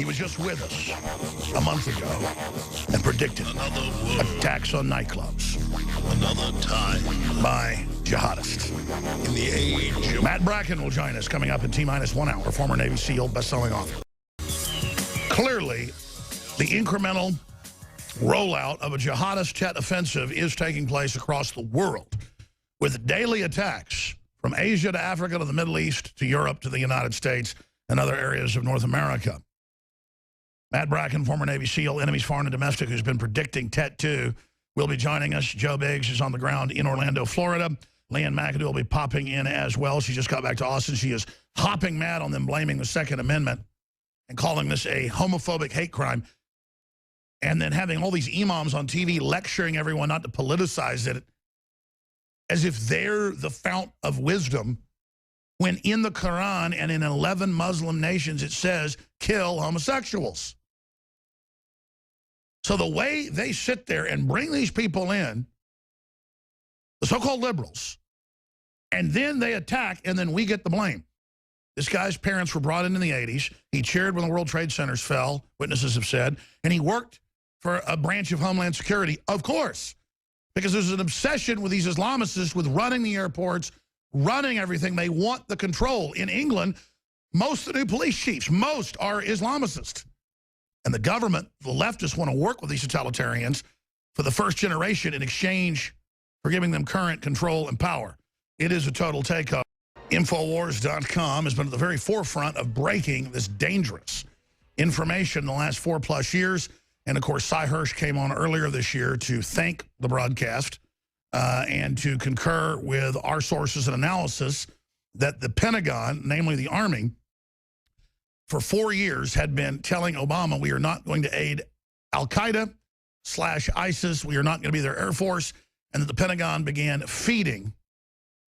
He was just with us a month ago and predicted attacks on nightclubs. Another time by jihadists. in the age of... Matt Bracken will join us coming up in T-minus 1 hour. Former Navy SEAL, best-selling author. Clearly, the incremental rollout of a jihadist jet offensive is taking place across the world, with daily attacks from Asia to Africa to the Middle East to Europe to the United States and other areas of North America. Matt Bracken, former Navy SEAL, enemies foreign and domestic, who's been predicting Tet 2, will be joining us. Joe Biggs is on the ground in Orlando, Florida. Leanne McAdoo will be popping in as well. She just got back to Austin. She is hopping mad on them blaming the Second Amendment and calling this a homophobic hate crime. And then having all these imams on TV lecturing everyone not to politicize it as if they're the fount of wisdom, when in the Quran and in 11 Muslim nations it says, kill homosexuals. So the way they sit there and bring these people in, the so-called liberals, and then they attack, and then we get the blame. This guy's parents were brought in the 80s. He cheered when the World Trade Centers fell, witnesses have said, and he worked for a branch of Homeland Security, of course, because there's an obsession with these Islamists with running the airports, running everything. They want the control. In England, most of the new police chiefs, most are Islamicists. And the government, the leftists, want to work with these totalitarians for the first generation in exchange for giving them current control and power. It is a total takeover. InfoWars.com has been at the very forefront of breaking this dangerous information in the last 4+ years. And, of course, Cy Hirsch came on earlier this year to thank the broadcast and to concur with our sources and analysis that the Pentagon, namely the Army, for 4 years had been telling Obama, we are not going to aid Al-Qaeda/ISIS. We are not going to be their Air Force. And that the Pentagon began feeding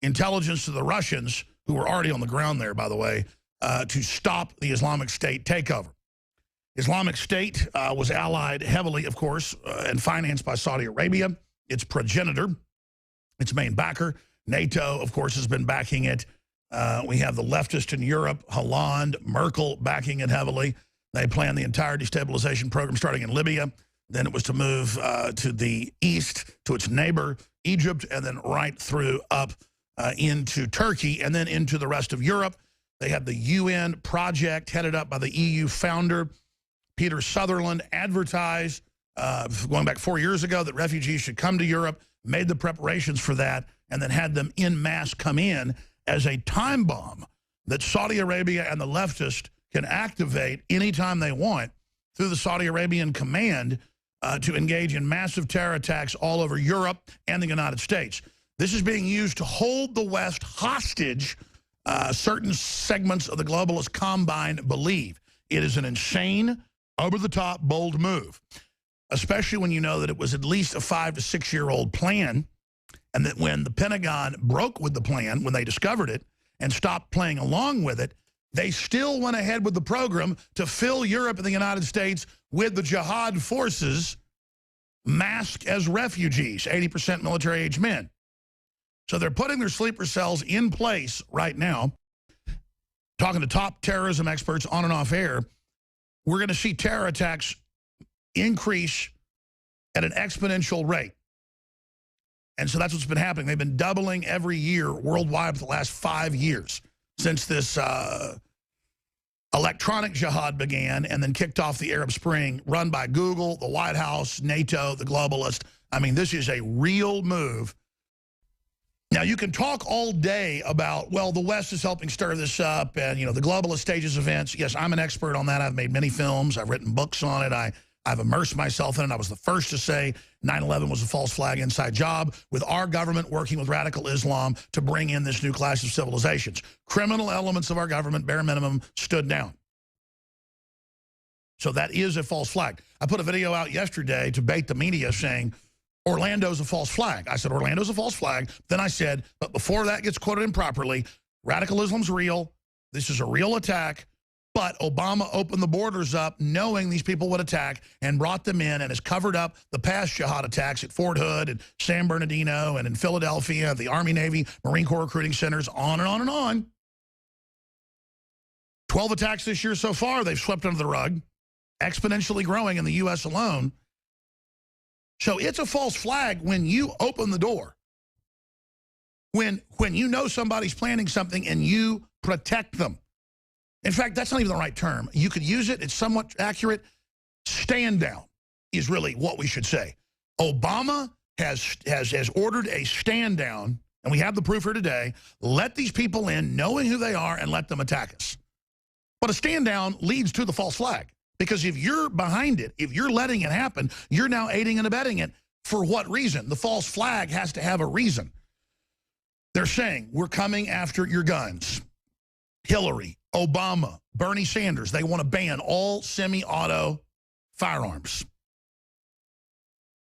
intelligence to the Russians, who were already on the ground there, by the way, to stop the Islamic State takeover. Islamic State was allied heavily, of course, and financed by Saudi Arabia, its progenitor, its main backer. NATO, of course, has been backing it. We have the leftist in Europe, Hollande, Merkel backing it heavily. They planned the entire destabilization program starting in Libya. Then it was to move to the east, to its neighbor, Egypt, and then right through up into Turkey, and then into the rest of Europe. They had the UN project headed up by the EU founder, Peter Sutherland, advertised going back 4 years ago that refugees should come to Europe, made the preparations for that, and then had them en masse come in as a time bomb that Saudi Arabia and the leftist can activate anytime they want through the Saudi Arabian command to engage in massive terror attacks all over Europe and the United States. This is being used to hold the West hostage, certain segments of the globalist combine believe. It is an insane, over-the-top, bold move, especially when you know that it was at least a 5 to 6 year old plan, and that when the Pentagon broke with the plan, when they discovered it and stopped playing along with it, they still went ahead with the program to fill Europe and the United States with the jihad forces masked as refugees, 80% military-age men. So they're putting their sleeper cells in place right now. Talking to top terrorism experts on and off air, we're going to see terror attacks increase at an exponential rate. And so that's what's been happening. They've been doubling every year worldwide for the last 5 years since this electronic jihad began and then kicked off the Arab Spring, run by Google, the White House, NATO, the globalist. I mean, this is a real move. Now, you can talk all day about, well, the West is helping stir this up and, you know, the globalist stages events. Yes, I'm an expert on that. I've made many films. I've written books on it. I've immersed myself in it. I was the first to say 9/11 was a false flag inside job, with our government working with radical Islam to bring in this new class of civilizations. Criminal elements of our government, bare minimum, stood down. So that is a false flag. I put a video out yesterday to bait the media saying, Orlando's a false flag. I said, Orlando's a false flag. Then I said, but before that gets quoted improperly, radical Islam's real. This is a real attack. But Obama opened the borders up knowing these people would attack and brought them in and has covered up the past jihad attacks at Fort Hood and San Bernardino and in Philadelphia, the Army, Navy, Marine Corps recruiting centers, on and on and on. 12 attacks this year so far they've swept under the rug. exponentially growing in the U.S. alone. So it's a false flag when you open the door. When you know somebody's planning something and you protect them. In fact, that's not even the right term. You could use it. It's somewhat accurate. Stand down is really what we should say. Obama has ordered a stand down, and we have the proof here today. Let these people in, knowing who they are, and let them attack us. But a stand down leads to the false flag. Because if you're behind it, if you're letting it happen, you're now aiding and abetting it. For what reason? The false flag has to have a reason. They're saying, we're coming after your guns. Hillary, Obama, Bernie Sanders, they want to ban all semi-auto firearms.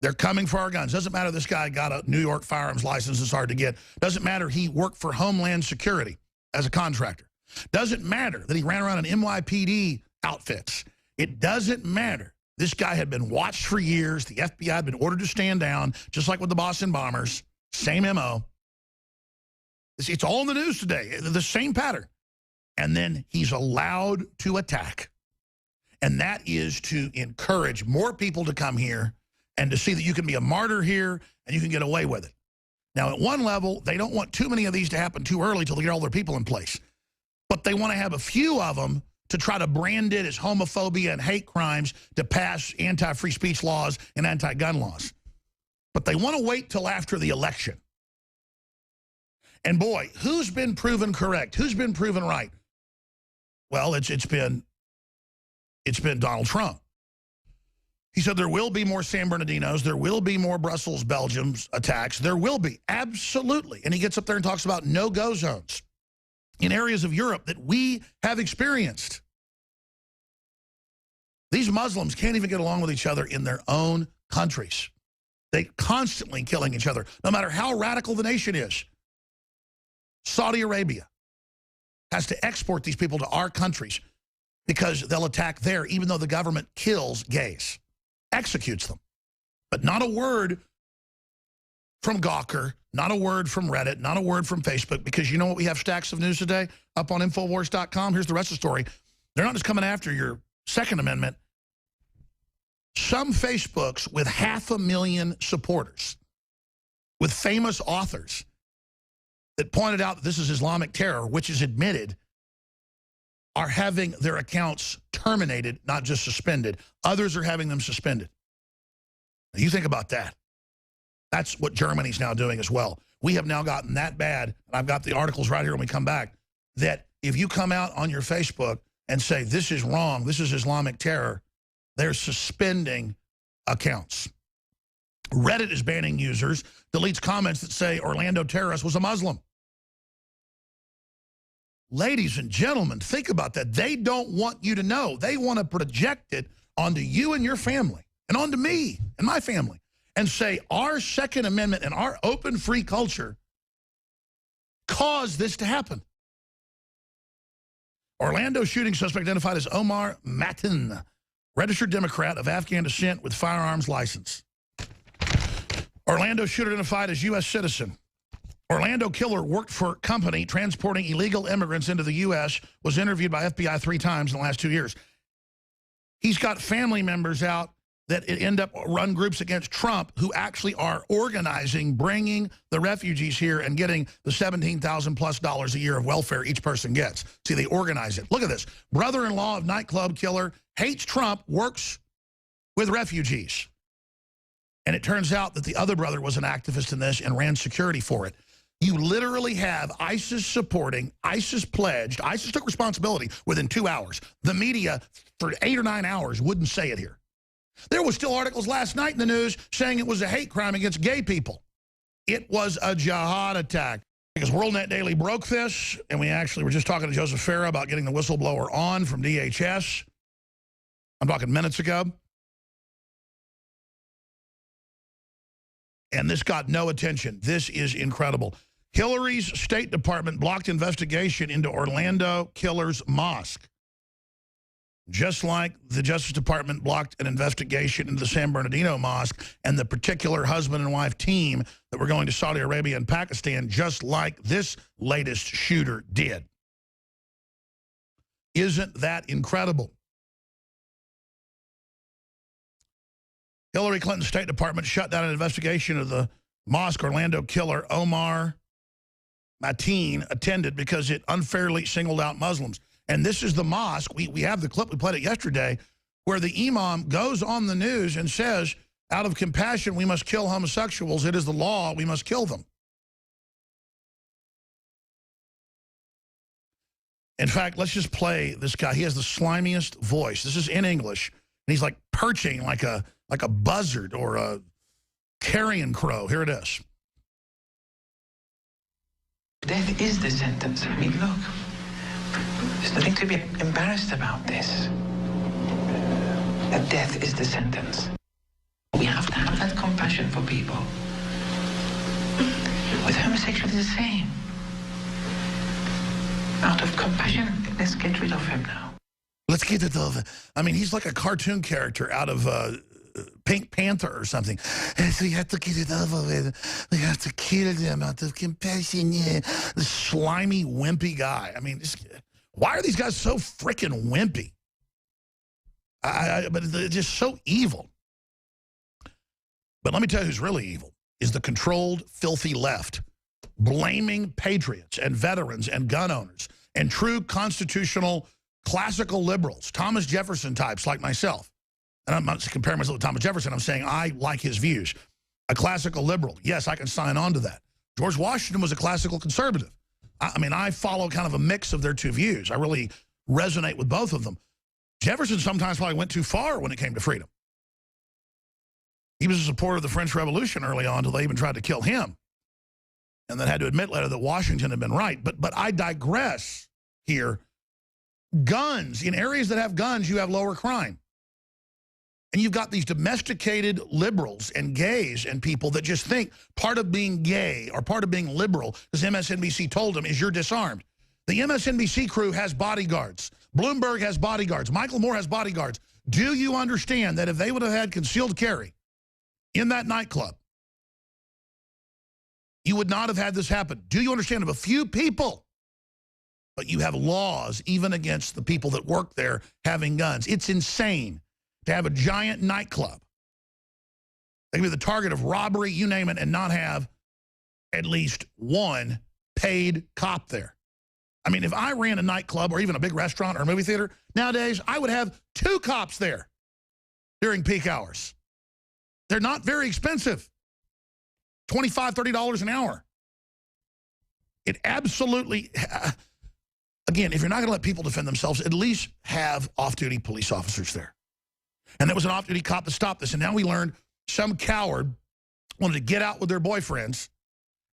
They're coming for our guns. Doesn't matter this guy got a New York firearms license, it's hard to get. Doesn't matter he worked for Homeland Security as a contractor. Doesn't matter that he ran around in NYPD outfits. It doesn't matter. This guy had been watched for years. The FBI had been ordered to stand down, just like with the Boston bombers. Same MO. It's all in the news today, the same pattern. And then he's allowed to attack. And that is to encourage more people to come here and to see that you can be a martyr here and you can get away with it. Now, at one level, they don't want too many of these to happen too early till they get all their people in place. But they want to have a few of them to try to brand it as homophobia and hate crimes to pass anti-free speech laws and anti-gun laws. But they want to wait till after the election. And boy, who's been proven correct? Who's been proven right? Well, it's been Donald Trump. He said there will be more San Bernardinos. There will be more Brussels, Belgium attacks. There will be, absolutely. And he gets up there and talks about no-go zones in areas of Europe that we have experienced. These Muslims can't even get along with each other in their own countries. They're constantly killing each other, no matter how radical the nation is. Saudi Arabia has to export these people to our countries because they'll attack there, even though the government kills gays, executes them. But not a word from Gawker, not a word from Reddit, not a word from Facebook, because you know what? We have stacks of news today up on InfoWars.com. Here's the rest of the story. They're not just coming after your Second Amendment. Some Facebooks with 500,000 supporters, with famous authors, that pointed out that this is Islamic terror, which is admitted, are having their accounts terminated, not just suspended. Others are having them suspended. Now, you think about that. That's what Germany's now doing as well. We have now gotten that bad, and I've got the articles right here when we come back, that if you come out on your Facebook and say, this is wrong, this is Islamic terror, they're suspending accounts. Reddit is banning users, deletes comments that say Orlando terrorist was a Muslim. Ladies and gentlemen, think about that. They don't want you to know. They want to project it onto you and your family and onto me and my family and say our Second Amendment and our open, free culture caused this to happen. Orlando shooting suspect identified as Omar Matin, registered Democrat of Afghan descent with firearms license. Orlando shooter identified as U.S. citizen. Orlando killer worked for company transporting illegal immigrants into the U.S., was interviewed by FBI 3 times in the last 2 years. He's got family members out that end up run groups against Trump who actually are organizing, bringing the refugees here and getting the $17,000+ a year of welfare each person gets. See, they organize it. Look at this. Brother-in-law of nightclub killer hates Trump, works with refugees. And it turns out that the other brother was an activist in this and ran security for it. You literally have ISIS supporting, ISIS pledged, ISIS took responsibility within 2 hours. The media for 8 or 9 hours wouldn't say it here. There was still articles last night in the news saying it was a hate crime against gay people. It was a jihad attack. Because WorldNet Daily broke this, and we actually were just talking to Joseph Farah about getting the whistleblower on from DHS. I'm talking minutes ago. And this got no attention. This is incredible. Hillary's State Department blocked investigation into Orlando killer's mosque. Just like the Justice Department blocked an investigation into the San Bernardino mosque and the particular husband and wife team that were going to Saudi Arabia and Pakistan, just like this latest shooter did. Isn't that incredible? Hillary Clinton's State Department shut down an investigation of the mosque Orlando killer Omar Mateen attended because it unfairly singled out Muslims. And this is the mosque. We have the clip. We played it yesterday where the imam goes on the news and says, out of compassion, we must kill homosexuals. It is the law. We must kill them. In fact, let's just play this guy. He has the slimiest voice. This is in English. And he's like perching like a buzzard or a carrion crow. Here it is. Death is the sentence. I mean, look, there's nothing to be embarrassed about this. That death is the sentence. We have to have that compassion for people. With homosexuality, the same. Out of compassion, let's get rid of him now. Let's get rid of him. I mean, he's like a cartoon character out of Pink Panther or something. So we have to get rid of him. We have to kill them out of compassion. Yeah. The slimy, wimpy guy. I mean, why are these guys so freaking wimpy? But they're just so evil. But let me tell you who's really evil is the controlled, filthy left, blaming patriots and veterans and gun owners and true constitutional classical liberals, Thomas Jefferson types like myself. And I'm not comparing myself to Thomas Jefferson. I'm saying I like his views. A classical liberal. Yes, I can sign on to that. George Washington was a classical conservative. I mean, I follow kind of a mix of their two views. I really resonate with both of them. Jefferson sometimes probably went too far when it came to freedom. He was a supporter of the French Revolution early on until they even tried to kill him. And then had to admit later that Washington had been right. But I digress here. Guns. In areas that have guns, you have lower crime. And you've got these domesticated liberals and gays and people that just think part of being gay or part of being liberal, as MSNBC told them, is you're disarmed. The MSNBC crew has bodyguards. Bloomberg has bodyguards. Michael Moore has bodyguards. Do you understand that if they would have had concealed carry in that nightclub, you would not have had this happen? Do you understand? Of a few people, but you have laws even against the people that work there having guns. It's insane to have a giant nightclub. They can be the target of robbery, you name it, and not have at least one paid cop there. I mean, if I ran a nightclub or even a big restaurant or a movie theater, nowadays I would have 2 cops there during peak hours. They're not very expensive. $25, $30 an hour. It absolutely, again, if you're not going to let people defend themselves, at least have off-duty police officers there. And there was an off-duty cop to stop this. And now we learned some coward wanted to get out with their boyfriends.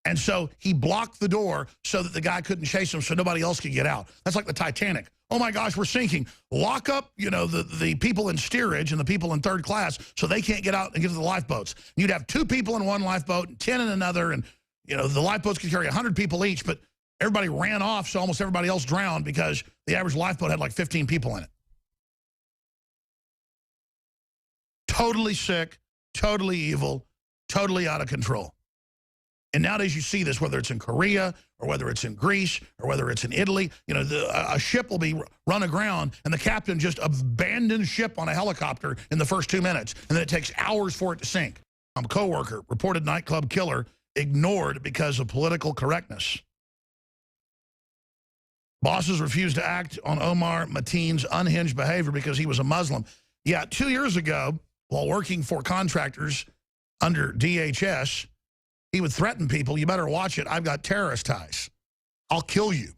And so he blocked the door so that the guy couldn't chase him so nobody else could get out. That's like the Titanic. Oh, my gosh, we're sinking. Lock up, you know, the people in steerage and the people in third class so they can't get out and get to the lifeboats. You'd have 2 people in one lifeboat and 10 in another. And, you know, the lifeboats could carry 100 people each. But everybody ran off, so almost everybody else drowned because the average lifeboat had like 15 people in it. Totally sick, totally evil, totally out of control. And nowadays you see this, whether it's in Korea or whether it's in Greece or whether it's in Italy. You know, a ship will be run aground and the captain just abandons ship on a helicopter in the first 2 minutes. And then it takes hours for it to sink. A coworker reported nightclub killer ignored because of political correctness. Bosses refused to act on Omar Mateen's unhinged behavior because he was a Muslim. Yeah, 2 years ago, while working for contractors under DHS, he would threaten people, you better watch it, I've got terrorist ties. I'll kill you.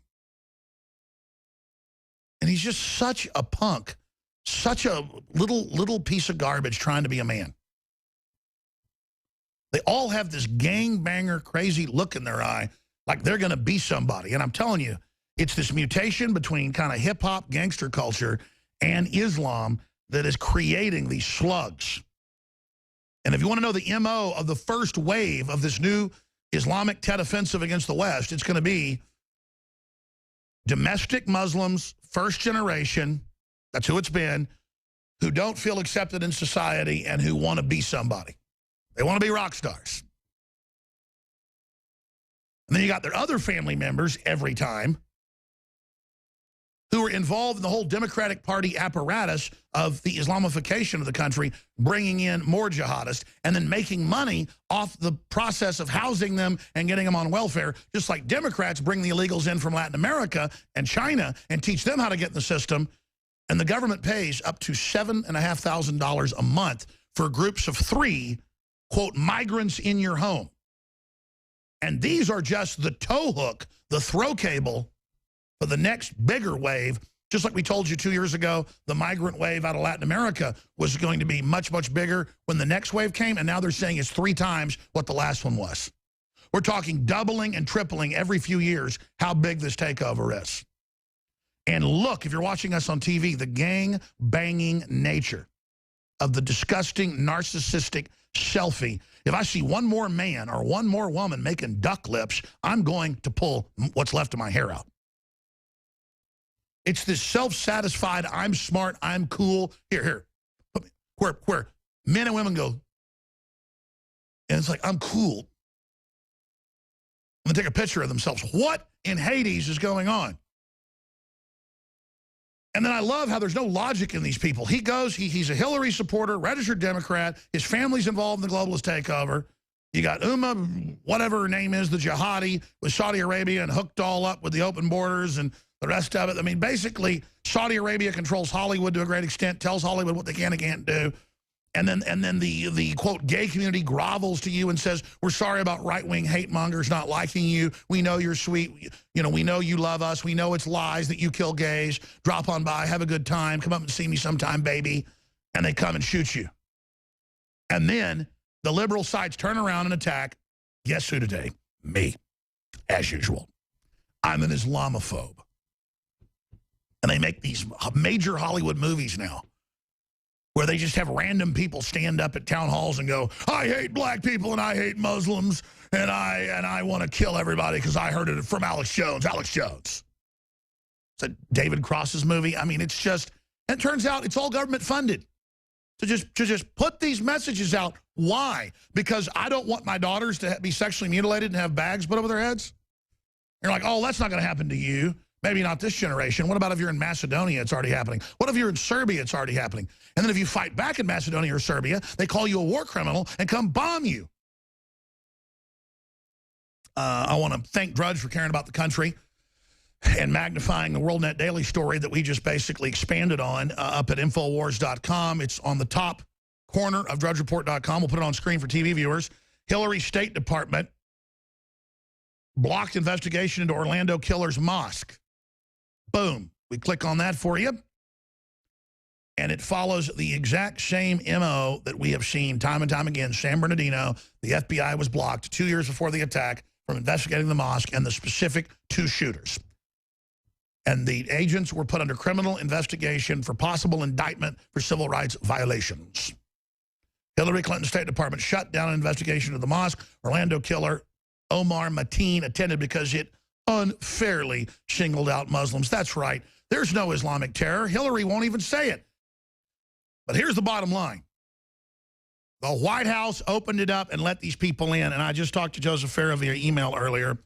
And he's just such a punk, such a little piece of garbage trying to be a man. They all have this gangbanger, crazy look in their eye, like they're going to be somebody. And I'm telling you, it's this mutation between kind of hip-hop gangster culture and Islam that is creating these slugs. And if you want to know the MO of the first wave of this new Islamic Tet offensive against the West, it's going to be domestic Muslims, first generation, that's who it's been, who don't feel accepted in society and who want to be somebody. They want to be rock stars. And then you got their other family members every time who are involved in the whole Democratic Party apparatus of the Islamification of the country, bringing in more jihadists and then making money off the process of housing them and getting them on welfare, just like Democrats bring the illegals in from Latin America and China and teach them how to get in the system. And the government pays up to $7,500 a month for groups of 3, quote, migrants in your home. And these are just the tow hook, the throw cable for the next bigger wave. Just like we told you 2 years ago, the migrant wave out of Latin America was going to be much, much bigger when the next wave came, and now they're saying it's 3 times what the last one was. We're talking doubling and tripling every few years how big this takeover is. And look, if you're watching us on TV, the gang-banging nature of the disgusting, narcissistic selfie. If I see one more man or one more woman making duck lips, I'm going to pull what's left of my hair out. It's this self-satisfied, I'm smart, I'm cool. Here. Where men and women go, and it's like, I'm cool. And they take a picture of themselves. What in Hades is going on? And then I love how there's no logic in these people. He goes, he's a Hillary supporter, registered Democrat. His family's involved in the globalist takeover. You got whatever her name is, the jihadi, with Saudi Arabia and hooked all up with the open borders and the rest of it. I mean, basically, Saudi Arabia controls Hollywood to a great extent, tells Hollywood what they can and can't do. And then the quote, gay community grovels to you and says, we're sorry about right-wing hate mongers not liking you. We know you're sweet. You know, we know you love us. We know it's lies that you kill gays. Drop on by, have a good time. Come up and see me sometime, baby. And they come and shoot you. And then the liberal sites turn around and attack. Guess who today? Me, as usual. I'm an Islamophobe. And they make these major Hollywood movies now where they just have random people stand up at town halls and go, I hate black people and I hate Muslims and I want to kill everybody because I heard it from Alex Jones. Alex Jones. It's a David Cross's movie. I mean, it's just, and it turns out it's all government funded. To just put these messages out. Why? Because I don't want my daughters to be sexually mutilated and have bags put over their heads? You're like, oh, that's not going to happen to you. Maybe not this generation. What about if you're in Macedonia, it's already happening? What if you're in Serbia, it's already happening? And then if you fight back in Macedonia or Serbia, they call you a war criminal and come bomb you. I want to thank Drudge for caring about the country and magnifying the WorldNet Daily story that we just basically expanded on up at InfoWars.com. It's on the top corner of DrudgeReport.com. We'll put it on screen for TV viewers. Hillary State Department blocked investigation into Orlando killer's mosque. Boom. We click on that for you. And it follows the exact same MO that we have seen time and time again. San Bernardino, the FBI was blocked 2 years before the attack from investigating the mosque and the specific 2 shooters. And the agents were put under criminal investigation for possible indictment for civil rights violations. Hillary Clinton's State Department shut down an investigation of the mosque. Orlando killer Omar Mateen attended because it unfairly singled out Muslims. That's right. There's no Islamic terror. Hillary won't even say it. But here's the bottom line. The White House opened it up and let these people in. And I just talked to Joseph Farah via email earlier.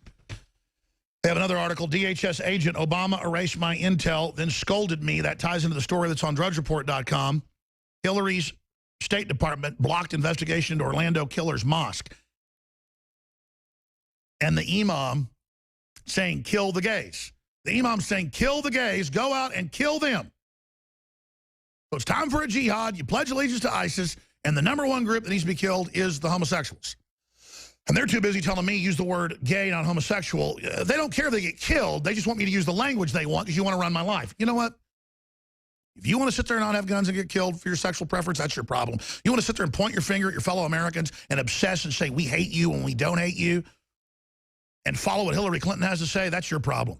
They have another article, DHS agent, Obama erased my intel, then scolded me. That ties into the story that's on DrudgeReport.com. Hillary's State Department blocked investigation into Orlando killer's mosque. And the imam saying, kill the gays. The imam saying, kill the gays, go out and kill them. So it's time for a jihad. You pledge allegiance to ISIS, and the #1 group that needs to be killed is the homosexuals. And they're too busy telling me use the word gay, not homosexual. They don't care if they get killed. They just want me to use the language they want because you want to run my life. You know what? If you want to sit there and not have guns and get killed for your sexual preference, that's your problem. You want to sit there and point your finger at your fellow Americans and obsess and say we hate you when we don't hate you and follow what Hillary Clinton has to say, that's your problem.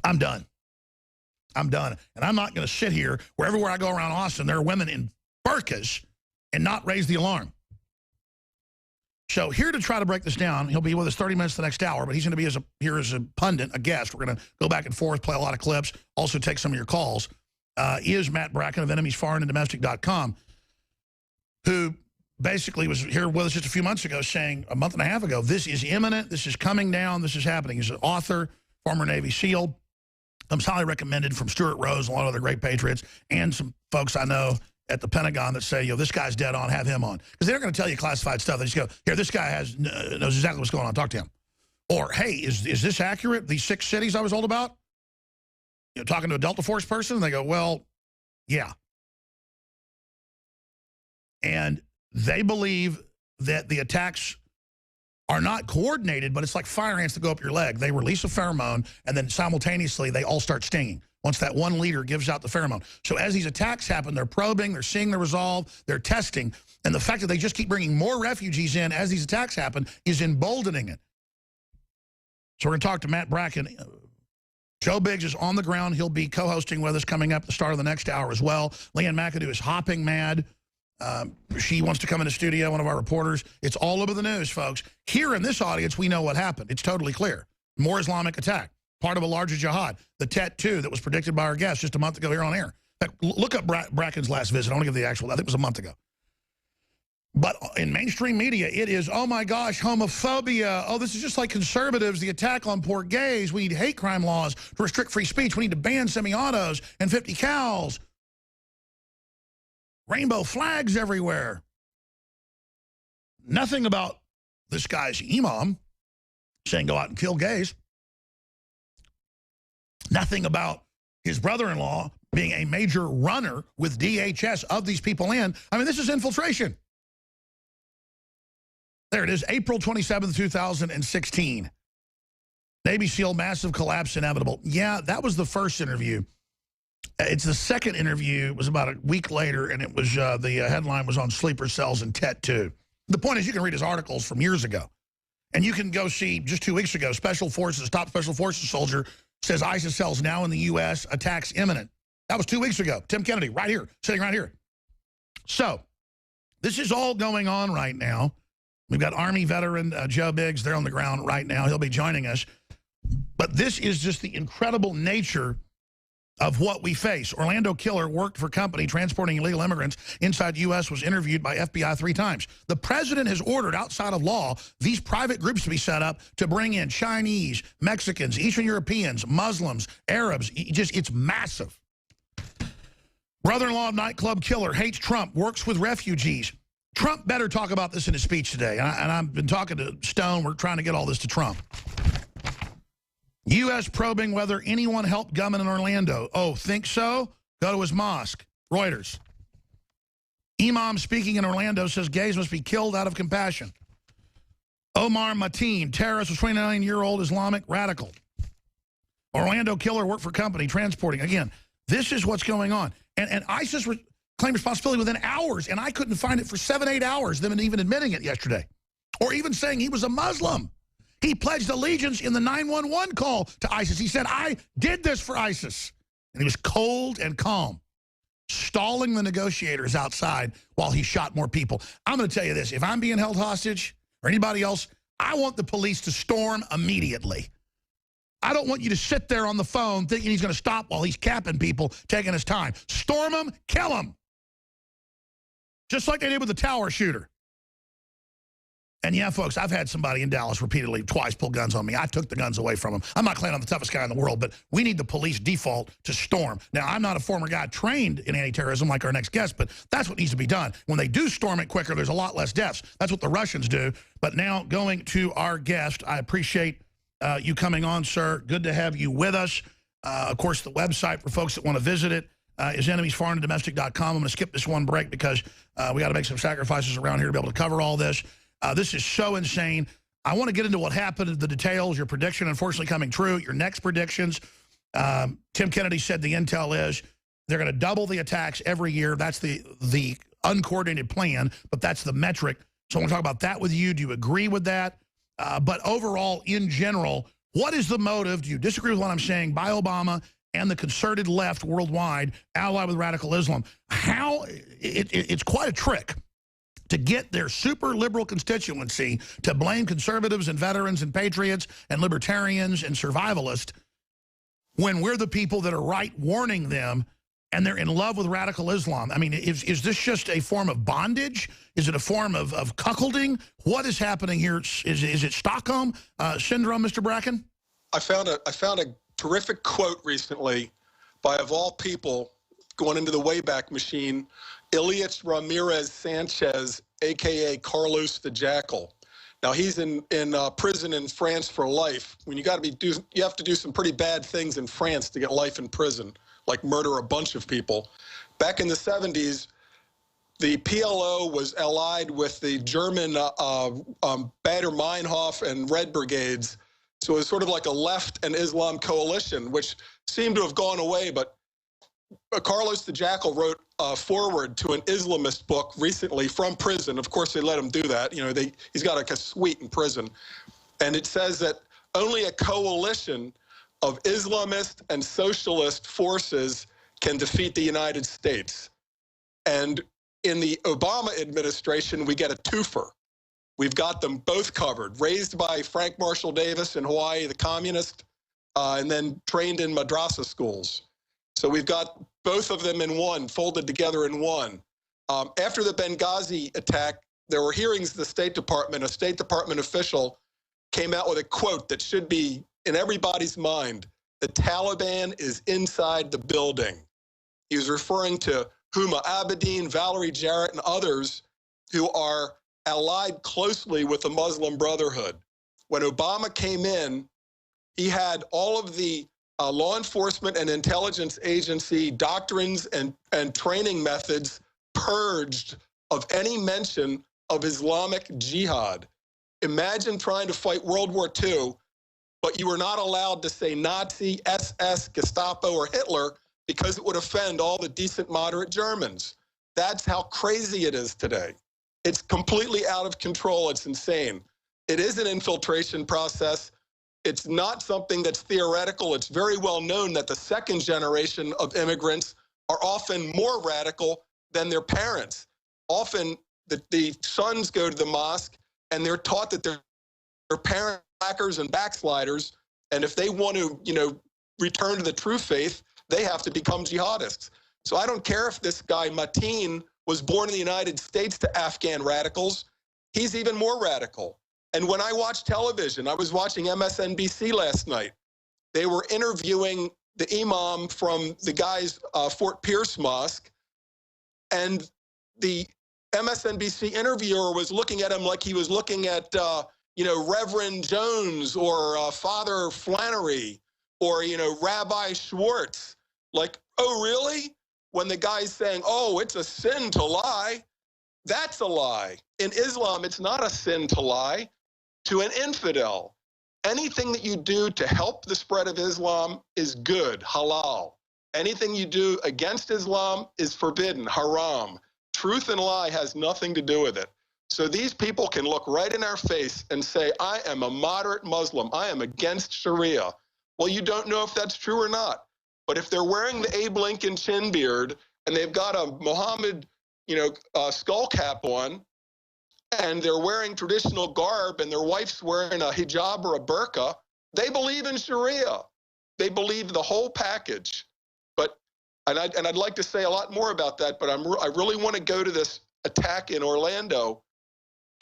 I'm done. I'm done. And I'm not going to sit here where everywhere I go around Austin, there are women in burqas and not raise the alarm. So here to try to break this down, he'll be with us 30 minutes the next hour, but he's going to be here as a pundit, a guest. We're going to go back and forth, play a lot of clips, also take some of your calls, is Matt Bracken of enemiesforeignanddomestic.com, who basically was here with us just a few months ago saying, a month and a half ago, this is imminent, this is coming down, this is happening. He's an author, former Navy SEAL. Comes highly recommended from Stuart Rose and a lot of other great patriots, and some folks I know at the Pentagon that say, this guy's dead on, have him on. Because they're going to tell you classified stuff. They just go, here, this guy knows exactly what's going on, talk to him. Or, hey, is this accurate, these 6 cities I was told about? Talking to a Delta Force person, and they go, well, yeah. And they believe that the attacks are not coordinated, but it's like fire ants that go up your leg. They release a pheromone, and then simultaneously they all start stinging once that one leader gives out the pheromone. So as these attacks happen, they're probing, they're seeing the resolve, they're testing, and the fact that they just keep bringing more refugees in as these attacks happen is emboldening it. So we're going to talk to Matt Bracken. Joe Biggs is on the ground. He'll be co-hosting with us coming up at the start of the next hour as well. Leanne McAdoo is hopping mad. She wants to come in the studio, one of our reporters. It's all over the news, folks. Here in this audience, we know what happened. It's totally clear. More Islamic attack, part of a larger jihad. The Tet 2 that was predicted by our guests just a month ago here on air. In fact, look up Bracken's last visit. I want to give the actual, I think it was a month ago. But in mainstream media, it is, oh my gosh, homophobia. Oh, this is just like conservatives, the attack on poor gays. We need hate crime laws to restrict free speech. We need to ban semi-autos and 50 cals. Rainbow flags everywhere. Nothing about this guy's imam saying go out and kill gays. Nothing about his brother-in-law being a major runner with DHS of these people in. I mean, this is infiltration. There it is, April 27th, 2016. Navy SEAL, massive collapse inevitable. Yeah, that was the first interview. It's the second interview. It was about a week later, and it was the headline was on sleeper cells and Tet 2. The point is you can read his articles from years ago. And you can go see, just 2 weeks ago, Special Forces, top Special Forces soldier says ISIS cells now in the U.S., attacks imminent. That was 2 weeks ago. Tim Kennedy, right here, sitting right here. So this is all going on right now. We've got Army veteran Joe Biggs. They're on the ground right now. He'll be joining us. But this is just the incredible nature of what we face. Orlando killer worked for company transporting illegal immigrants inside the U.S., was interviewed by FBI 3 times. The president has ordered, outside of law, these private groups to be set up to bring in Chinese, Mexicans, Eastern Europeans, Muslims, Arabs. It's massive. Brother-in-law of nightclub killer hates Trump, works with refugees. Trump better talk about this in his speech today. And I've been talking to Stone. We're trying to get all this to Trump. U.S. probing whether anyone helped gunman in Orlando. Oh, think so? Go to his mosque. Reuters. Imam speaking in Orlando says gays must be killed out of compassion. Omar Mateen, terrorist, was 29-year-old Islamic radical. Orlando killer worked for company transporting. Again, this is what's going on. And ISIS claimed responsibility within hours, and I couldn't find it for 7-8 hours, them even admitting it yesterday. Or even saying he was a Muslim. He pledged allegiance in the 911 call to ISIS. He said, I did this for ISIS. And he was cold and calm, stalling the negotiators outside while he shot more people. I'm going to tell you this. If I'm being held hostage or anybody else, I want the police to storm immediately. I don't want you to sit there on the phone thinking he's going to stop while he's capping people, taking his time. Storm him, kill him. Just like they did with the tower shooter. And yeah, folks, I've had somebody in Dallas repeatedly, twice, pull guns on me. I took the guns away from them. I'm not claiming I'm the toughest guy in the world, but we need the police default to storm. Now, I'm not a former guy trained in anti-terrorism like our next guest, but that's what needs to be done. When they do storm it quicker, there's a lot less deaths. That's what the Russians do. But now, going to our guest, I appreciate you coming on, sir. Good to have you with us. Of course, the website for folks that want to visit it is enemiesforeignanddomestic.com. I'm going to skip this one break because we got to make some sacrifices around here to be able to cover all this. This is so insane. I want to get into what happened, the details, your prediction, unfortunately, coming true, your next predictions. Tim Kennedy said the intel is they're going to double the attacks every year. That's the uncoordinated plan, but that's the metric. So I want to talk about that with you. Do you agree with that? But overall, in general, what is the motive? Do you disagree with what I'm saying by Obama and the concerted left worldwide, allied with radical Islam? How it's quite a trick to get their super liberal constituency to blame conservatives and veterans and patriots and libertarians and survivalists when we're the people that are right warning them and they're in love with radical Islam. I mean, is this just a form of bondage? Is it a form of cuckolding? What is happening here? Is it Stockholm syndrome, Mr. Bracken? I found a terrific quote recently by, of all people, going into the Wayback Machine, Ilyich Ramirez Sanchez, a.k.a. Carlos the Jackal. Now, he's in prison in France for life. When you have to do some pretty bad things in France to get life in prison, like murder a bunch of people. Back in the 70s, the PLO was allied with the German Baader-Meinhof and Red Brigades. So it was sort of like a left and Islam coalition, which seemed to have gone away. But Carlos the Jackal wrote a foreword to an Islamist book recently from prison. Of course, they let him do that. You know, he's got like a suite in prison. And it says that only a coalition of Islamist and socialist forces can defeat the United States. And in the Obama administration, we get a twofer. We've got them both covered, raised by Frank Marshall Davis in Hawaii, the communist, and then trained in madrasa schools. So we've got both of them in one, folded together in one. After the Benghazi attack, there were hearings at the State Department. A State Department official came out with a quote that should be in everybody's mind. The Taliban is inside the building. He was referring to Huma Abedin, Valerie Jarrett, and others who are allied closely with the Muslim Brotherhood. When Obama came in, he had all of the law enforcement and intelligence agency doctrines and training methods purged of any mention of Islamic jihad. Imagine trying to fight World War II, but you were not allowed to say Nazi, SS, Gestapo, or Hitler because it would offend all the decent, moderate Germans. That's how crazy it is today. It's completely out of control. It's insane. It is an infiltration process. It's not something that's theoretical. It's very well known that the second generation of immigrants are often more radical than their parents. Often the sons go to the mosque and they're taught that they're parent backers and backsliders. And if they want to, return to the true faith, they have to become jihadists. So I don't care if this guy Mateen was born in the United States to Afghan radicals. He's even more radical. And when I watch television, I was watching MSNBC last night. They were interviewing the imam from the guy's Fort Pierce Mosque, and the MSNBC interviewer was looking at him like he was looking at, Reverend Jones or Father Flannery or, Rabbi Schwartz. Like, oh, really? When the guy's saying, oh, it's a sin to lie, that's a lie. In Islam, it's not a sin to lie to an infidel. Anything that you do to help the spread of Islam is good, halal. Anything you do against Islam is forbidden, haram. Truth and lie has nothing to do with it. So these people can look right in our face and say, I am a moderate Muslim. I am against Sharia. Well, you don't know if that's true or not. But if they're wearing the Abe Lincoln chin beard and they've got a Muhammad, skull cap on, and they're wearing traditional garb and their wife's wearing a hijab or a burqa, they believe in Sharia. They believe the whole package. And I'd like to say a lot more about that, but I really want to go to this attack in Orlando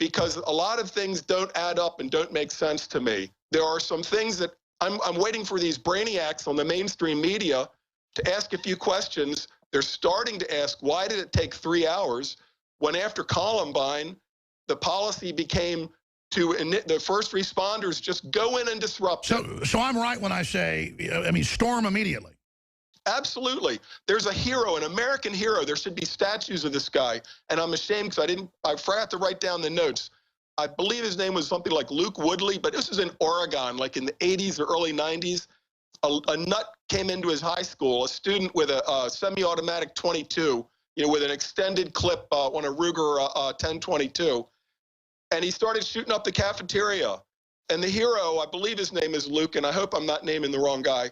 because a lot of things don't add up and don't make sense to me. There are some things that I'm waiting for these brainiacs on the mainstream media to ask a few questions. They're starting to ask, why did it take 3 hours when after Columbine, the policy became to the first responders just go in and disrupt it. So I'm right when I say, storm immediately. Absolutely. There's a hero, an American hero. There should be statues of this guy. And I'm ashamed because I forgot to write down the notes. I believe his name was something like Luke Woodley, but this was in Oregon, like in the 80s or early 90s. A nut came into his high school, a student with a semi-automatic 22, with an extended clip on a Ruger 1022. And he started shooting up the cafeteria. And the hero, I believe his name is Luke, and I hope I'm not naming the wrong guy,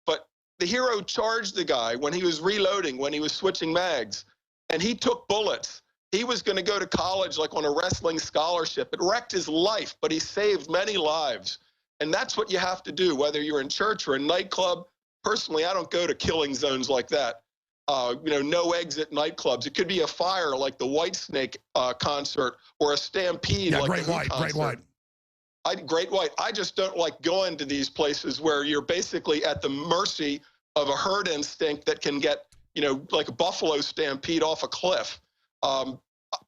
but the hero charged the guy when he was reloading, when he was switching mags, and he took bullets. He was going to go to college like on a wrestling scholarship. It wrecked his life, but he saved many lives. And that's what you have to do, whether you're in church or a nightclub. Personally, I don't go to killing zones like that. No exit nightclubs. It could be a fire like the Whitesnake concert or a stampede like the Who concert. Great White. Great White. I just don't like going to these places where you're basically at the mercy of a herd instinct that can get, like a buffalo stampede off a cliff.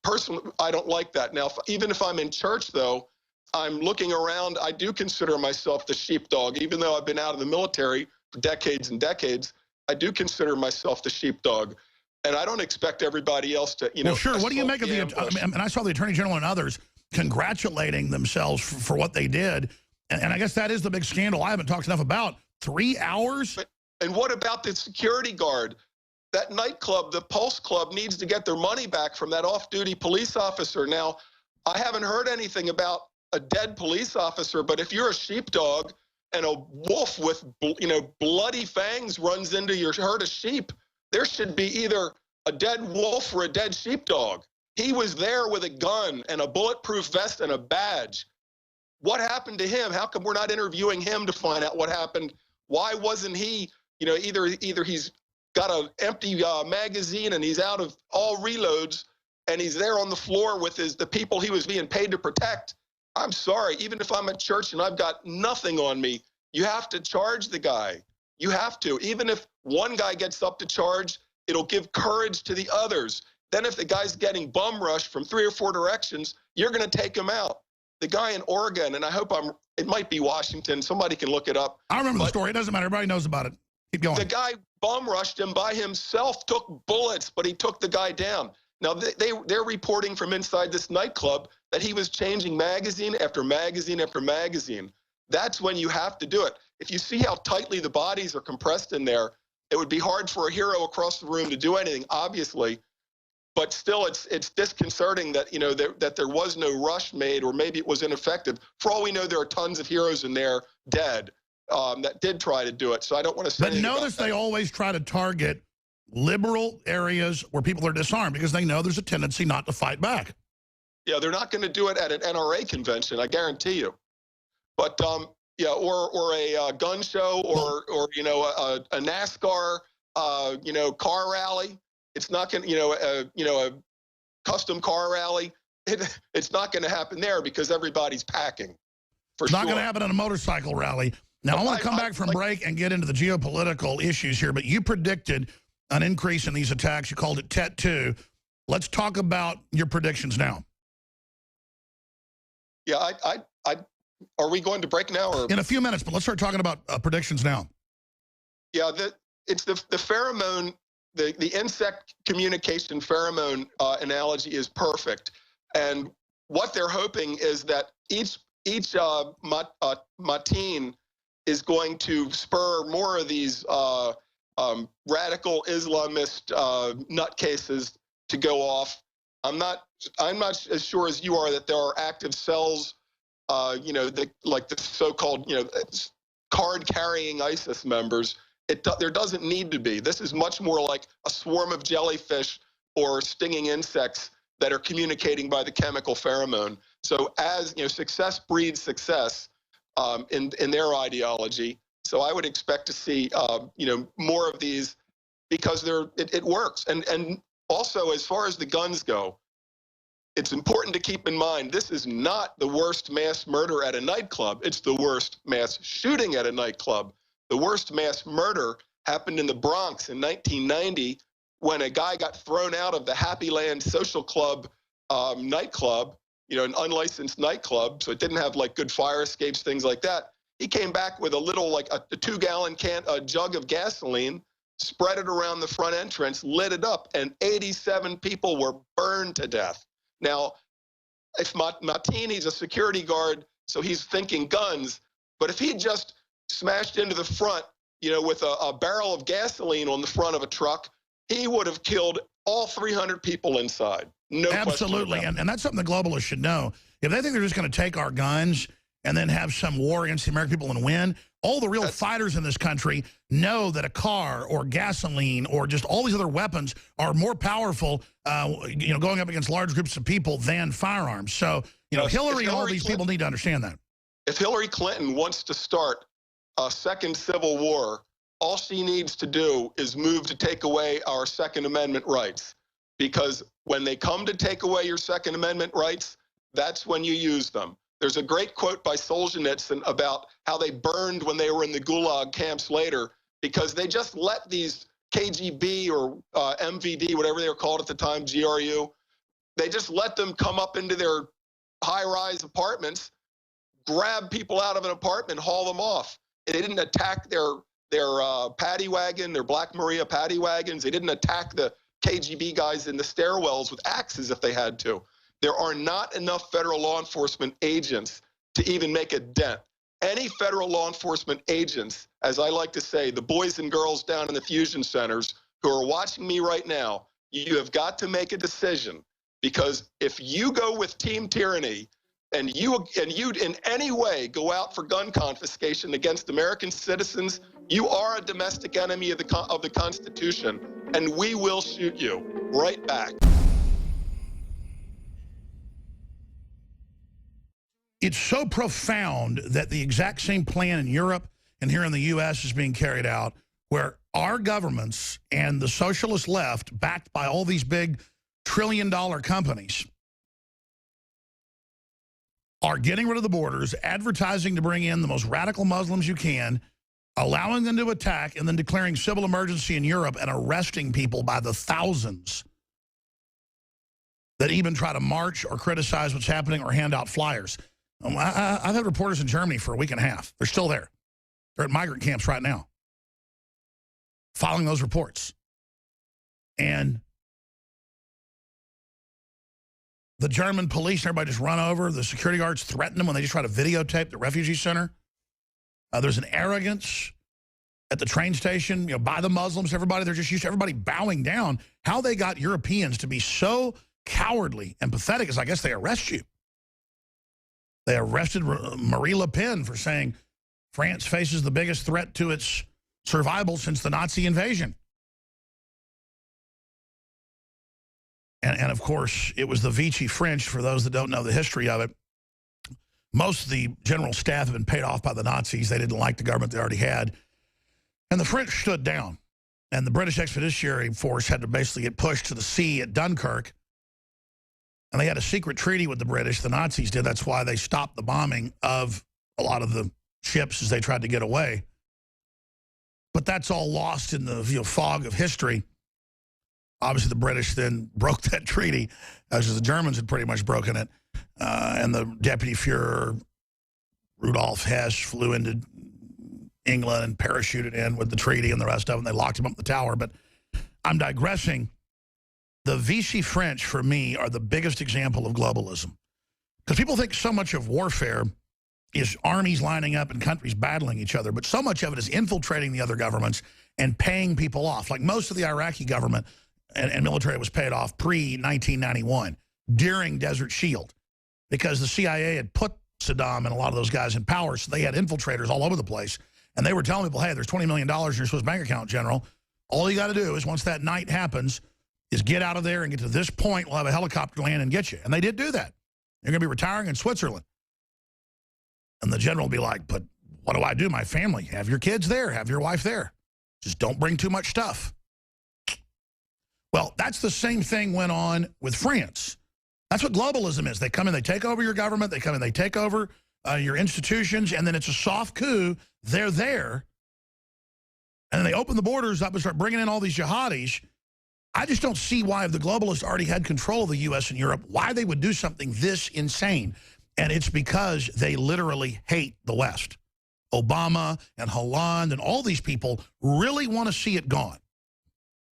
Personally, I don't like that. Now, even if I'm in church, though, I'm looking around. I do consider myself the sheepdog, even though I've been out of the military for decades and decades. I do consider myself the sheepdog, and I don't expect everybody else to, Well, sure. What do you make of the? And I saw the Attorney General and others congratulating themselves for what they did, and I guess that is the big scandal I haven't talked enough about. 3 hours. And what about the security guard? That nightclub, the Pulse Club, needs to get their money back from that off-duty police officer. Now, I haven't heard anything about a dead police officer, but if you're a sheepdog and a wolf with, bloody fangs runs into your herd of sheep, there should be either a dead wolf or a dead sheepdog. He was there with a gun and a bulletproof vest and a badge. What happened to him? How come we're not interviewing him to find out what happened? Why wasn't he, either he's got an empty magazine and he's out of all reloads and he's there on the floor with the people he was being paid to protect. I'm sorry, even if I'm at church and I've got nothing on me, you have to charge the guy. You have to. Even if one guy gets up to charge, it'll give courage to the others. Then if the guy's getting bum rushed from 3 or 4 directions, you're going to take him out. The guy in Oregon, and I hope it might be Washington. Somebody can look it up. I remember the story. It doesn't matter. Everybody knows about it. Keep going. The guy bum rushed him by himself, took bullets, but he took the guy down. Now, they're reporting from inside this nightclub that he was changing magazine after magazine after magazine. That's when you have to do it. If you see how tightly the bodies are compressed in there, it would be hard for a hero across the room to do anything, obviously. But still, it's disconcerting that, that there was no rush made, or maybe it was ineffective. For all we know, there are tons of heroes in there dead that did try to do it. So I don't want to say But notice they always try to target liberal areas where people are disarmed because they know there's a tendency not to fight back. Yeah, they're not going to do it at an NRA convention, I guarantee you. But yeah, or a gun show, or a NASCAR car rally. It's not going to a custom car rally. It's not going to happen there because everybody's packing. It's not going to happen at a motorcycle rally. Now, I want to come back from break and get into the geopolitical issues here, but you predicted an increase in these attacks. You called it Tet 2. Let's talk about your predictions now. Yeah, are we going to break now? Or? In a few minutes, but let's start talking about predictions now. Yeah, it's the pheromone, the insect communication pheromone analogy is perfect. And what they're hoping is that each matin is going to spur more of these radical Islamist nutcases to go off. I'm not as sure as you are that there are active cells, like the so-called, card-carrying ISIS members. There doesn't need to be. This is much more like a swarm of jellyfish or stinging insects that are communicating by the chemical pheromone. So as success breeds success in their ideology. So I would expect to see more of these because it works. And also, as far as the guns go, it's important to keep in mind this is not the worst mass murder at a nightclub. It's the worst mass shooting at a nightclub. The worst mass murder happened in the Bronx in 1990 when a guy got thrown out of the Happy Land Social Club nightclub, an unlicensed nightclub, so it didn't have like good fire escapes, things like that. He came back with a little, like a 2-gallon jug of gasoline, spread it around the front entrance, lit it up, and 87 people were burned to death. Now, if Martini's a security guard, so he's thinking guns, but if he just smashed into the front, with a barrel of gasoline on the front of a truck, he would have killed all 300 people inside. No Absolutely, and that's something the globalists should know. If they think they're just going to take our guns and then have some war against the American people and win, all the real fighters in this country know that a car or gasoline or just all these other weapons are more powerful, going up against large groups of people than firearms. So, Hillary and all these people need to understand that. If Hillary Clinton wants to start a second civil war, all she needs to do is move to take away our Second Amendment rights. Because when they come to take away your Second Amendment rights, that's when you use them. There's a great quote by Solzhenitsyn about how they burned when they were in the Gulag camps later, because they just let these KGB or MVD, whatever they were called at the time, GRU, they just let them come up into their high-rise apartments, grab people out of an apartment, haul them off. And they didn't attack their paddy wagon, their Black Maria paddy wagons. They didn't attack the KGB guys in the stairwells with axes if they had to. There are not enough federal law enforcement agents to even make a dent. Any federal law enforcement agents, as I like to say, the boys and girls down in the fusion centers who are watching me right now, you have got to make a decision, because if you go with team tyranny and you in any way go out for gun confiscation against American citizens, you are a domestic enemy of the Constitution, and we will shoot you right back. It's so profound that the exact same plan in Europe and here in the U.S. is being carried out, where our governments and the socialist left, backed by all these big trillion-dollar companies, are getting rid of the borders, advertising to bring in the most radical Muslims you can, allowing them to attack, and then declaring civil emergency in Europe and arresting people by the thousands that even try to march or criticize what's happening or hand out flyers. I've had reporters in Germany for a week and a half. They're still there. They're at migrant camps right now, following those reports. And the German police and everybody just run over. The security guards threaten them when they just try to videotape the refugee center. There's an arrogance at the train station, by the Muslims, everybody. They're just used to everybody bowing down. How they got Europeans to be so cowardly and pathetic is I guess they arrest you. They arrested Marie Le Pen for saying France faces the biggest threat to its survival since the Nazi invasion. And of course, it was the Vichy French, for those that don't know the history of it. Most of the general staff had been paid off by the Nazis. They didn't like the government they already had. And the French stood down. And the British Expeditionary Force had to basically get pushed to the sea at Dunkirk. And they had a secret treaty with the British, the Nazis did. That's why they stopped the bombing of a lot of the ships as they tried to get away. But that's all lost in the fog of history. Obviously, the British then broke that treaty, as the Germans had pretty much broken it. And the Deputy Fuhrer, Rudolf Hess, flew into England and parachuted in with the treaty and the rest of them. They locked him up in the tower. But I'm digressing. The Vichy French, for me, are the biggest example of globalism. Because people think so much of warfare is armies lining up and countries battling each other, but so much of it is infiltrating the other governments and paying people off. Like most of the Iraqi government and military was paid off pre-1991 during Desert Shield, because the CIA had put Saddam and a lot of those guys in power, so they had infiltrators all over the place. And they were telling people, hey, there's $20 million in your Swiss bank account, General. All you got to do is, once that night happens, is get out of there and get to this point. We'll have a helicopter land and get you. And they did do that. You're going to be retiring in Switzerland. And the general will be like, but what do I do? My family. Have your kids there. Have your wife there. Just don't bring too much stuff. Well, that's the same thing went on with France. That's what globalism is. They come in, they take over your government. They come in, they take over your institutions. And then it's a soft coup. They're there. And then they open the borders up and start bringing in all these jihadis. I just don't see why, if the globalists already had control of the U.S. and Europe, why they would do something this insane. And it's because they literally hate the West. Obama and Hollande and all these people really want to see it gone.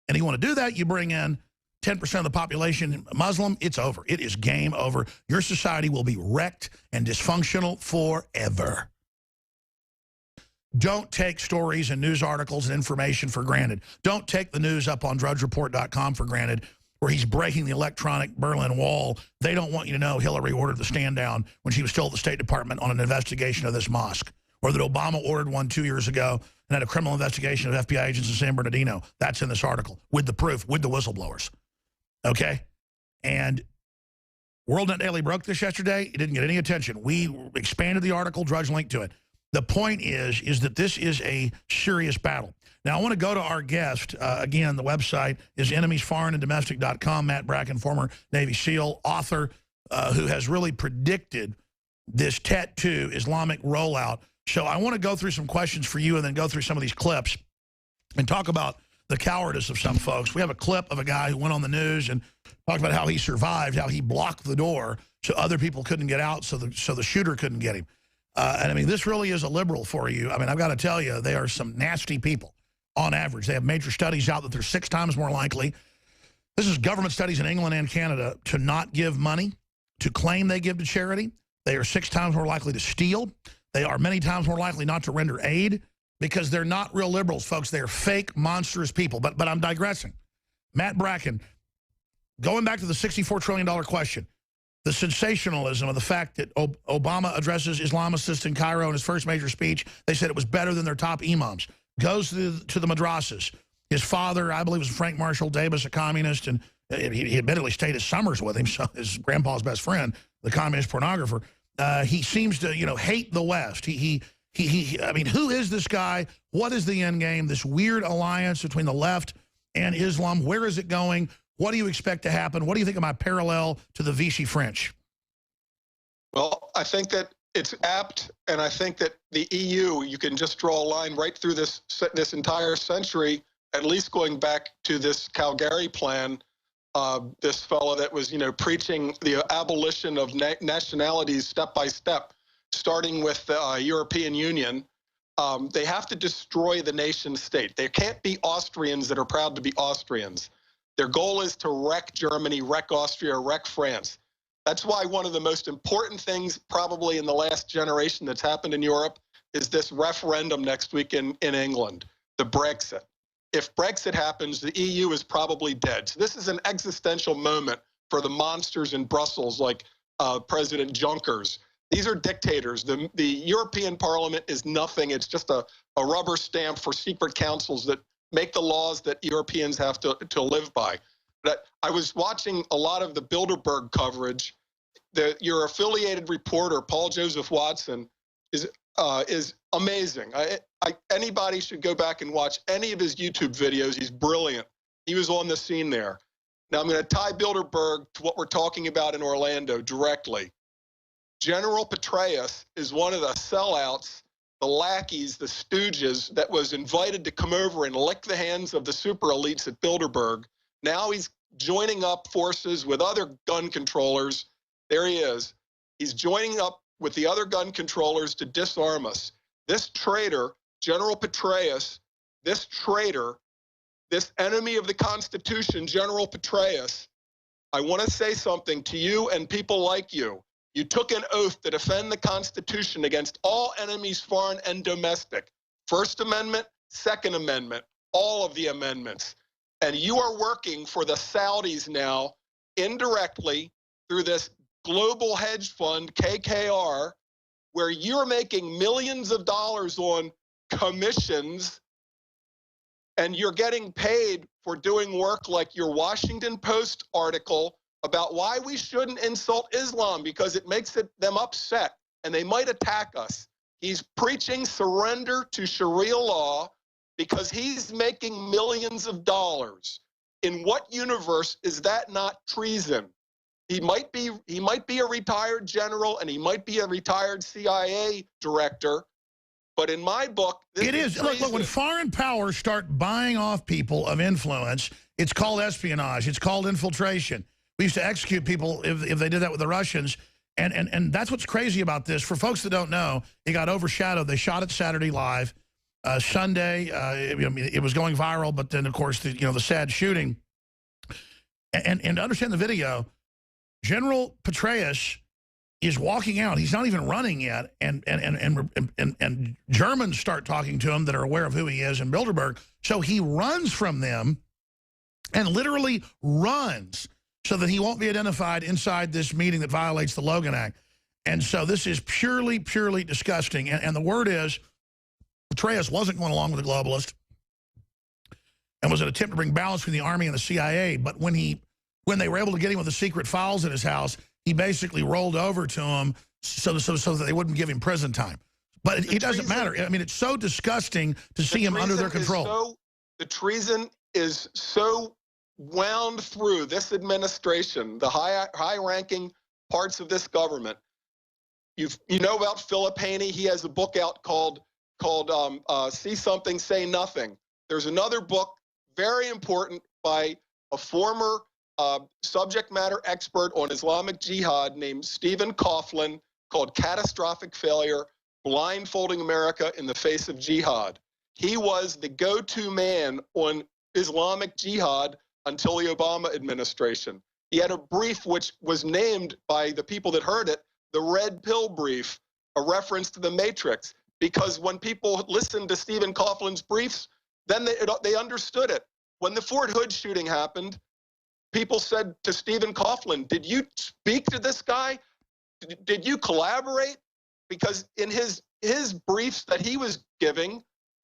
And you want to do that, you bring in 10% of the population Muslim, it's over. It is game over. Your society will be wrecked and dysfunctional forever. Don't take stories and news articles and information for granted. Don't take the news up on drudgereport.com for granted, where he's breaking the electronic Berlin Wall. They don't want you to know Hillary ordered the stand down when she was still at the State Department on an investigation of this mosque, or that Obama ordered one 2 years ago and had a criminal investigation of FBI agents in San Bernardino. That's in this article, with the proof, with the whistleblowers. Okay? And WorldNet Daily broke this yesterday. It didn't get any attention. We expanded the article, Drudge linked to it. The point is that this is a serious battle. Now, I want to go to our guest. Again, the website is enemiesforeignanddomestic.com. Matt Bracken, former Navy SEAL, author, who has really predicted this Tet 2 Islamic rollout. So I want to go through some questions for you and then go through some of these clips and talk about the cowardice of some folks. We have a clip of a guy who went on the news and talked about how he survived, how he blocked the door so other people couldn't get out, so the shooter couldn't get him. And I mean, this really is a liberal for you. I mean, I've got to tell you, they are some nasty people on average. They have major studies out that they're 6 times more likely. This is government studies in England and Canada to not give money, to claim they give to charity. They are 6 times more likely to steal. They are many times more likely not to render aid because they're not real liberals, folks. They are fake, monstrous people. But I'm digressing. Matt Bracken, going back to the $64 trillion question, the sensationalism of the fact that Obama addresses Islamicists in Cairo in his first major speech. They said it was better than their top imams. Goes to the madrasas. His father, I believe, was Frank Marshall Davis, a communist, and he admittedly stayed at Summers with him, so his grandpa's best friend, the communist pornographer. He seems to, hate the West. I mean, who is this guy? What is the end game? This weird alliance between the left and Islam. Where is it going? What do you expect to happen? What do you think of my parallel to the Vichy French? Well, I think that it's apt, and I think that the EU, you can just draw a line right through this entire century, at least going back to this Calgary plan, this fellow that was, preaching the abolition of nationalities step by step, starting with the European Union. They have to destroy the nation state. There can't be Austrians that are proud to be Austrians. Their goal is to wreck Germany, wreck Austria, wreck France. That's why one of the most important things probably in the last generation that's happened in Europe is this referendum next week in England, the Brexit. If Brexit happens, the EU is probably dead. So this is an existential moment for the monsters in Brussels like President Junckers. These are dictators. The European Parliament is nothing. It's just a rubber stamp for secret councils that make the laws that Europeans have to live by. But I was watching a lot of the Bilderberg coverage. Your affiliated reporter, Paul Joseph Watson, is amazing. Anybody should go back and watch any of his YouTube videos. He's brilliant. He was on the scene there. Now I'm going to tie Bilderberg to what we're talking about in Orlando directly. General Petraeus is one of the sellouts, the lackeys, the stooges that was invited to come over and lick the hands of the super elites at Bilderberg. Now he's joining up forces with other gun controllers. There he is. He's joining up with the other gun controllers to disarm us. This traitor, General Petraeus, this traitor, this enemy of the Constitution, General Petraeus, I want to say something to you and people like you. You took an oath to defend the Constitution against all enemies, foreign and domestic. First Amendment, Second Amendment, all of the amendments. And you are working for the Saudis now, indirectly, through this global hedge fund, KKR, where you're making millions of dollars on commissions, and you're getting paid for doing work like your Washington Post article about why we shouldn't insult Islam because it makes them upset and they might attack us. He's preaching surrender to Sharia law because he's making millions of dollars. In what universe is that not treason? He might be a retired general and he might be a retired CIA director, but in my book, this is treason. Look, when foreign powers start buying off people of influence, it's called espionage. It's called infiltration. We used to execute people if they did that with the Russians. And that's what's crazy about this. For folks that don't know, it got overshadowed. They shot it Saturday live. Sunday, it was going viral, but then, of course, the sad shooting. And to understand the video, General Petraeus is walking out. He's not even running yet. And Germans start talking to him that are aware of who he is in Bilderberg. So he runs from them and literally runs so that he won't be identified inside this meeting that violates the Logan Act. And so this is purely, purely disgusting. And the word is Petraeus wasn't going along with the globalist and was an attempt to bring balance between the Army and the CIA. But when they were able to get him with the secret files in his house, he basically rolled over to him so that they wouldn't give him prison time. But it doesn't matter. I mean, it's so disgusting to see him under their control. The treason is so wound through this administration, the high-ranking parts of this government. You know about Philip Haney. He has a book out called See Something, Say Nothing. There's another book, very important, by a former subject matter expert on Islamic Jihad named Stephen Coughlin, called Catastrophic Failure, Blindfolding America in the Face of Jihad. He was the go-to man on Islamic Jihad until the Obama administration. He had a brief which was named by the people that heard it the Red Pill Brief, a reference to the Matrix, because when people listened to Stephen Coughlin's briefs, then they understood it. When the Fort Hood shooting happened, people said to Stephen Coughlin, did you speak to this guy? Did you collaborate? Because in his briefs that he was giving,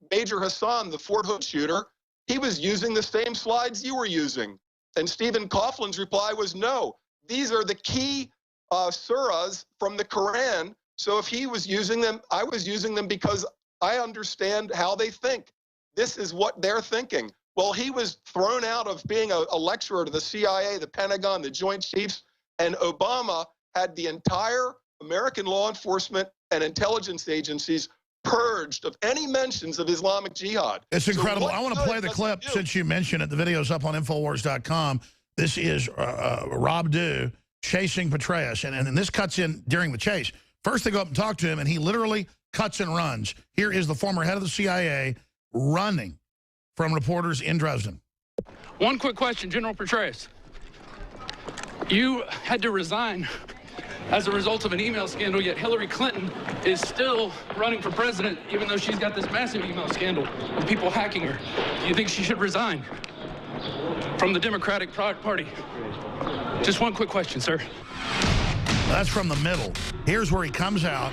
Major Hassan, the Fort Hood shooter, he was using the same slides you were using. And Stephen Coughlin's reply was, no, these are the key surahs from the Quran. So if he was using them, I was using them because I understand how they think. This is what they're thinking. Well, he was thrown out of being a lecturer to the CIA, the Pentagon, the Joint Chiefs, and Obama had the entire American law enforcement and intelligence agencies purged of any mentions of Islamic Jihad. It's incredible. So I want to play the clip since you mentioned it. The video's up on InfoWars.com. This is Rob Dew chasing Petraeus, and this cuts in during the chase. First, they go up and talk to him, and he literally cuts and runs. Here is the former head of the CIA running from reporters in Dresden. One quick question, General Petraeus. You had to resign as a result of an email scandal, yet Hillary Clinton is still running for president, even though she's got this massive email scandal and people hacking her. Do you think she should resign from the Democratic Party? Just one quick question, sir. That's from the middle. Here's where he comes out.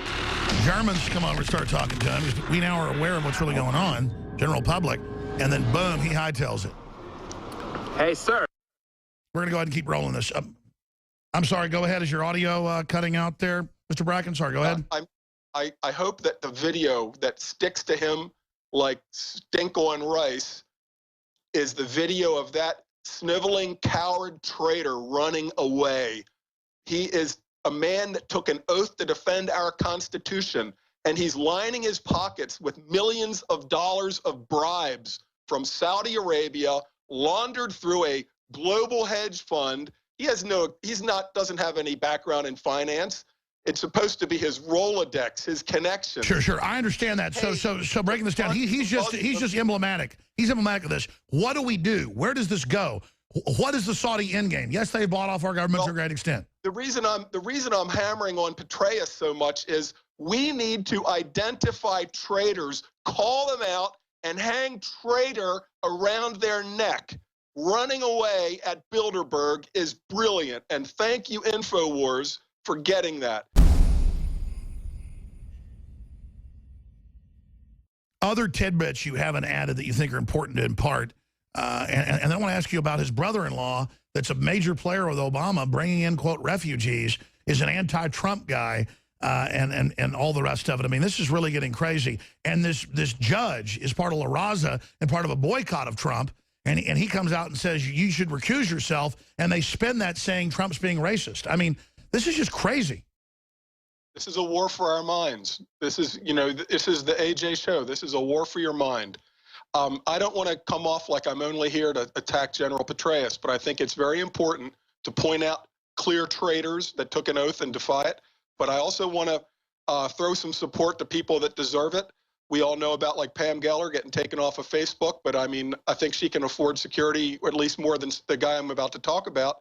Germans come over and start talking to him. We now are aware of what's really going on, general public, and then boom, he hightails it. Hey, sir. We're going to go ahead and keep rolling this. I'm sorry, go ahead. Is your audio cutting out there, Mr. Bracken? Sorry, go ahead. I hope that the video that sticks to him like stink on rice is the video of that sniveling coward traitor running away. He is a man that took an oath to defend our Constitution, and he's lining his pockets with millions of dollars of bribes from Saudi Arabia, laundered through a global hedge fund. Doesn't have any background in finance. It's supposed to be his Rolodex, his connections. Sure. I understand that. So breaking this down, he's just emblematic. He's emblematic of this. What do we do? Where does this go? What is the Saudi endgame? Yes, they bought off our government to a great extent. The reason I'm hammering on Petraeus so much is we need to identify traitors, call them out, and hang traitor around their neck. Running away at Bilderberg is brilliant, and thank you, InfoWars, for getting that. Other tidbits you haven't added that you think are important to impart, and I want to ask you about his brother-in-law that's a major player with Obama, bringing in, quote, refugees, is an anti-Trump guy, and all the rest of it. I mean, this is really getting crazy. And this judge is part of La Raza and part of a boycott of Trump. And he comes out and says, you should recuse yourself. And they spin that saying Trump's being racist. I mean, this is just crazy. This is a war for our minds. This is the AJ show. This is a war for your mind. I don't want to come off like I'm only here to attack General Petraeus, but I think it's very important to point out clear traitors that took an oath and defy it. But I also want to throw some support to people that deserve it. We all know about like Pam Geller getting taken off of Facebook, but I mean, I think she can afford security, or at least more than the guy I'm about to talk about.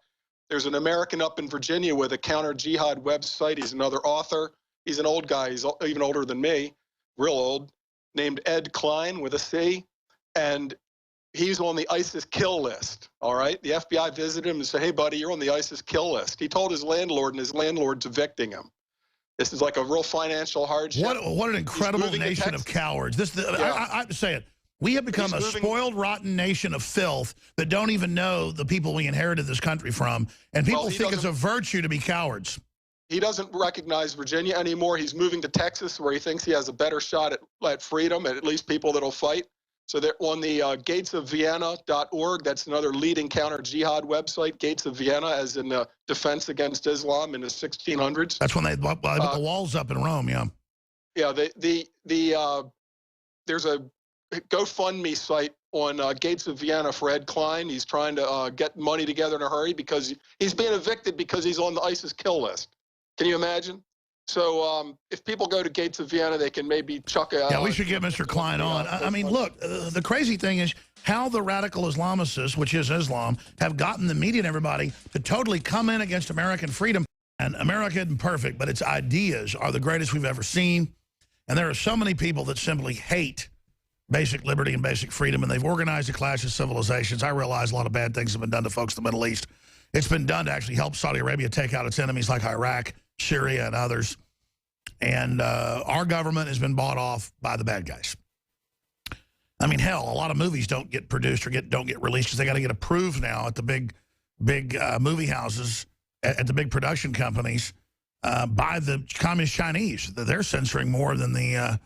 There's an American up in Virginia with a counter-jihad website. He's another author. He's an old guy. He's even older than me, real old, named Ed Klein with a C. And he's on the ISIS kill list, all right? The FBI visited him and said, hey, buddy, you're on the ISIS kill list. He told his landlord, and his landlord's evicting him. This is like a real financial hardship. What an incredible nation of cowards. I have to say it. We have become a spoiled, rotten nation of filth that don't even know the people we inherited this country from. And people think it's a virtue to be cowards. He doesn't recognize Virginia anymore. He's moving to Texas, where he thinks he has a better shot at freedom, and at least people that'll fight. So they're on the gatesofvienna.org. That's another leading counter-jihad website, Gates of Vienna, as in the defense against Islam in the 1600s. That's when they put the walls up in Rome, yeah. Yeah, there's a GoFundMe site on Gates of Vienna for Ed Klein. He's trying to get money together in a hurry because he's being evicted because he's on the ISIS kill list. Can you imagine? So if people go to Gates of Vienna, they can maybe chuck a... Yeah, we should get Mr. Klein on. I mean, look, the crazy thing is how the radical Islamicists, which is Islam, have gotten the media and everybody to totally come in against American freedom. And America isn't perfect, but its ideas are the greatest we've ever seen. And there are so many people that simply hate basic liberty and basic freedom, and they've organized a clash of civilizations. I realize a lot of bad things have been done to folks in the Middle East. It's been done to actually help Saudi Arabia take out its enemies like Iraq, Syria, and others. And our government has been bought off by the bad guys. I mean, hell, a lot of movies don't get produced or don't get released because they got to get approved now at the big movie houses, at the big production companies by the communist Chinese. They're censoring more than the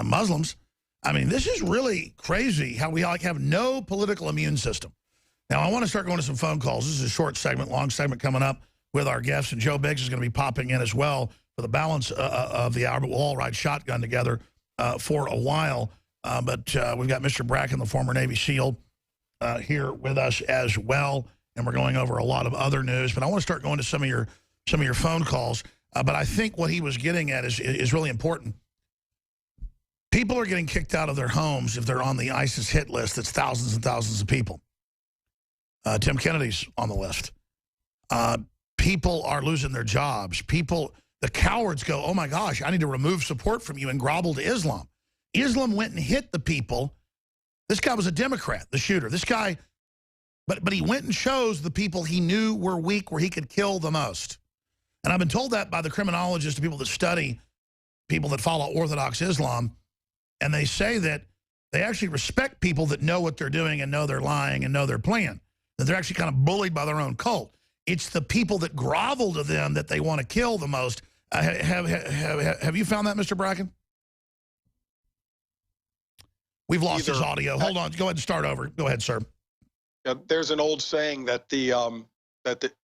Muslims. I mean, this is really crazy how we have no political immune system. Now, I want to start going to some phone calls. This is a short segment, long segment coming up with our guests, and Joe Biggs is going to be popping in as well for the balance of the hour. But we'll all ride shotgun together for a while. But we've got Mr. Bracken, the former Navy SEAL, here with us as well, and we're going over a lot of other news. But I want to start going to some of your phone calls. But I think what he was getting at is really important. People are getting kicked out of their homes if they're on the ISIS hit list. That's thousands and thousands of people. Tim Kennedy's on the list. People are losing their jobs. The cowards go, oh my gosh, I need to remove support from you and grovel to Islam. Islam went and hit the people. This guy was a Democrat, the shooter. This guy, but he went and chose the people he knew were weak, where he could kill the most. And I've been told that by the criminologists, the people that study people that follow Orthodox Islam, and they say that they actually respect people that know what they're doing and know they're lying and know their plan, that they're actually kind of bullied by their own cult. It's the people that grovel to them that they want to kill the most. Have you found that, Mr. Bracken? We've lost his audio. Hold on. Go ahead and start over. Go ahead, sir. Yeah, there's an old saying that the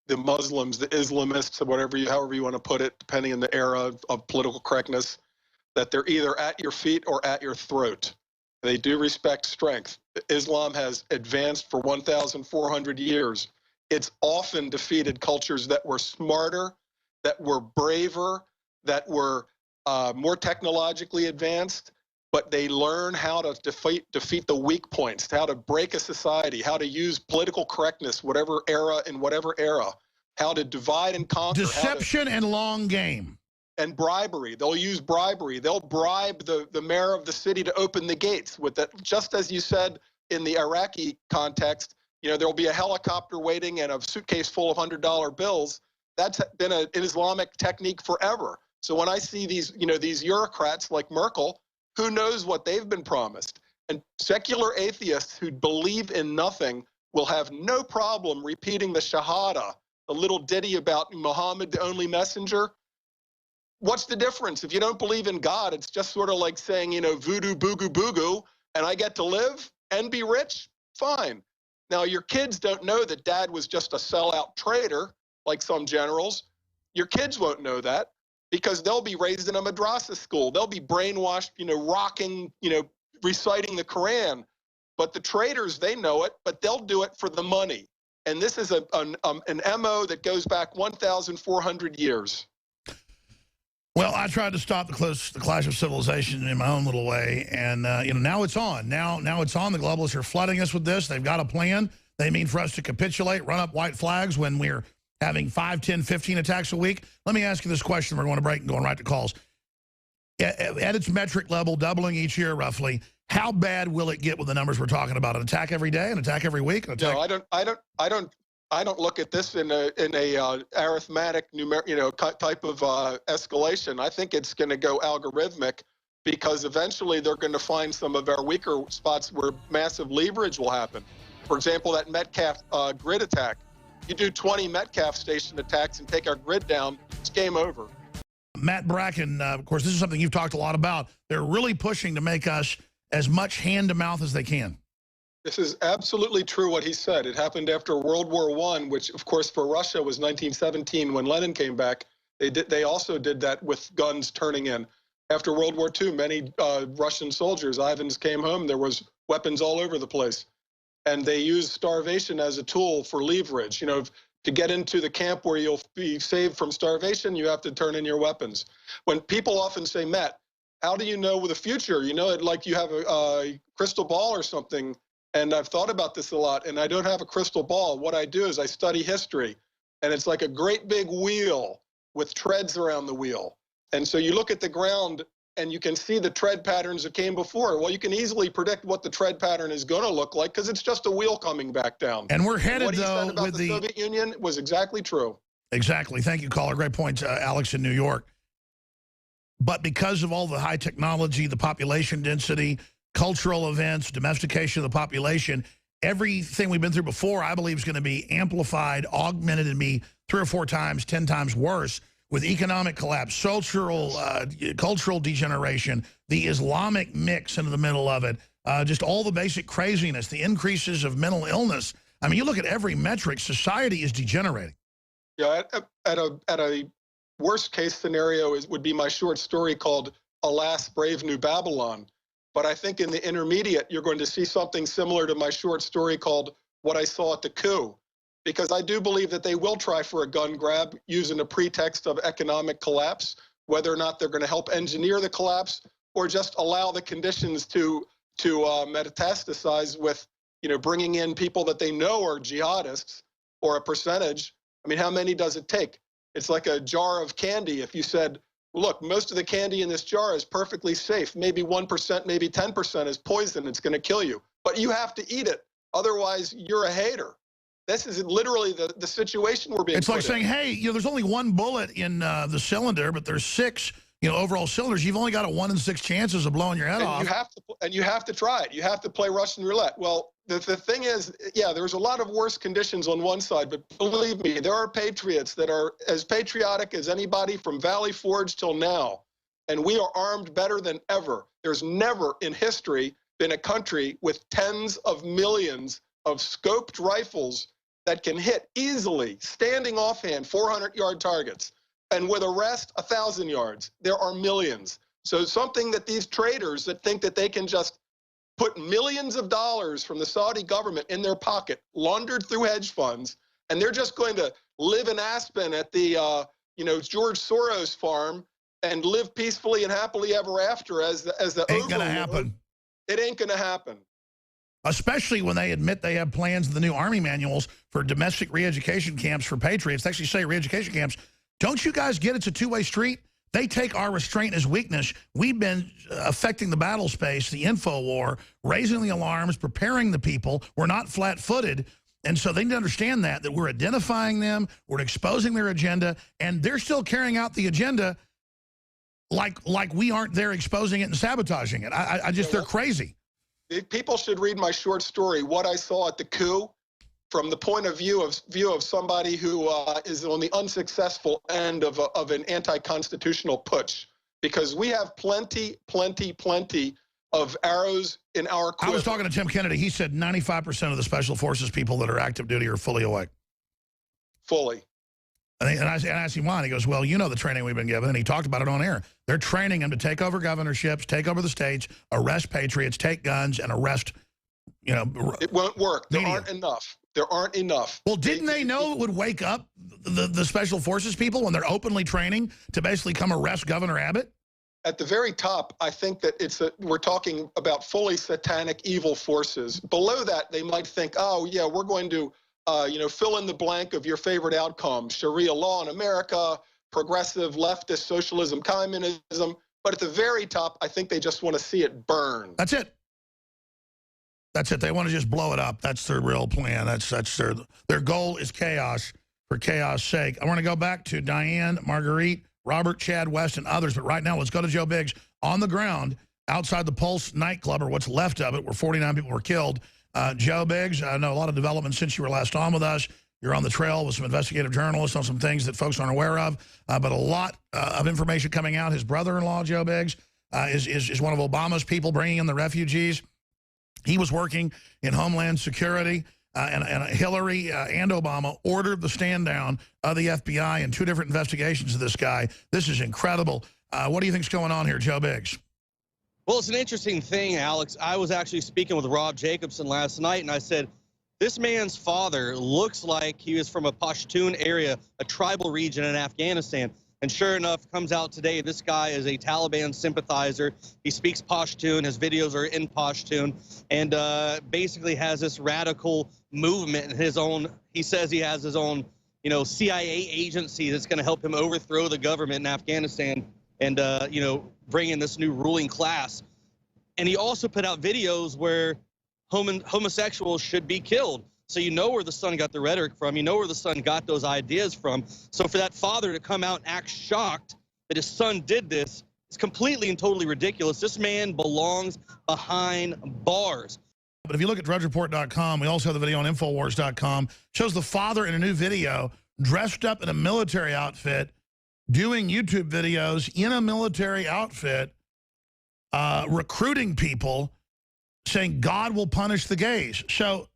Muslims, the Islamists, however you want to put it, depending on the era of political correctness, that they're either at your feet or at your throat. They do respect strength. Islam has advanced for 1,400 years. It's often defeated cultures that were smarter, that were braver, that were more technologically advanced, but they learn how to defeat the weak points, how to break a society, how to use political correctness, whatever era, how to divide and conquer. Deception and long game. And bribery. They'll use bribery. They'll bribe the mayor of the city to open the gates with that. Just as you said in the Iraqi context, there'll be a helicopter waiting and a suitcase full of $100 bills. That's been an Islamic technique forever. So when I see these bureaucrats like Merkel, who knows what they've been promised? And secular atheists who believe in nothing will have no problem repeating the Shahada, the little ditty about Muhammad, the only messenger. What's the difference? If you don't believe in God, it's just sort of like saying, voodoo, boogie, boogoo, and I get to live and be rich? Fine. Now, your kids don't know that dad was just a sellout traitor, like some generals. Your kids won't know that because they'll be raised in a madrasa school. They'll be brainwashed, rocking, reciting the Quran. But the traitors, they know it, but they'll do it for the money. And this is an MO that goes back 1,400 years. Well, I tried to stop the clash of civilization in my own little way, and now it's on. Now it's on. The globalists are flooding us with this. They've got a plan. They mean for us to capitulate, run up white flags when we're having 5, 10, 15 attacks a week. Let me ask you this question. We're going to break and going right to calls. At its metric level, doubling each year roughly, how bad will it get with the numbers we're talking about? An attack every day, an attack every week? An attack? No, I don't look at this in a arithmetic type of escalation. I think it's going to go algorithmic because eventually they're going to find some of our weaker spots where massive leverage will happen. For example, that Metcalf grid attack. You do 20 Metcalf station attacks and take our grid down, it's game over. Matt Bracken, of course, this is something you've talked a lot about. They're really pushing to make us as much hand to mouth as they can. This is absolutely true what he said. It happened after World War I, which, of course, for Russia was 1917 when Lenin came back. They also did that with guns turning in. After World War II, many Russian soldiers, Ivans, came home. There was weapons all over the place. And they used starvation as a tool for leverage. You know, to get into the camp where you'll be saved from starvation, you have to turn in your weapons. When people often say, Matt, how do you know the future? You know, like you have a crystal ball or something. And I've thought about this a lot, and I don't have a crystal ball. What I do is I study history, and it's like a great big wheel with treads around the wheel. And so you look at the ground, and you can see the tread patterns that came before. Well, you can easily predict what the tread pattern is going to look like because it's just a wheel coming back down. And we're headed, what he though, said about with the Soviet Union was exactly true. Exactly. Thank you, caller. Great points, Alex in New York. But because of all the high technology, the population density, cultural events, domestication of the population, everything we've been through before, I believe, is going to be amplified, augmented, and be 3 or 4 times, 10 times worse with economic collapse, cultural degeneration, the Islamic mix into the middle of it, just all the basic craziness, the increases of mental illness. I mean, you look at every metric, society is degenerating. Yeah, at a worst case scenario would be my short story called Alas, Brave New Babylon. But I think in the intermediate, you're going to see something similar to my short story called What I Saw at the Coup. Because I do believe that they will try for a gun grab using a pretext of economic collapse, whether or not they're going to help engineer the collapse or just allow the conditions to metastasize with, you know, bringing in people that they know are jihadists or a percentage. I mean, how many does it take? It's like a jar of candy. If you said, look, most of the candy in this jar is perfectly safe. Maybe 1%, maybe 10% is poison. It's going to kill you. But you have to eat it. Otherwise, you're a hater. This is literally the situation we're being It's like put in. saying, hey, you know, there's only 1 bullet in the cylinder, but there's 6, you know, overall cylinders. You've only got a 1 in 6 chances of blowing your head off. You have to try it. You have to play Russian roulette. Well, the thing is, yeah, there's a lot of worse conditions on one side, but believe me, there are patriots that are as patriotic as anybody from Valley Forge till now, and we are armed better than ever. There's never in history been a country with tens of millions of scoped rifles that can hit easily, standing offhand, 400-yard targets, and with a rest, 1,000 yards. There are millions. So something that these traders that think that they can just put millions of dollars from the Saudi government in their pocket, laundered through hedge funds, and they're just going to live in Aspen at the George Soros farm and live peacefully and happily ever after as the Ain't gonna happen. It ain't gonna happen. Especially when they admit they have plans in the new Army manuals for domestic re-education camps for patriots. They actually say re-education camps. Don't you guys get it's a two-way street? They take our restraint as weakness. We've been affecting the battle space, the info war, raising the alarms, preparing the people. We're not flat-footed. And so they need to understand that we're identifying them, we're exposing their agenda, and they're still carrying out the agenda like we aren't there exposing it and sabotaging it. They're crazy. People should read my short story, What I Saw at the Coup, from the point of view of somebody who is on the unsuccessful end of an anti-constitutional putsch, because we have plenty of arrows in our quiver. I was talking to Tim Kennedy. He said 95% of the Special Forces people that are active duty are fully awake. Fully. And I asked him why, and he goes, well, you know the training we've been given, and he talked about it on air. They're training them to take over governorships, take over the states, arrest patriots, take guns, and arrest, you know. It won't work. There media. aren't enough. There aren't enough. Well, didn't they know it would wake up the Special Forces people when they're openly training to basically come arrest Governor Abbott? At the very top, I think that we're talking about fully satanic evil forces. Below that, they might think, oh, yeah, we're going to fill in the blank of your favorite outcome, Sharia law in America, progressive leftist socialism, communism. But at the very top, I think they just want to see it burn. That's it. That's it. They want to just blow it up. That's their real plan. That's their goal is chaos for chaos' sake. I want to go back to Diane, Marguerite, Robert, Chad West, and others. But right now, let's go to Joe Biggs on the ground outside the Pulse nightclub, or what's left of it, where 49 people were killed. Joe Biggs, I know a lot of developments since you were last on with us. You're on the trail with some investigative journalists on some things that folks aren't aware of, but a lot of information coming out. His brother-in-law, Joe Biggs, is one of Obama's people bringing in the refugees. He was working in Homeland Security, and Hillary and Obama ordered the stand down of the FBI in 2 different investigations of this guy. This is incredible. What do you think's going on here, Joe Biggs? Well, it's an interesting thing, Alex. I was actually speaking with Rob Jacobson last night, and I said, this man's father looks like he was from a Pashtun area, a tribal region in Afghanistan. And sure enough, comes out today, this guy is a Taliban sympathizer. He speaks Pashtun. His videos are in Pashtun, and basically has this radical movement in his own. He says he has his own, you know, CIA agency that's going to help him overthrow the government in Afghanistan and, you know, bring in this new ruling class. And he also put out videos where homosexuals should be killed. So you know where the son got the rhetoric from. You know where the son got those ideas from. So for that father to come out and act shocked that his son did this is completely and totally ridiculous. This man belongs behind bars. But if you look at drudgereport.com, we also have the video on InfoWars.com. Shows the father in a new video dressed up in a military outfit, doing YouTube videos in a military outfit, recruiting people, saying God will punish the gays. So,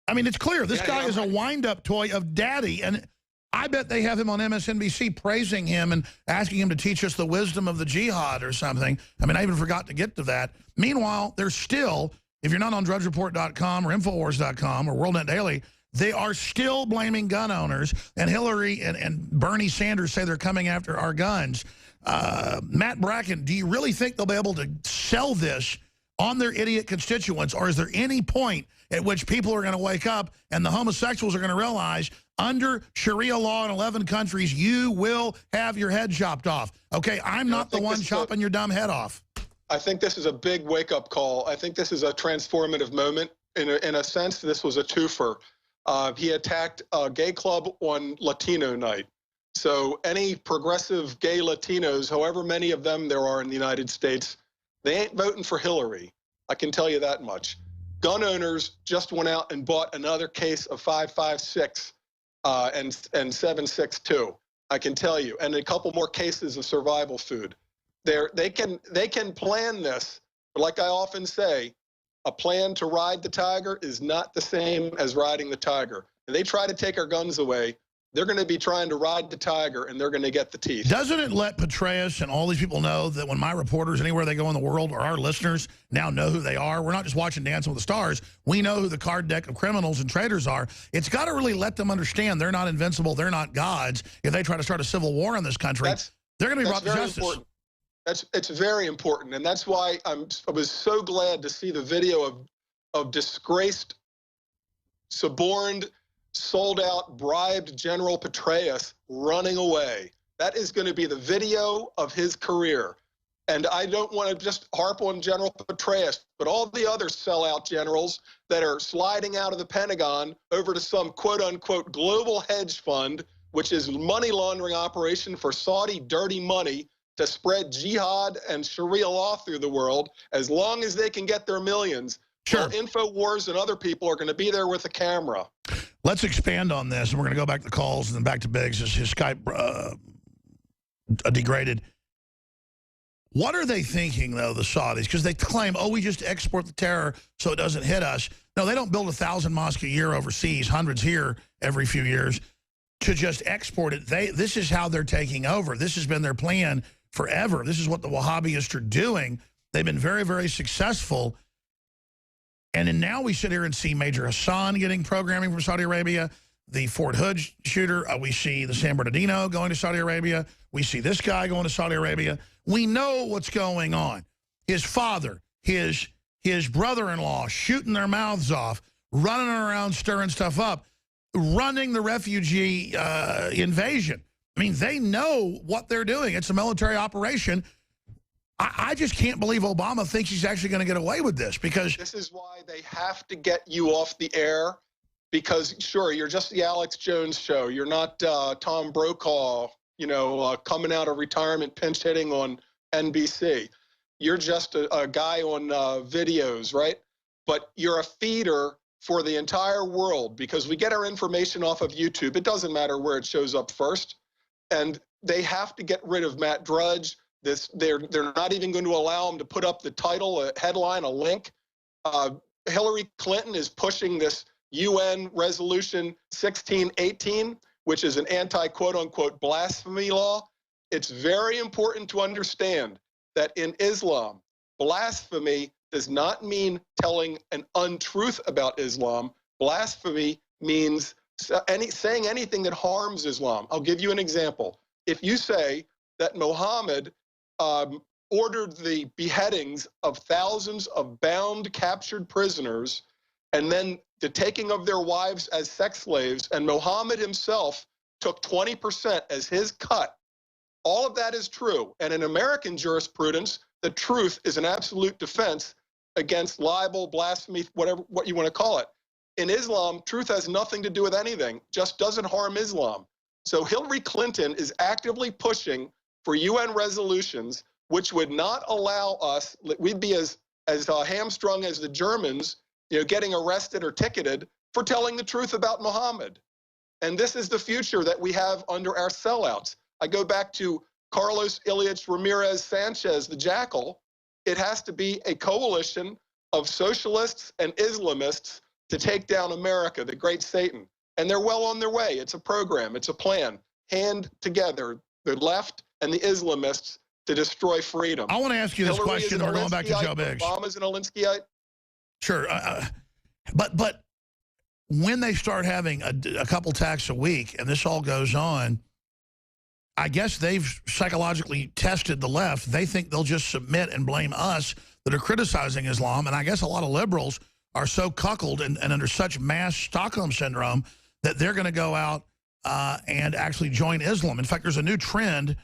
I mean, it's clear. This guy is a wind-up toy of daddy, and I bet they have him on MSNBC praising him and asking him to teach us the wisdom of the jihad or something. I mean, I even forgot to get to that. Meanwhile, there's still, if you're not on drudgereport.com or InfoWars.com or WorldNet Daily, they are still blaming gun owners, and Hillary and Bernie Sanders say they're coming after our guns. Matt Bracken, do you really think they'll be able to sell this on their idiot constituents, or is there any point at which people are going to wake up and the homosexuals are going to realize under Sharia law in 11 countries, you will have your head chopped off? Okay, I'm not the one chopping your dumb head off. I think this is a big wake-up call. I think this is a transformative moment. In a sense, this was a twofer. He attacked a gay club on Latino night. So any progressive gay Latinos, however many of them there are in the United States, they ain't voting for Hillary. I can tell you that much. Gun owners just went out and bought another case of 5.56 and 7.62. I can tell you, and a couple more cases of survival food. They can plan this, but like I often say, a plan to ride the tiger is not the same as riding the tiger. And they try to take our guns away. They're going to be trying to ride the tiger, and they're going to get the teeth. Doesn't it let Petraeus and all these people know that when my reporters, anywhere they go in the world, or our listeners now know who they are? We're not just watching Dancing with the Stars. We know who the card deck of criminals and traitors are. It's got to really let them understand they're not invincible. They're not gods. If they try to start a civil war in this country, they're going to be brought to justice. Important. It's very important, and that's why I was so glad to see the video of disgraced, suborned, sold-out, bribed General Petraeus running away. That is going to be the video of his career. And I don't want to just harp on General Petraeus, but all the other sellout generals that are sliding out of the Pentagon over to some quote-unquote global hedge fund, which is money laundering operation for Saudi dirty money to spread jihad and Sharia law through the world, as long as they can get their millions. Sure. Well, InfoWars and other people are going to be there with a camera. Let's expand on this, and we're going to go back to calls and then back to Biggs. His Skype degraded. What are they thinking, though, the Saudis? Because they claim, oh, we just export the terror so it doesn't hit us. No, they don't build 1,000 mosques a year overseas, hundreds here every few years, to just export it. This is how they're taking over. This has been their plan forever. This is what the Wahhabists are doing. They've been very, very successful. And then now we sit here and see Major Hassan getting programming from Saudi Arabia, the Fort Hood shooter. We see the San Bernardino going to Saudi Arabia. We see this guy going to Saudi Arabia. We know what's going on. His father, his brother-in-law shooting their mouths off, running around stirring stuff up, running the refugee invasion. I mean, they know what they're doing. It's a military operation. I just can't believe Obama thinks he's actually going to get away with this, because this is why they have to get you off the air, because sure, you're just the Alex Jones show. You're not Tom Brokaw, you know, coming out of retirement pinch hitting on NBC. You're just a guy on videos, right? But you're a feeder for the entire world, because we get our information off of YouTube. It doesn't matter where it shows up first. And they have to get rid of Matt Drudge. They're not even going to allow them to put up the title, a headline, a link. Hillary Clinton is pushing this UN Resolution 1618, which is an anti-quote-unquote blasphemy law. It's very important to understand that in Islam, blasphemy does not mean telling an untruth about Islam. Blasphemy means saying anything that harms Islam. I'll give you an example. If you say that Muhammad ordered the beheadings of thousands of bound, captured prisoners, and then the taking of their wives as sex slaves, and Muhammad himself took 20% as his cut, all of that is true. And in American jurisprudence, the truth is an absolute defense against libel, blasphemy, what you want to call it. In Islam, truth has nothing to do with anything, just doesn't harm Islam. So Hillary Clinton is actively pushing for UN resolutions which would not allow us, we'd be as hamstrung as the Germans, getting arrested or ticketed for telling the truth about Muhammad. And this is the future that we have under our sellouts. I go back to Carlos Ilyich Ramirez Sanchez, the Jackal. It has to be a coalition of socialists and Islamists to take down America, the great Satan. And they're well on their way. It's a program, it's a plan. Hand together, the left and the Islamists, to destroy freedom. I want to ask you this question. We're going back to Joe Biggs. Obama's an Alinskyite. Sure. But when they start having a couple attacks a week and this all goes on, I guess they've psychologically tested the left. They think they'll just submit and blame us that are criticizing Islam. And I guess a lot of liberals are so cuckolded and under such mass Stockholm syndrome that they're going to go out and actually join Islam. In fact, there's a new trend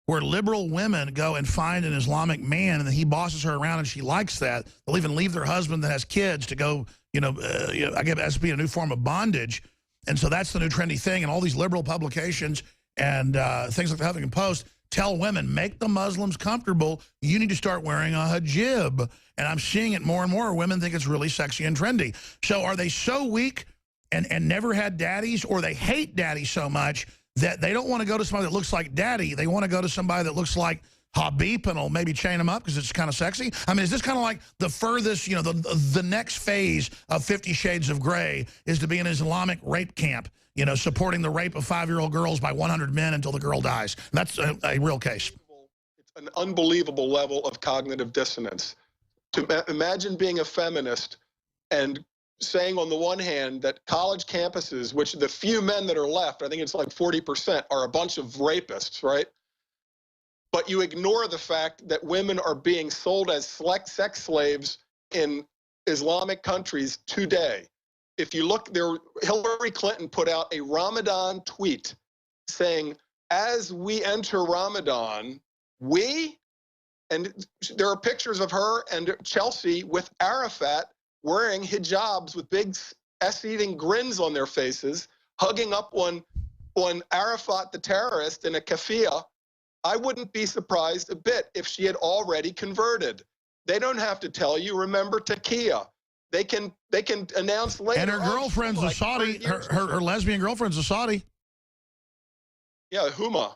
where liberal women go and find an Islamic man and then he bosses her around and she likes that. They'll even leave their husband that has kids to go, I guess it has to be a new form of bondage. And so that's the new trendy thing. And all these liberal publications and things like the Huffington Post tell women, make the Muslims comfortable. You need to start wearing a hijab. And I'm seeing it more and more. Women think it's really sexy and trendy. So are they so weak and never had daddies, or they hate daddy so much that they don't want to go to somebody that looks like daddy? They want to go to somebody that looks like Habib and will maybe chain him up because it's kind of sexy. I mean, is this kind of like the furthest, the next phase of 50 Shades of Grey is to be an Islamic rape camp, supporting the rape of 5-year-old girls by 100 men until the girl dies? That's a real case. It's an unbelievable level of cognitive dissonance. To imagine being a feminist and saying on the one hand that college campuses, which the few men that are left, I think it's like 40%, are a bunch of rapists, right? But you ignore the fact that women are being sold as sex slaves in Islamic countries today. If you look there, Hillary Clinton put out a Ramadan tweet saying, as we enter Ramadan, and there are pictures of her and Chelsea with Arafat wearing hijabs with big ass-eating grins on their faces, hugging up on Arafat, the terrorist, in a keffiyeh. I wouldn't be surprised a bit if she had already converted. They don't have to tell you, remember Taqiyya. They can announce later. And her girlfriend's a Saudi, her lesbian girlfriend's a Saudi. Yeah, Huma.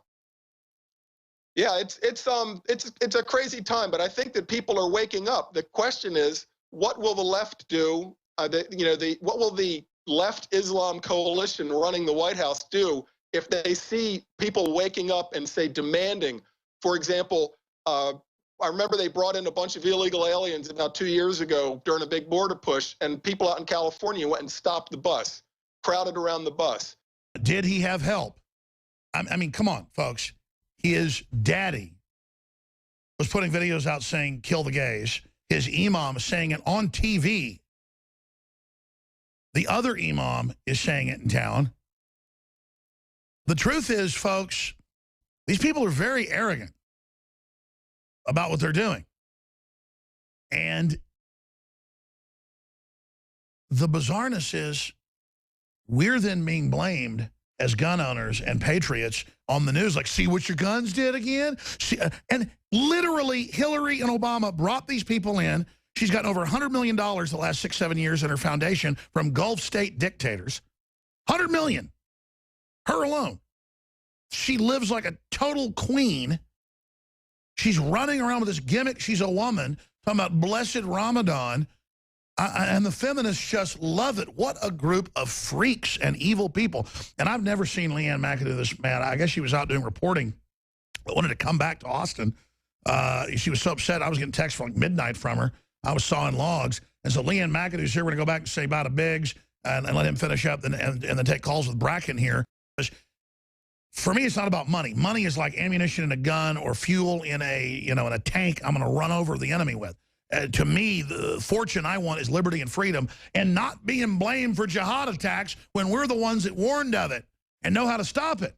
Yeah, it's a crazy time, but I think that people are waking up. The question is, what will the left do? What will the left Islam coalition running the White House do if they see people waking up and say demanding? For example, I remember they brought in a bunch of illegal aliens about 2 years ago during a big border push, and people out in California went and stopped the bus, crowded around the bus. Did he have help? I mean, come on, folks. His daddy was putting videos out saying, kill the gays. His imam is saying it on TV. The other imam is saying it in town. The truth is, folks, these people are very arrogant about what they're doing. And the bizarreness is we're then being blamed as gun owners and patriots on the news, like, see what your guns did again? See, and literally, Hillary and Obama brought these people in. She's gotten over $100 million the last 6-7 years in her foundation from Gulf state dictators. $100 million. Her alone. She lives like a total queen. She's running around with this gimmick. She's a woman talking about blessed Ramadan. And the feminists just love it. What a group of freaks and evil people. And I've never seen Leanne McAdoo this mad. I guess she was out doing reporting, but wanted to come back to Austin. She was so upset. I was getting texts from like midnight from her. I was sawing logs. And so Leanne McAdoo's here. We're going to go back and say bye to Biggs and let him finish up and then take calls with Bracken here. For me, it's not about money. Money is like ammunition in a gun or fuel in a, in a tank I'm going to run over the enemy with. To me, the fortune I want is liberty and freedom and not being blamed for jihad attacks when we're the ones that warned of it and know how to stop it.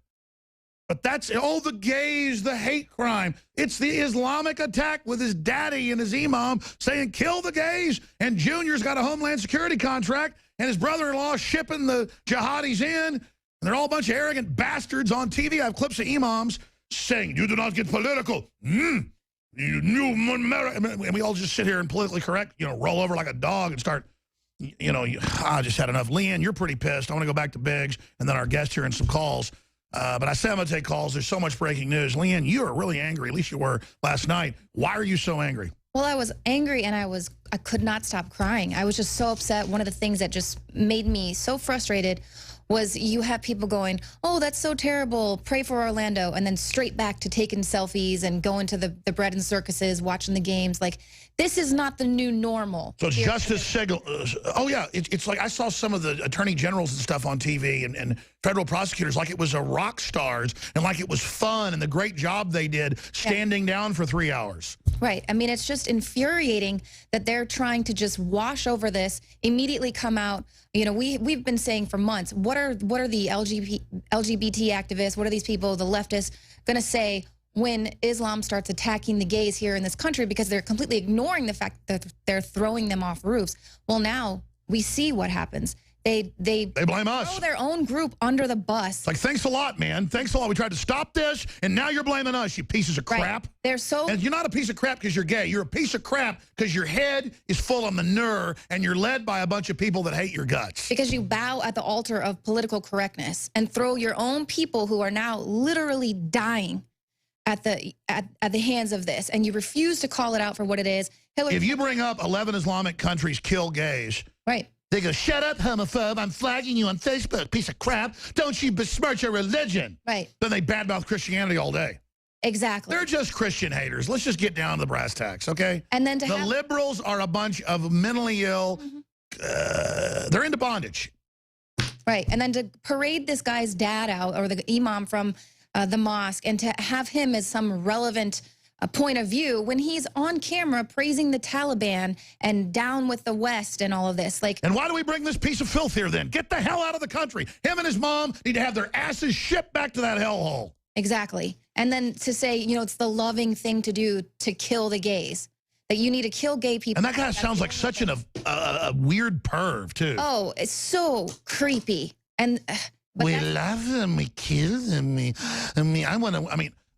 But that's, the gays, the hate crime. It's the Islamic attack with his daddy and his imam saying, kill the gays. And Junior's got a Homeland Security contract and his brother-in-law shipping the jihadis in. And they're all a bunch of arrogant bastards on TV. I have clips of imams saying, you do not get political. And we all just sit here and politically correct, roll over like a dog and start, I just had enough. Leanne, you're pretty pissed. I want to go back to Biggs and then our guest here and some calls. But I said I'm going to take calls. There's so much breaking news. Leanne, you are really angry. At least you were last night. Why are you so angry? Well, I was angry and I could not stop crying. I was just so upset. One of the things that just made me so frustrated was you have people going, oh, that's so terrible, pray for Orlando, and then straight back to taking selfies and going to the bread and circuses, watching the games. Like, this is not the new normal. So Justice Sigel, oh yeah, it's like I saw some of the attorney generals and stuff on TV and federal prosecutors like it was a rock stars and like it was fun and the great job they did standing down for 3 hours. Right. I mean, it's just infuriating that they're trying to just wash over this, immediately come out. We've been saying for months, what are the LGBT activists, what are these people, the leftists, going to say when Islam starts attacking the gays here in this country because they're completely ignoring the fact that they're throwing them off roofs? Well, now we see what happens. They blame us. Throw their own group under the bus. Like, thanks a lot, man. Thanks a lot. We tried to stop this, and now you're blaming us, you pieces of crap. Right. They're so... And you're not a piece of crap because you're gay. You're a piece of crap because your head is full of manure, and you're led by a bunch of people that hate your guts. Because you bow at the altar of political correctness and throw your own people who are now literally dying at the hands of this, and you refuse to call it out for what it is. If you bring up 11 Islamic countries kill gays... Right. They go, shut up, homophobe. I'm flagging you on Facebook, piece of crap. Don't you besmirch your religion. Right. Then they badmouth Christianity all day. Exactly. They're just Christian haters. Let's just get down to the brass tacks, okay? And then the liberals are a bunch of mentally ill. They're into bondage. Right. And then to parade this guy's dad out, or the imam from the mosque, and to have him as some relevant point of view when he's on camera praising the Taliban and down with the West and all of this. And why do we bring this piece of filth here then? Get the hell out of the country. Him and his mom need to have their asses shipped back to that hellhole. Exactly. And then to say, it's the loving thing to do to kill the gays. That you need to kill gay people. And that guy sounds like such a weird perv, too. Oh, it's so creepy. And we love them. We kill them.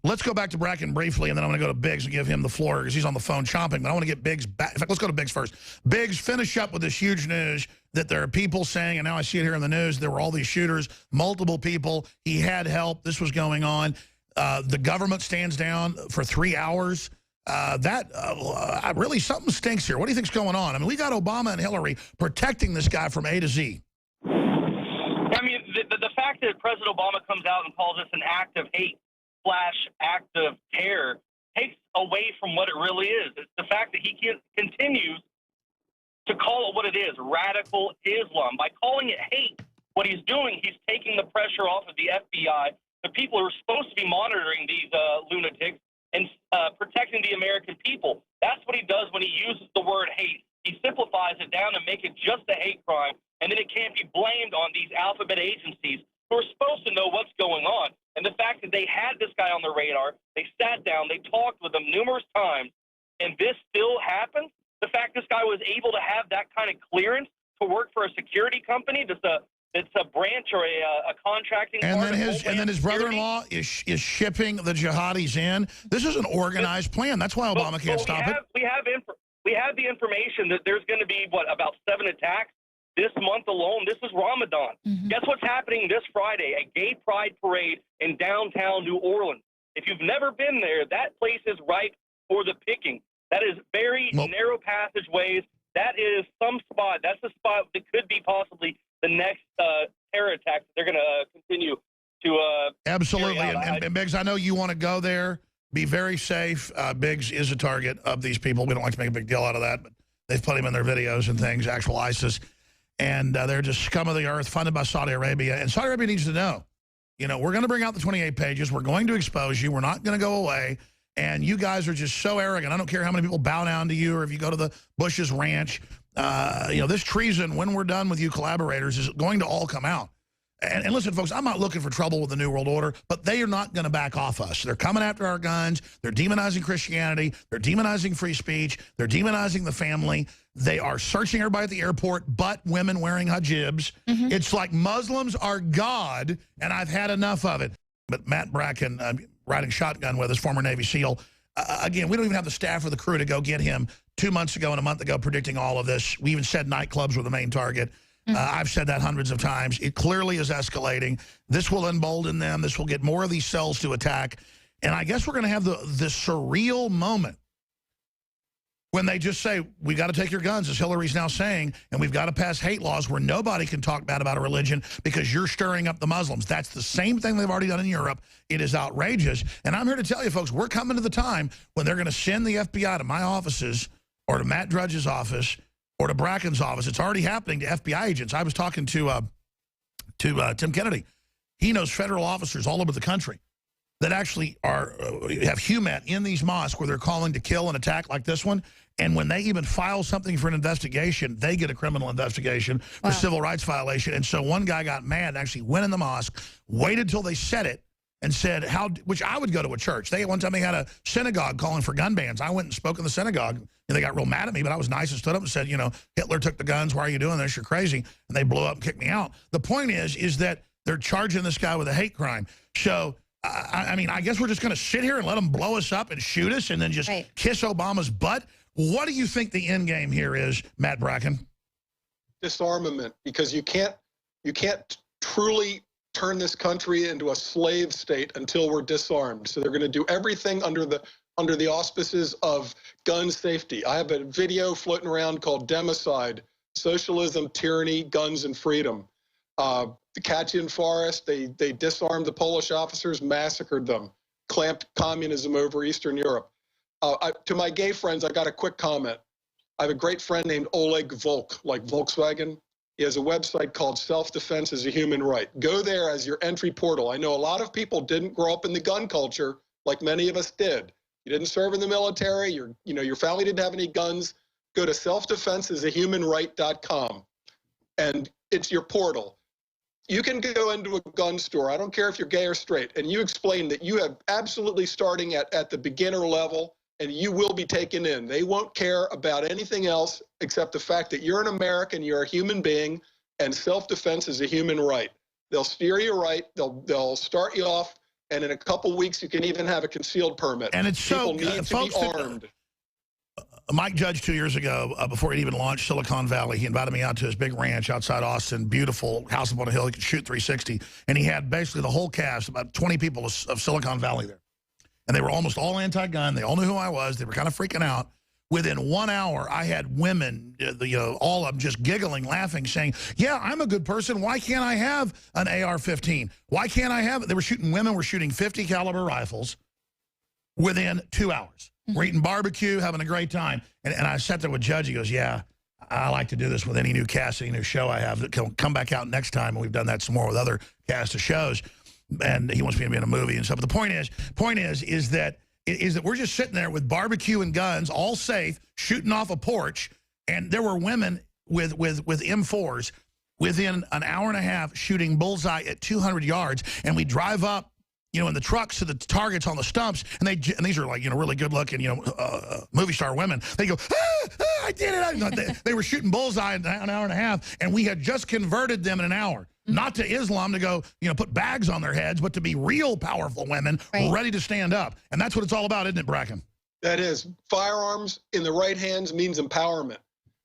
Let's go back to Bracken briefly, and then I'm going to go to Biggs and give him the floor because he's on the phone chomping. But I want to get Biggs back. In fact, let's go to Biggs first. Biggs, finish up with this huge news that there are people saying, and now I see it here in the news, there were all these shooters, multiple people. He had help. This was going on. The government stands down for 3 hours. Really, something stinks here. What do you think's going on? I mean, we got Obama and Hillary protecting this guy from A to Z. I mean, the fact that President Obama comes out and calls this an act of hate / act of terror takes away from what it really is. It's the fact that he continues to call it what it is, radical Islam. By calling it hate, what he's doing, he's taking the pressure off of the FBI, the people who are supposed to be monitoring these lunatics and protecting the American people. That's what he does when he uses the word hate. He simplifies it down and make it just a hate crime, and then it can't be blamed on these alphabet agencies who are supposed to know what's going on. And the fact that they had this guy on the radar, they sat down, they talked with him numerous times, and this still happened. The fact this guy was able to have that kind of clearance to work for a security company that's a branch or a contracting. And then his brother-in-law is shipping the jihadis in. This is an organized plan. That's why Obama can't stop it. We have the information that there's going to be about 7 attacks this month alone. This is Ramadan. Guess what's happening this Friday? A gay pride parade in downtown New Orleans. If you've never been there, that place is ripe for the picking. That is very narrow passageways. That is some spot. That's the spot that could be possibly the next terror attack that they're going to continue to absolutely. And Biggs, I know you want to go there. Be very safe. Biggs is a target of these people. We don't like to make a big deal out of that, but they've put him in their videos and things, actual ISIS. And they're just scum of the earth, funded by Saudi Arabia. And Saudi Arabia needs to know, you know, we're going to bring out the 28 pages. We're going to expose you. We're not going to go away. And you guys are just so arrogant. I don't care how many people bow down to you or if you go to the Bush's ranch. You know, this treason, when we're done with you collaborators, is going to all come out. And listen, folks, I'm not looking for trouble with the New World Order, but they are not going to back off us. They're coming after our guns. They're demonizing Christianity. They're demonizing free speech. They're demonizing the family. They are searching everybody at the airport, but women wearing hijabs. It's like Muslims are God, and I've had enough of it. But Matt Bracken, riding shotgun with us, former Navy SEAL. Again, we don't even have the staff or the crew to go get him 2 months ago and a month ago predicting all of this. We even said nightclubs were the main target. I've said that hundreds of times. It clearly is escalating. This will embolden them. This will get more of these cells to attack. And I guess we're going to have this surreal moment when they just say, we got to take your guns, as Hillary's now saying, and we've got to pass hate laws where nobody can talk bad about a religion because you're stirring up the Muslims. That's the same thing they've already done in Europe. It is outrageous. And I'm here to tell you, folks, we're coming to the time when they're going to send the FBI to my offices or to Matt Drudge's office or to Bracken's office. It's already happening to FBI agents. I was talking to Tim Kennedy. He knows federal officers all over the country that actually have HUMAT in these mosques where they're calling to kill and attack like this one. And when they even file something for an investigation, they get a criminal investigation for civil rights violation. And so one guy got mad and actually went in the mosque, waited till they said it, and said, which I would go to a church. One time they had a synagogue calling for gun bans. I went and spoke in the synagogue, and they got real mad at me, but I was nice and stood up and said, you know, Hitler took the guns. Why are you doing this? You're crazy. And they blew up and kicked me out. The point is that they're charging this guy with a hate crime. So, I mean, I guess we're just going to sit here and let them blow us up and shoot us and then just kiss Obama's butt. What do you think the end game here is, Matt Bracken? Disarmament, because you can't truly turn this country into a slave state until we're disarmed. So they're going to do everything under the auspices of gun safety. I have a video floating around called Democide: Socialism, Tyranny, Guns, and Freedom. The Katian Forest, they disarmed the Polish officers, massacred them, clamped communism over Eastern Europe. To my gay friends, I got a quick comment. I have a great friend named Oleg Volk, like Volkswagen. He has a website called Self-Defense is a Human Right. Go there as your entry portal. I know a lot of people didn't grow up in the gun culture like many of us did. You didn't serve in the military. Your family didn't have any guns. Go to selfdefenseisahumanright.com, and it's your portal. You can go into a gun store. I don't care if you're gay or straight, and you explain that you have absolutely starting at the beginner level, and you will be taken in. They won't care about anything else except the fact that you're an American, you're a human being, and self-defense is a human right. They'll steer you right. They'll start you off, and in a couple weeks, you can even have a concealed permit. And it's People need to be armed. Mike Judge 2 years ago, before he'd even launched Silicon Valley, he invited me out to his big ranch outside Austin, beautiful house up on a hill. He could shoot 360. And he had basically the whole cast, about 20 people of Silicon Valley there. And they were almost all anti-gun. They all knew who I was. They were kind of freaking out. Within 1 hour, I had women, all of them just giggling, laughing, saying, yeah, I'm a good person. Why can't I have an AR-15? Why can't I have it? They were shooting, women were shooting 50 caliber rifles within 2 hours. We're eating barbecue, having a great time. And I sat there with Judge. He goes, yeah, I like to do this with any new cast, any new show I have that can come back out next time. And we've done that some more with other cast of shows. And he wants me to be in a movie and stuff. But the point is that we're just sitting there with barbecue and guns, all safe, shooting off a porch. And there were women with M4s within an hour and a half shooting bullseye at 200 yards. And we drive up, in the trucks to the targets on the stumps. And these are like, really good looking, movie star women. They go, I did it. They were shooting bullseye in an hour and a half. And we had just converted them in an hour. Not to Islam to go, put bags on their heads, but to be real powerful women ready to stand up. And that's what it's all about, isn't it, Bracken? That is. Firearms in the right hands means empowerment.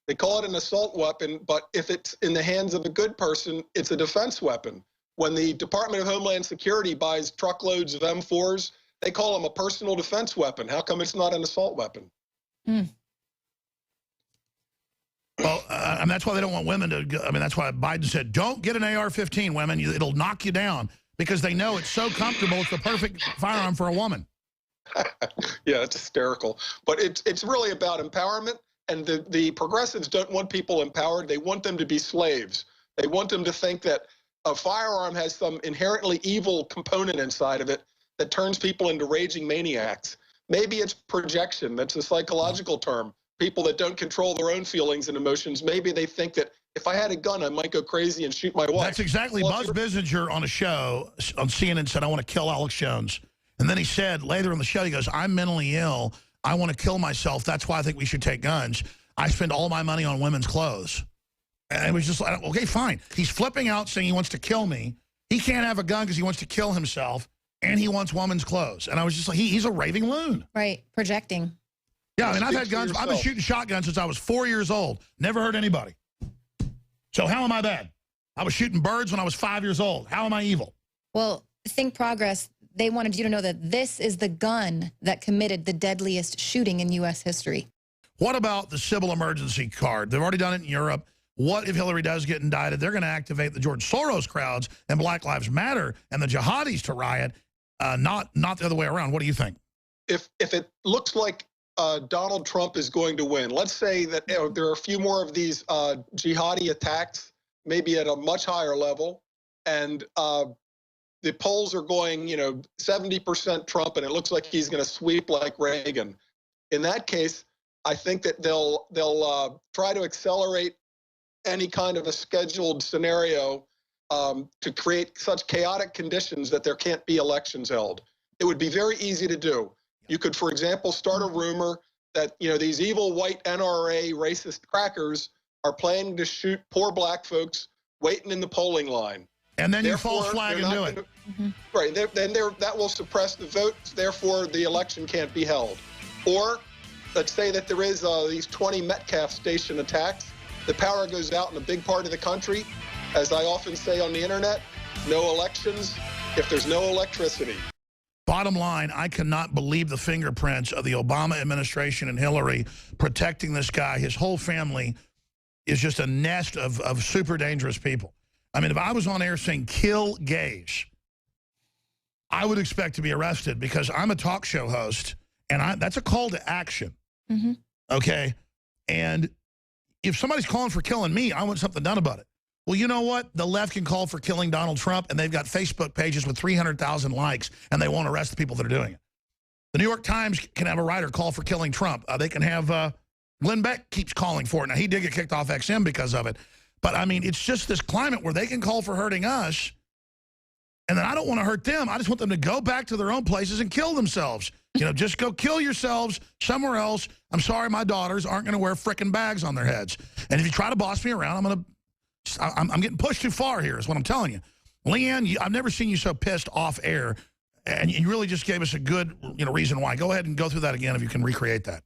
They call it an assault weapon, but if it's in the hands of a good person, it's a defense weapon. When the Department of Homeland Security buys truckloads of M4s, They call them a personal defense weapon. How come it's not an assault weapon? Well, and that's why they don't want women to, I mean, that's why Biden said, don't get an AR-15, women. It'll knock you down, because they know it's so comfortable. It's the perfect firearm for a woman. Yeah, it's hysterical. But it's really about empowerment. And the progressives don't want people empowered. They want them to be slaves. They want them to think that a firearm has some inherently evil component inside of it that turns people into raging maniacs. Maybe it's projection. That's a psychological term. People that don't control their own feelings and emotions, maybe they think that if I had a gun, I might go crazy and shoot my wife. That's exactly. Buzz Bissinger on a show on CNN said, I want to kill Alex Jones. And then he said later in the show, he goes, I'm mentally ill. I want to kill myself. That's why I think we should take guns. I spend all my money on women's clothes. And it was just like, okay, fine. He's flipping out saying he wants to kill me. He can't have a gun because he wants to kill himself. And he wants women's clothes. And I was just like, he's a raving loon. Right, projecting. Yeah, I mean, I've had guns. I've been shooting shotguns since I was 4 years old. Never hurt anybody. So how am I bad? I was shooting birds when I was 5 years old. How am I evil? Well, Think Progress, they wanted you to know that this is the gun that committed the deadliest shooting in U.S. history. What about the civil emergency card? They've already done it in Europe. What if Hillary does get indicted? They're going to activate the George Soros crowds and Black Lives Matter and the jihadis to riot, not the other way around. What do you think? If it looks like Donald Trump is going to win, let's say that there are a few more of these jihadi attacks, maybe at a much higher level, and the polls are going, 70% Trump, and it looks like he's going to sweep like Reagan. In that case, I think that they'll try to accelerate any kind of a scheduled scenario to create such chaotic conditions that there can't be elections held. It would be very easy to do. You could, for example, start a rumor that, these evil white NRA racist crackers are planning to shoot poor black folks waiting in the polling line. And then you false flag and do it. Right. Then that will suppress the votes. Therefore, the election can't be held. Or let's say that there is these 20 Metcalf station attacks. The power goes out in a big part of the country. As I often say on the internet, no elections if there's no electricity. Bottom line, I cannot believe the fingerprints of the Obama administration and Hillary protecting this guy. His whole family is just a nest of super dangerous people. I mean, if I was on air saying kill gays, I would expect to be arrested because I'm a talk show host, and that's a call to action. Okay? And if somebody's calling for killing me, I want something done about it. Well, you know what? The left can call for killing Donald Trump, and they've got Facebook pages with 300,000 likes, and they won't arrest the people that are doing it. The New York Times can have a writer call for killing Trump. They can have Glenn Beck keeps calling for it. Now, he did get kicked off XM because of it. But, I mean, it's just this climate where they can call for hurting us, and then I don't want to hurt them. I just want them to go back to their own places and kill themselves. Just go kill yourselves somewhere else. I'm sorry my daughters aren't going to wear frickin' bags on their heads. And if you try to boss me around, I'm getting pushed too far here is what I'm telling you. Leanne, I've never seen you so pissed off air, and you really just gave us a good reason why. Go ahead and go through that again if you can recreate that.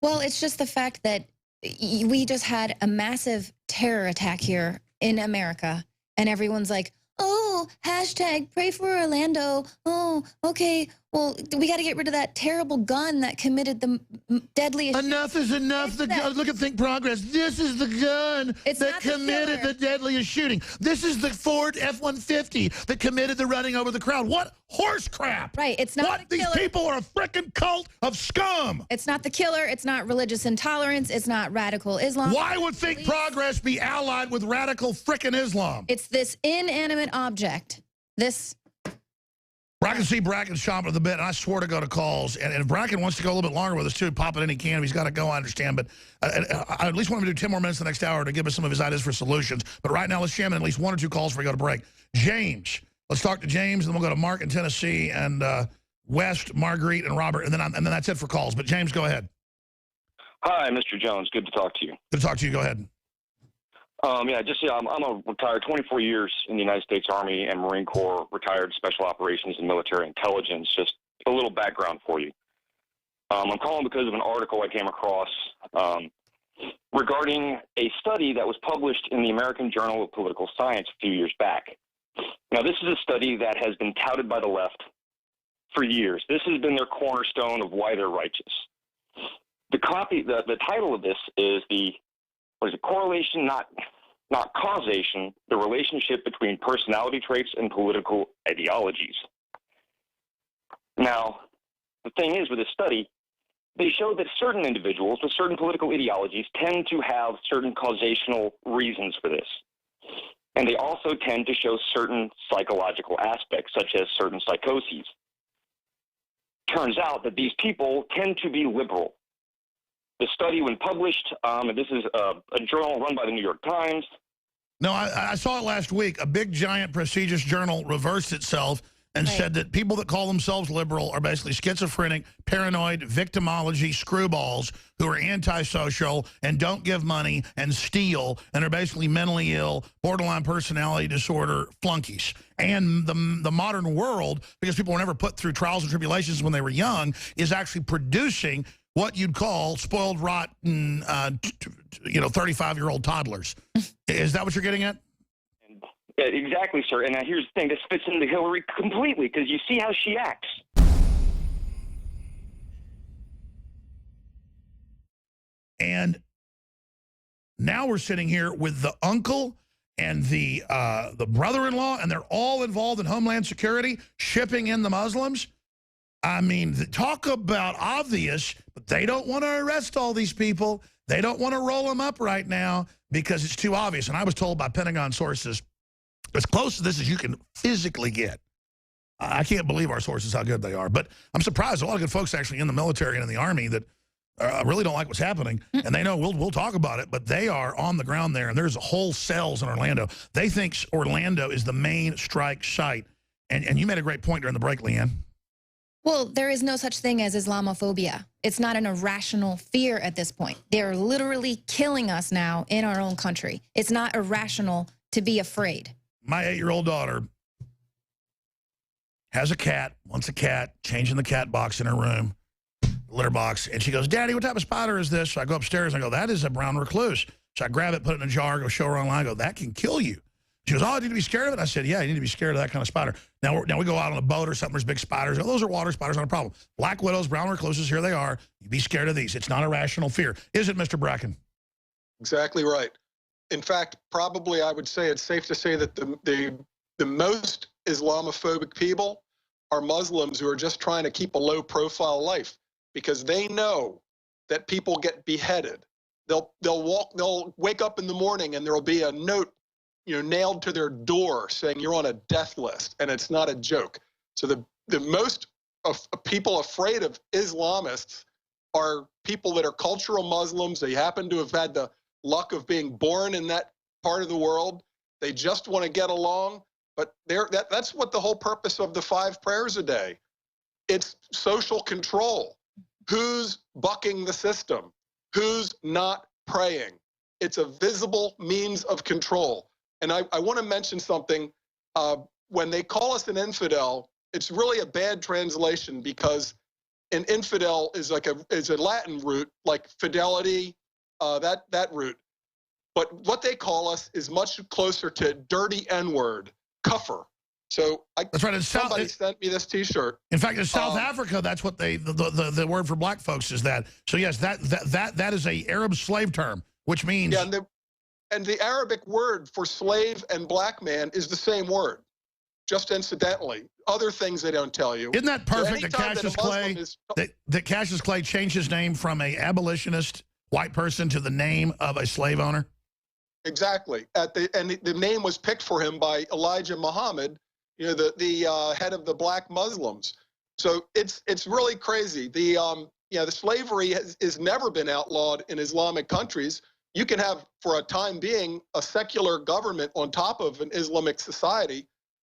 Well, it's just the fact that we just had a massive terror attack here in America, and everyone's like, oh, hashtag pray for Orlando. Oh, okay. Well, we got to get rid of that terrible gun that committed the deadliest. Enough is enough. Look at Think Progress. This is the gun that committed the deadliest shooting. This is the Ford F-150 that committed the running over the crowd. What horse crap? Right. It's not the killer. These people are a frickin' cult of scum. It's not the killer. It's not religious intolerance. It's not radical Islam. Why would Think Progress be allied with radical frickin' Islam? It's this inanimate object. This. I can see Bracken chomping at the bit, and I swore to go to calls. And if Bracken wants to go a little bit longer with us, too, pop it in he can. If he's got to go, I understand. But I at least want him to do 10 more minutes the next hour to give us some of his ideas for solutions. But right now, let's jam in at least 1 or 2 calls before we go to break. James. Let's talk to James, and then we'll go to Mark in Tennessee, and West, Marguerite, and Robert. And then that's it for calls. But, James, go ahead. Hi, Mr. Jones. Good to talk to you. Good to talk to you. Go ahead. I'm a retired 24 years in the United States Army and Marine Corps, retired Special Operations and Military Intelligence. Just a little background for you. I'm calling because of an article I came across regarding a study that was published in the American Journal of Political Science a few years back. Now, this is a study that has been touted by the left for years. This has been their cornerstone of why they're righteous. The title of this is correlation, not causation, the relationship between personality traits and political ideologies. Now, the thing is with this study, they showed that certain individuals with certain political ideologies tend to have certain causational reasons for this. And they also tend to show certain psychological aspects, such as certain psychoses. Turns out that these people tend to be liberal. The study, when published, and this is a journal run by the New York Times. No, I saw it last week. A big, giant, prestigious journal reversed itself and said that people that call themselves liberal are basically schizophrenic, paranoid, victimology screwballs who are antisocial and don't give money and steal and are basically mentally ill, borderline personality disorder flunkies. And the modern world, because people were never put through trials and tribulations when they were young, is actually producing what you'd call spoiled, rotten, 35-year-old toddlers. Is that what you're getting at? Exactly, sir. And here's the thing. This fits into Hillary completely because you see how she acts. And now we're sitting here with the uncle and the brother-in-law, and they're all involved in Homeland Security, shipping in the Muslims. I mean, talk about obvious, but they don't want to arrest all these people. They don't want to roll them up right now because it's too obvious. And I was told by Pentagon sources, as close to this as you can physically get. I can't believe our sources, how good they are. But I'm surprised. A lot of good folks actually in the military and in the Army that really don't like what's happening. And they know we'll talk about it, but they are on the ground there. And there's whole cells in Orlando. They think Orlando is the main strike site. And you made a great point during the break, Leanne. Well, there is no such thing as Islamophobia. It's not an irrational fear at this point. They're literally killing us now in our own country. It's not irrational to be afraid. My 8-year-old daughter has a cat, wants a cat, changing the cat box in her room, litter box. And she goes, Daddy, what type of spider is this? So I go upstairs and I go, that is a brown recluse. So I grab it, put it in a jar, go show her online. I go, that can kill you. She goes, oh, I need to be scared of it? I said, yeah, you need to be scared of that kind of spider. Now we go out on a boat or something, there's big spiders. Oh, those are water spiders, not a problem. Black widows, brown recluses, here they are. You be scared of these. It's not a rational fear. Is it, Mr. Bracken? Exactly right. In fact, probably I would say it's safe to say that the most Islamophobic people are Muslims who are just trying to keep a low-profile life because they know that people get beheaded. They'll wake up in the morning and there'll be a note, nailed to their door saying you're on a death list, and it's not a joke. So the most of people afraid of Islamists are people that are cultural Muslims. They happen to have had the luck of being born in that part of the world. They just want to get along, but that's what the whole purpose of the 5 prayers a day. It's social control. Who's bucking the system? Who's not praying? It's a visible means of control. And I want to mention something. When they call us an infidel, it's really a bad translation because an infidel is a Latin root, like fidelity, that root. But what they call us is much closer to dirty N-word, kufr. So that's right. Somebody sent me this T-shirt. In fact, in South Africa, that's what the word for black folks is that. So yes, that is a Arab slave term, which means and the Arabic word for slave and black man is the same word, just incidentally. Other things they don't tell you. Isn't that perfect that Cassius Clay changed his name from a abolitionist white person to the name of a slave owner? Exactly. The name was picked for him by Elijah Muhammad, the head of the black Muslims. So it's really crazy. The slavery has never been outlawed in Islamic countries. You can have, for a time being, a secular government on top of an Islamic society,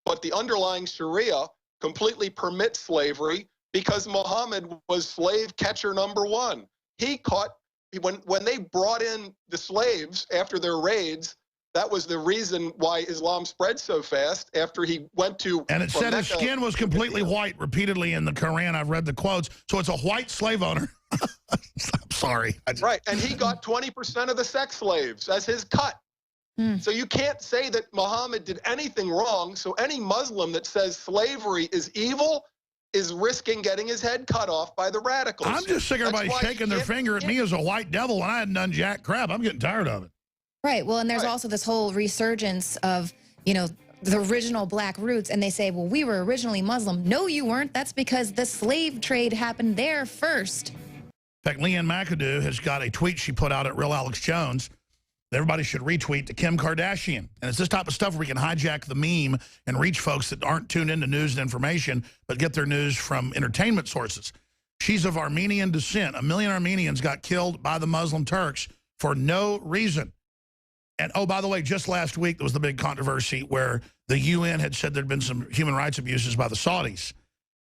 but the underlying Sharia completely permits slavery because Muhammad was slave catcher number 1. He caught, when they brought in the slaves after their raids, that was the reason why Islam spread so fast after he went to... And it said his skin was completely white repeatedly in the Quran. I've read the quotes. So it's a white slave owner. I'm sorry. Right, and he got 20% of the sex slaves as his cut. So you can't say that Muhammad did anything wrong. So any Muslim that says slavery is evil is risking getting his head cut off by the radicals. I'm just sick of everybody shaking their finger at me as a white devil when I hadn't done jack crap. I'm getting tired of it. Right. Well, and there's also this whole resurgence of, you know, the original black roots, and they say, well, we were originally Muslim. No, you weren't. That's because the slave trade happened there first. In fact, Leanne McAdoo has got a tweet she put out at Real Alex Jones that everybody should retweet to Kim Kardashian. And it's this type of stuff where we can hijack the meme and reach folks that aren't tuned into news and information, but get their news from entertainment sources. She's of Armenian descent. 1 million Armenians got killed by the Muslim Turks for no reason. And, oh, by the way, just last week, there was the big controversy where the UN had said there'd been some human rights abuses by the Saudis.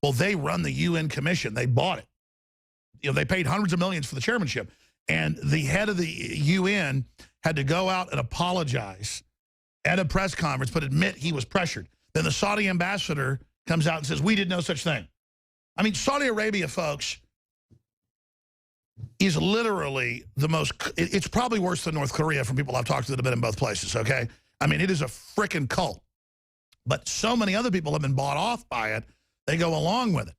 Well, they run the UN commission. They bought it. You know, they paid hundreds of millions for the chairmanship. And the head of the UN had to go out and apologize at a press conference, but admit he was pressured. Then the Saudi ambassador comes out and says, we did no such thing. I mean, Saudi Arabia, folks, is literally the most, it's probably worse than North Korea from people I've talked to that have been in both places, okay? I mean, it is a freaking cult. But so many other people have been bought off by it, they go along with it.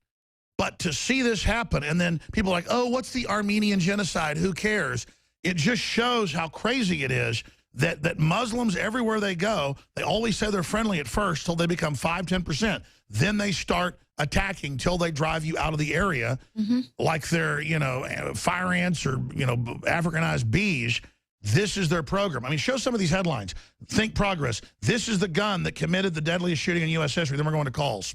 But to see this happen, and then people are like, oh, what's the Armenian genocide? Who cares? It just shows how crazy it is that Muslims, everywhere they go, they always say they're friendly at first till they become 5–10%. Then they start attacking till they drive you out of the area like they're, you know, fire ants or, you know, Africanized bees. This is their program. I mean, show some of these headlines. Think progress. This is the gun that committed the deadliest shooting in U.S. history. Then we're going to calls.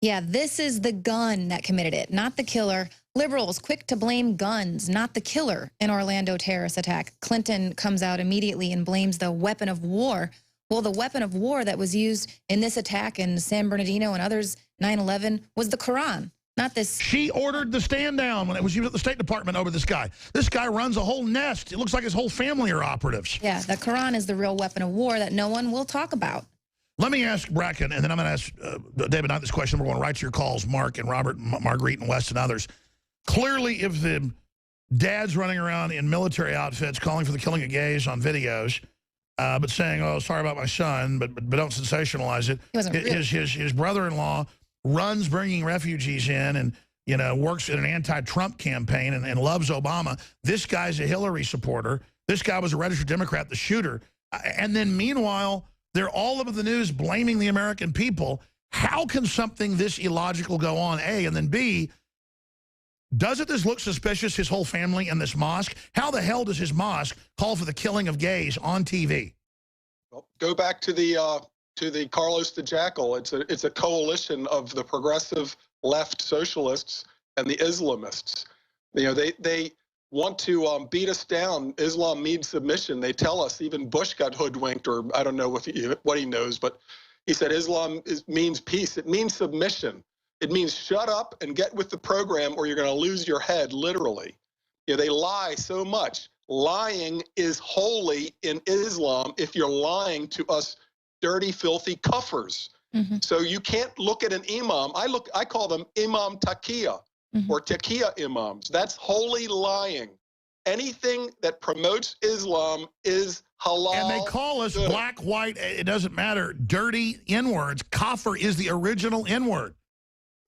Yeah, this is the gun that committed it, not the killer. Liberals quick to blame guns, not the killer in Orlando terrorist attack. Clinton comes out immediately and blames the weapon of war. Well, the weapon of war that was used in this attack in San Bernardino and others, 9/11, was the Quran, not this. She ordered the stand down when she was at the State Department over this guy. This guy runs a whole nest. It looks like his whole family are operatives. Yeah, the Quran is the real weapon of war that no one will talk about. Let me ask Bracken, and then I'm going to ask David Knight this question. We're going to write to your calls, Mark and Robert, Marguerite and West and others. Clearly, if the dad's running around in military outfits calling for the killing of gays on videos, but saying, oh, sorry about my son, but don't sensationalize it. His brother-in-law runs bringing refugees in and, you know, works in an anti-Trump campaign and loves Obama. This guy's a Hillary supporter. This guy was a registered Democrat, the shooter. And then meanwhile, they're all over the news blaming the American people. How can something this illogical go on, A? And then B, doesn't this look suspicious, his whole family and this mosque? How the hell does his mosque call for the killing of gays on TV? Well, go back to the Carlos the Jackal. It's a coalition of the progressive left socialists and the Islamists. You know, they want to beat us down. Islam means submission. They tell us, even Bush got hoodwinked, or I don't know what he knows, but he said Islam means peace. It means submission. It means shut up and get with the program or you're going to lose your head, literally. You know, they lie so much. Lying is holy in Islam if you're lying to us dirty, filthy kuffers. So you can't look at an imam. I call them imam taqiyya or taqiyya imams. That's holy lying. Anything that promotes Islam is halal. And they call us black, white, it doesn't matter, dirty N-words. Kafir is the original N-word.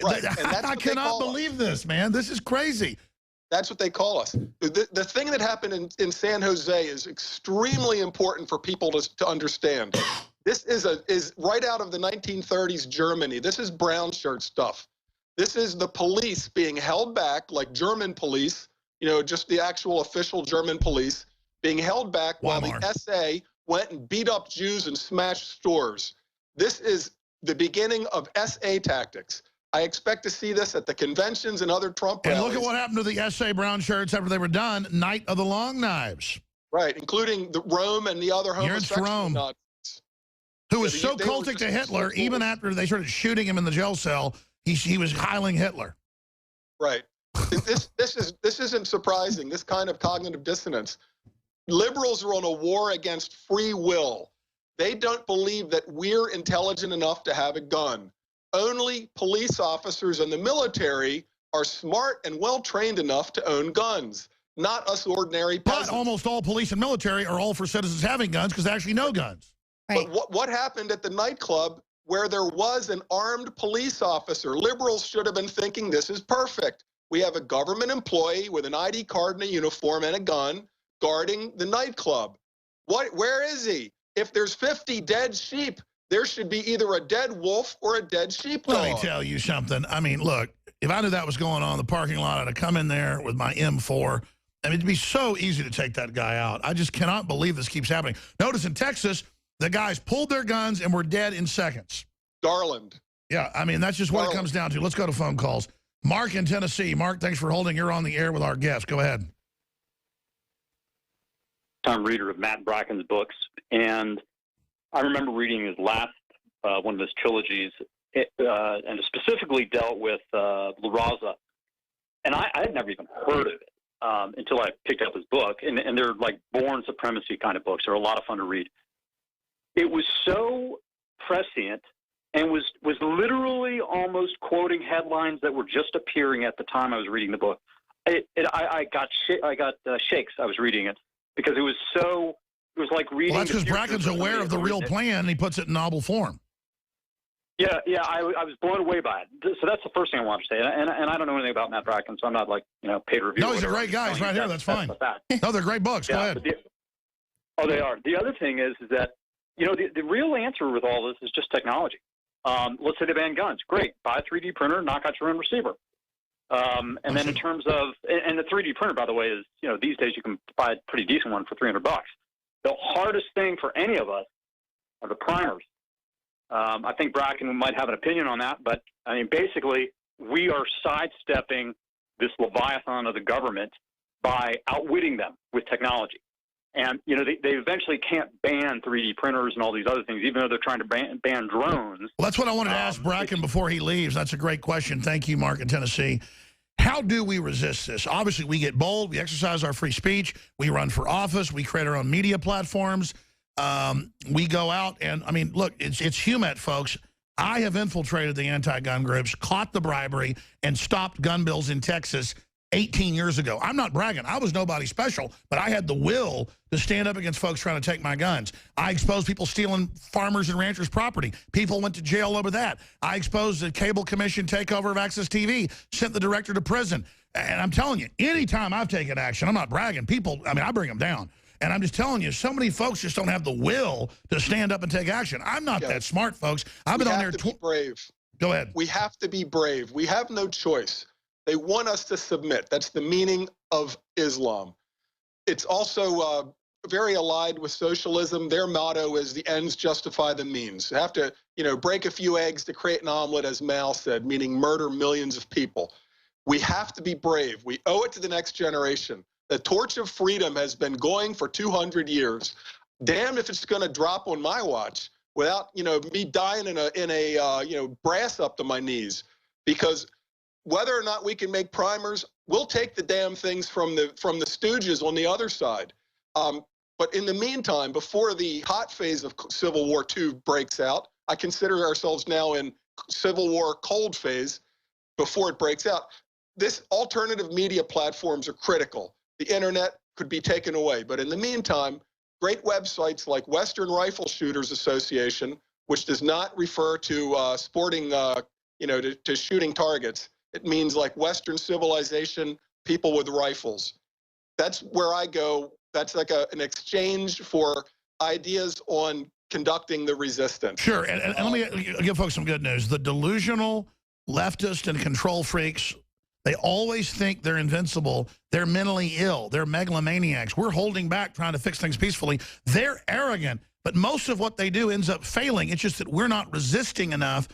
Right. And that's I cannot believe this, man. This is crazy. That's what they call us. The thing that happened in San Jose is extremely important for people to understand. This is right out of the 1930s Germany. This is brown shirt stuff. This is the police being held back, like German police, you know, just the actual official German police being held back while the SA went and beat up Jews and smashed stores. This is the beginning of SA tactics. I expect to see this at the conventions and other Trump rallies. And look at what happened to the SA brown shirts after they were done. Night of the Long Knives. Right, including the Rome and the other homosexual nuts. Who was so cultic to Hitler, even after they started shooting him in the jail cell, he was heiling Hitler. Right. This isn't surprising, this kind of cognitive dissonance. Liberals are on a war against free will. They don't believe that we're intelligent enough to have a gun. Only police officers and the military are smart and well-trained enough to own guns, not us ordinary peasants. But almost all police and military are all for citizens having guns because they actually know guns. Right. But what happened at the nightclub where there was an armed police officer. Liberals should have been thinking this is perfect. We have a government employee with an ID card and a uniform and a gun guarding the nightclub. Where is he? If there's 50 dead sheep, there should be either a dead wolf or a dead sheepdog. Let me tell you something. I mean, look, if I knew that was going on in the parking lot, I'd have come in there with my M4. I mean, it'd be so easy to take that guy out. I just cannot believe this keeps happening. Notice in Texas, the guys pulled their guns and were dead in seconds. Garland. Yeah, I mean, that's just what it comes down to. Let's go to phone calls. Mark in Tennessee. Mark, thanks for holding. You're on the air with our guest. Go ahead. I'm a reader of Matt Bracken's books, and I remember reading his last one of his trilogies, and it specifically dealt with La Raza. And I had never even heard of it until I picked up his book. And they're like born supremacy kind of books. They're a lot of fun to read. It was so prescient and was literally almost quoting headlines that were just appearing at the time I was reading the book. I got shakes. I was reading it because it was like reading. Well, that's because Bracken's aware of the real plan, and he puts it in novel form. Yeah, I was blown away by it. So that's the first thing I want to say. And I don't know anything about Matt Bracken, so I'm not like, paid review. No, he's a great guy. He's right here. That's fine. No, they're great books. Go ahead. They are. The other thing is that, the real answer with all this is just technology. Let's say they ban guns. Great. Buy a 3D printer, knock out your own receiver. And then in terms of, and the 3D printer, by the way, is, these days you can buy a pretty decent one for $300. The hardest thing for any of us are the primers. I think Bracken might have an opinion on that, but I mean, basically, we are sidestepping this leviathan of the government by outwitting them with technology. And, they eventually can't ban 3D printers and all these other things, even though they're trying to ban drones. Well, that's what I wanted to ask Bracken before he leaves. That's a great question. Thank you, Mark in Tennessee. How do we resist this? Obviously, we get bold. We exercise our free speech. We run for office. We create our own media platforms. We go out and, I mean, look, it's HUMET, folks. I have infiltrated the anti-gun groups, caught the bribery, and stopped gun bills in Texas 18 years ago. I'm not bragging. I was nobody special, but I had the will to stand up against folks trying to take my guns. I exposed people stealing farmers and ranchers' property. People went to jail over that. I exposed the cable commission takeover of Access TV, sent the director to prison. And I'm telling you, anytime I've taken action, I'm not bragging. People, I mean, I bring them down. And I'm just telling you, so many folks just don't have the will to stand up and take action. I'm not that smart, folks. I've been on there. We have to be brave. Go ahead. We have to be brave. We have no choice. They want us to submit. That's the meaning of Islam. It's also very allied with socialism. Their motto is the ends justify the means. You have to, break a few eggs to create an omelet, as Mao said, meaning murder millions of people. We have to be brave. We owe it to the next generation. The torch of freedom has been going for 200 years. Damn if it's going to drop on my watch without, me dying in a brass up to my knees. Because whether or not we can make primers, we'll take the damn things from the stooges on the other side. But in the meantime, before the hot phase of Civil War II breaks out, I consider ourselves now in Civil War cold phase before it breaks out. This alternative media platforms are critical. The internet could be taken away. But in the meantime, great websites like Western Rifle Shooters Association, which does not refer to sporting, to shooting targets. It means like Western civilization, people with rifles. That's where I go. That's like an exchange for ideas on conducting the resistance. Sure, and let me give folks some good news. The delusional leftist and control freaks, they always think they're invincible. They're mentally ill. They're megalomaniacs. We're holding back trying to fix things peacefully. They're arrogant, but most of what they do ends up failing. It's just that we're not resisting enough.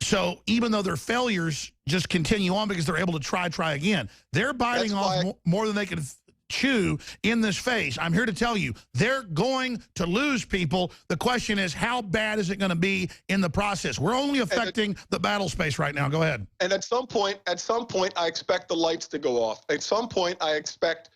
So even though their failures just continue on because they're able to try again, they're biting off more than they can chew in this phase. I'm here to tell you, they're going to lose people. The question is, how bad is it going to be in the process? We're only affecting the battle space right now. Go ahead. And at some point, I expect the lights to go off. At some point, I expect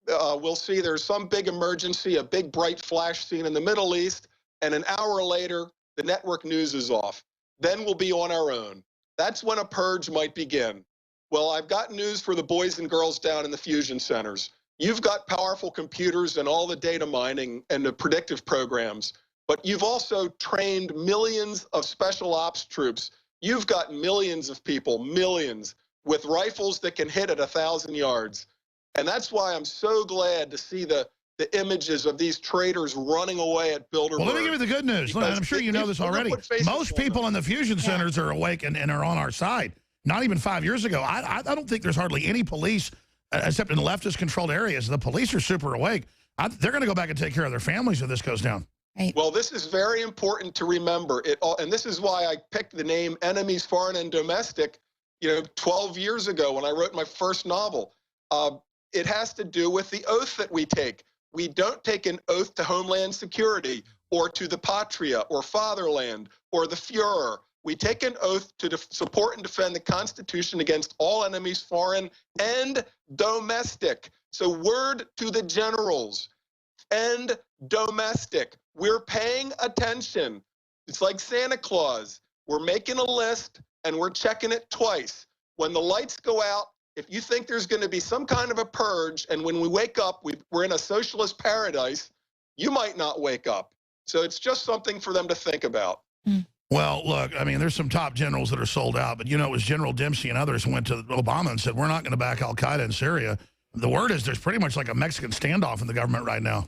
we'll see there's some big emergency, a big bright flash scene in the Middle East, and an hour later, the network news is off. Then we'll be on our own. That's when a purge might begin. Well, I've got news for the boys and girls down in the fusion centers. You've got powerful computers and all the data mining and the predictive programs. but you've also trained millions of special ops troops. You've got millions of people, millions, with rifles that can hit at 1,000 yards. And that's why I'm so glad to see the images of these traitors running away at Bilderberg. Well, let me give you the good news. Look, I'm sure you know this already. Most people in the fusion centers are awake and are on our side. Not even 5 years ago. I don't think there's hardly any police, except in leftist-controlled areas. The police are super awake. They're going to go back and take care of their families if this goes down. Right. Well, this is very important to remember. And this is why I picked the name Enemies Foreign and Domestic, 12 years ago when I wrote my first novel. It has to do with the oath that we take. We don't take an oath to Homeland Security or to the Patria or Fatherland or the Fuhrer. We take an oath to support and defend the Constitution against all enemies, foreign and domestic. So word to the generals, and domestic. We're paying attention. It's like Santa Claus. We're making a list and we're checking it twice. When the lights go out, if you think there's going to be some kind of a purge, and when we wake up, we're in a socialist paradise, you might not wake up. So it's just something for them to think about. Well, look, I mean, there's some top generals that are sold out, but, it was General Dempsey and others who went to Obama and said, we're not going to back al-Qaeda in Syria. The word is there's pretty much like a Mexican standoff in the government right now.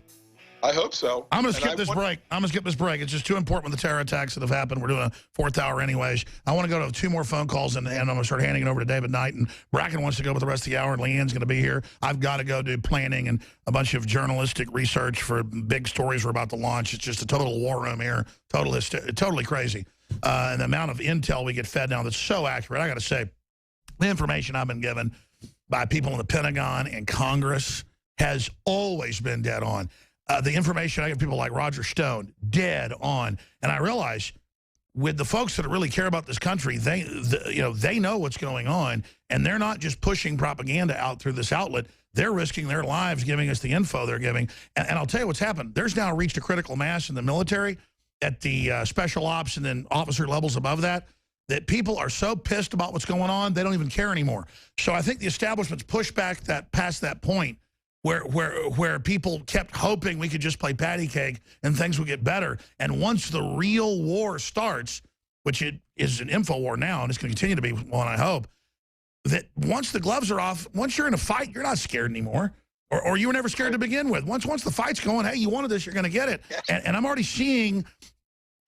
I hope so. I'm going to skip this break. I'm going to skip this break. It's just too important with the terror attacks that have happened. We're doing a fourth hour anyways. I want to go to 2 more phone calls, and I'm going to start handing it over to David Knight. And Bracken wants to go with the rest of the hour, and Leanne's going to be here. I've got to go do planning and a bunch of journalistic research for big stories we're about to launch. It's just a total war room here. Totally crazy. And the amount of intel we get fed now that's so accurate. I got to say, the information I've been given by people in the Pentagon and Congress has always been dead on. The information I get people like Roger Stone, dead on. And I realize with the folks that really care about this country, they know what's going on, and they're not just pushing propaganda out through this outlet. They're risking their lives giving us the info they're giving. And I'll tell you what's happened. There's now reached a critical mass in the military at the special ops and then officer levels above that people are so pissed about what's going on, they don't even care anymore. So I think the establishment's pushed back past that point where people kept hoping we could just play patty cake and things would get better. And once the real war starts, which it is an info war now, and it's going to continue to be one, I hope, that once the gloves are off, once you're in a fight, you're not scared anymore. Or you were never scared to begin with. Once the fight's going, hey, you wanted this, you're going to get it. And I'm already seeing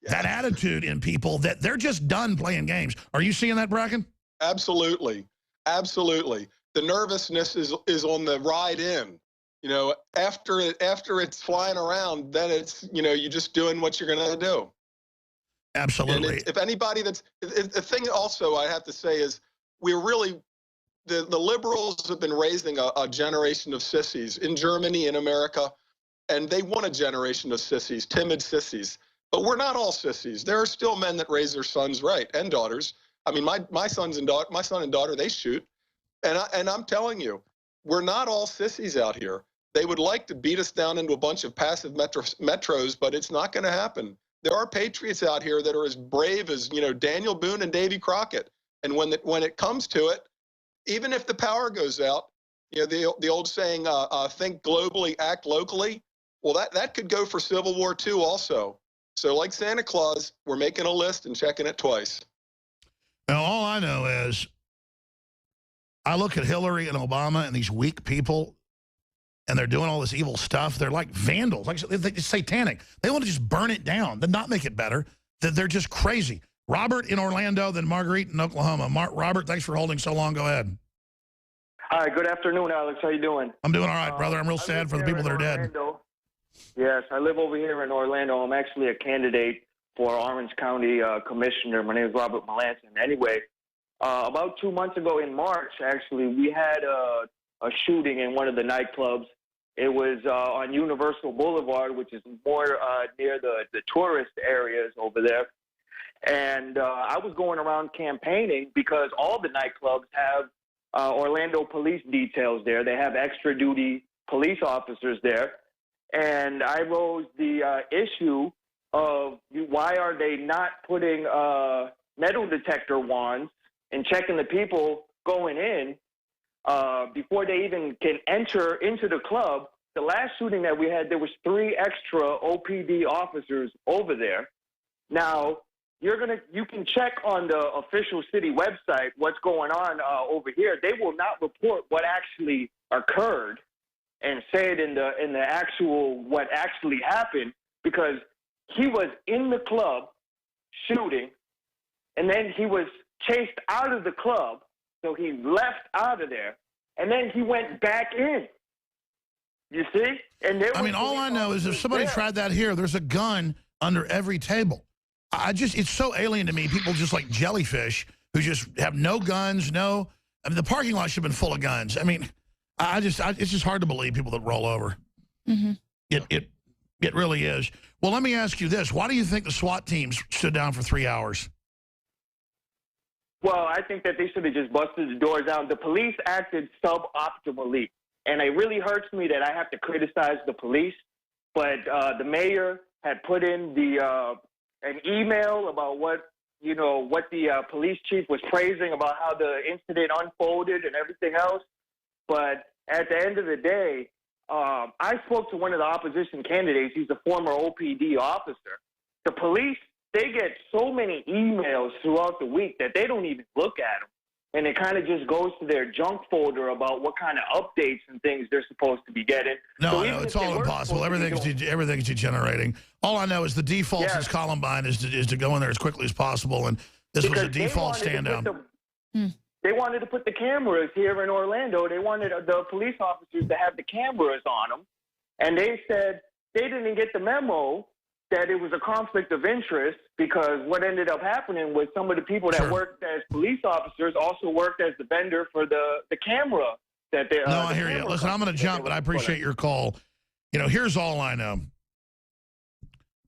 that attitude in people that they're just done playing games. Are you seeing that, Bracken? Absolutely. Absolutely. The nervousness is on the ride in. After it's flying around, then it's, you're just doing what you're going to do. Absolutely. And if anybody the thing also I have to say is we're really, the liberals have been raising a generation of sissies in Germany, in America, and they want a generation of sissies, timid sissies. But we're not all sissies. There are still men that raise their sons right, and daughters. I mean, my son and daughter, they shoot. And I'm telling you, we're not all sissies out here. They would like to beat us down into a bunch of passive metros, but it's not going to happen. There are patriots out here that are as brave as, Daniel Boone and Davy Crockett. And when it comes to it, even if the power goes out, the old saying, think globally, act locally. Well, that could go for Civil War II also. So like Santa Claus, we're making a list and checking it twice. Now, all I know is I look at Hillary and Obama and these weak people, and they're doing all this evil stuff. They're like vandals. It's satanic. They want to just burn it down, then not make it better. They're just crazy. Robert in Orlando, then Marguerite in Oklahoma. Robert, thanks for holding so long. Go ahead. Hi, good afternoon, Alex. How you doing? I'm doing all right, brother. I'm real sad for the people that are dead. Yes, I live over here in Orlando. I'm actually a candidate for Orange County Commissioner. My name is Robert Melanson. Anyway, about 2 months ago in March, actually, we had a shooting in one of the nightclubs. It was on Universal Boulevard, which is more near the tourist areas over there. And I was going around campaigning because all the nightclubs have Orlando police details there. They have extra duty police officers there. And I rose the issue of why are they not putting metal detector wands and checking the people going in before they even can enter into the club the last shooting that we had, there was 3 extra OPD officers over there. Now, you can check on the official city website what's going on over here. They will not report what actually occurred and say it in the actual what actually happened, because he was in the club shooting, and then he was chased out of the club, so he left out of there, and then he went back in. You see? And I mean, all I know is if somebody tried that here, there's a gun under every table. It's so alien to me. People just like jellyfish who just have no guns, I mean, the parking lot should have been full of guns. I mean, it's just hard to believe people that roll over. Mm-hmm. It really is. Well, let me ask you this. Why do you think the SWAT teams stood down for 3 hours? Well, I think that they should have just busted the doors down. The police acted suboptimally, and it really hurts me that I have to criticize the police, but the mayor had put in an email about what the police chief was praising about how the incident unfolded and everything else. But at the end of the day, I spoke to one of the opposition candidates. He's a former OPD officer. The police, they get so many emails throughout the week that they don't even look at them. And it kind of just goes to their junk folder about what kind of updates and things they're supposed to be getting. No, it's all impossible. Everything's degenerating. All I know is the default since Columbine is to go in there as quickly as possible, and this was a default stand down. They wanted to put the cameras here in Orlando. They wanted the police officers to have the cameras on them, and they said they didn't get the memo that it was a conflict of interest, because what ended up happening was some of the people that worked as police officers also worked as the vendor for the camera that they. No, I hear you. Listen, I'm going to jump, but I appreciate your call. Here's all I know.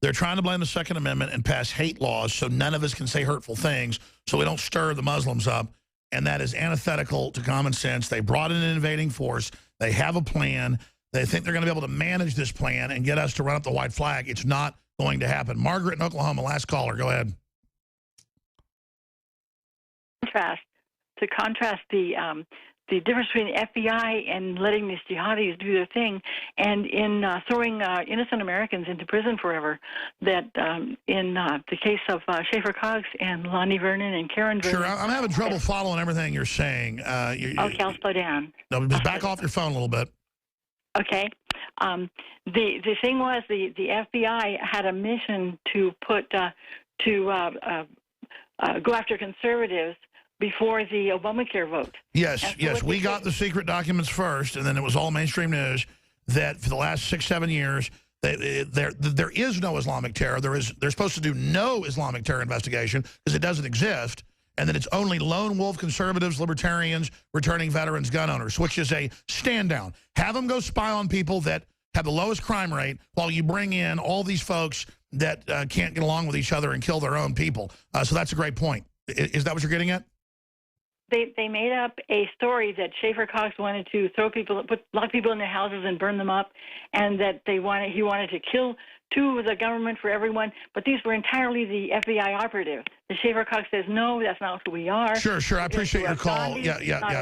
They're trying to blame the Second Amendment and pass hate laws so none of us can say hurtful things, so we don't stir the Muslims up. And that is antithetical to common sense. They brought in an invading force. They have a plan. They think they're going to be able to manage this plan and get us to run up the white flag. It's not going to happen. Margaret in Oklahoma, last caller. Go ahead. To contrast the difference between the FBI and letting these jihadis do their thing, and in throwing innocent Americans into prison forever, that in the case of Schaefer Cox and Lonnie Vernon and Karen Vernon. Sure, I'm having trouble following everything you're saying. Okay, I'll slow down. No, just back off your phone a little bit. Okay. The thing was the FBI had a mission to put go after conservatives before the Obamacare vote. Yes, we got the secret documents first, and then it was all mainstream news that for the last 6-7 years, there is no Islamic terror. They're supposed to do no Islamic terror investigation because it doesn't exist, and that it's only lone wolf conservatives, libertarians, returning veterans, gun owners, which is a stand down. Have them go spy on people that have the lowest crime rate while you bring in all these folks that can't get along with each other and kill their own people. So that's a great point. Is that what you're getting at? They made up a story that Schaefer Cox wanted to lock people in their houses and burn them up, and that he wanted to kill 2 of the government for everyone. But these were entirely the FBI operatives. The Schaefer Cox says, no, that's not who we are. Sure. I appreciate your call. Yeah.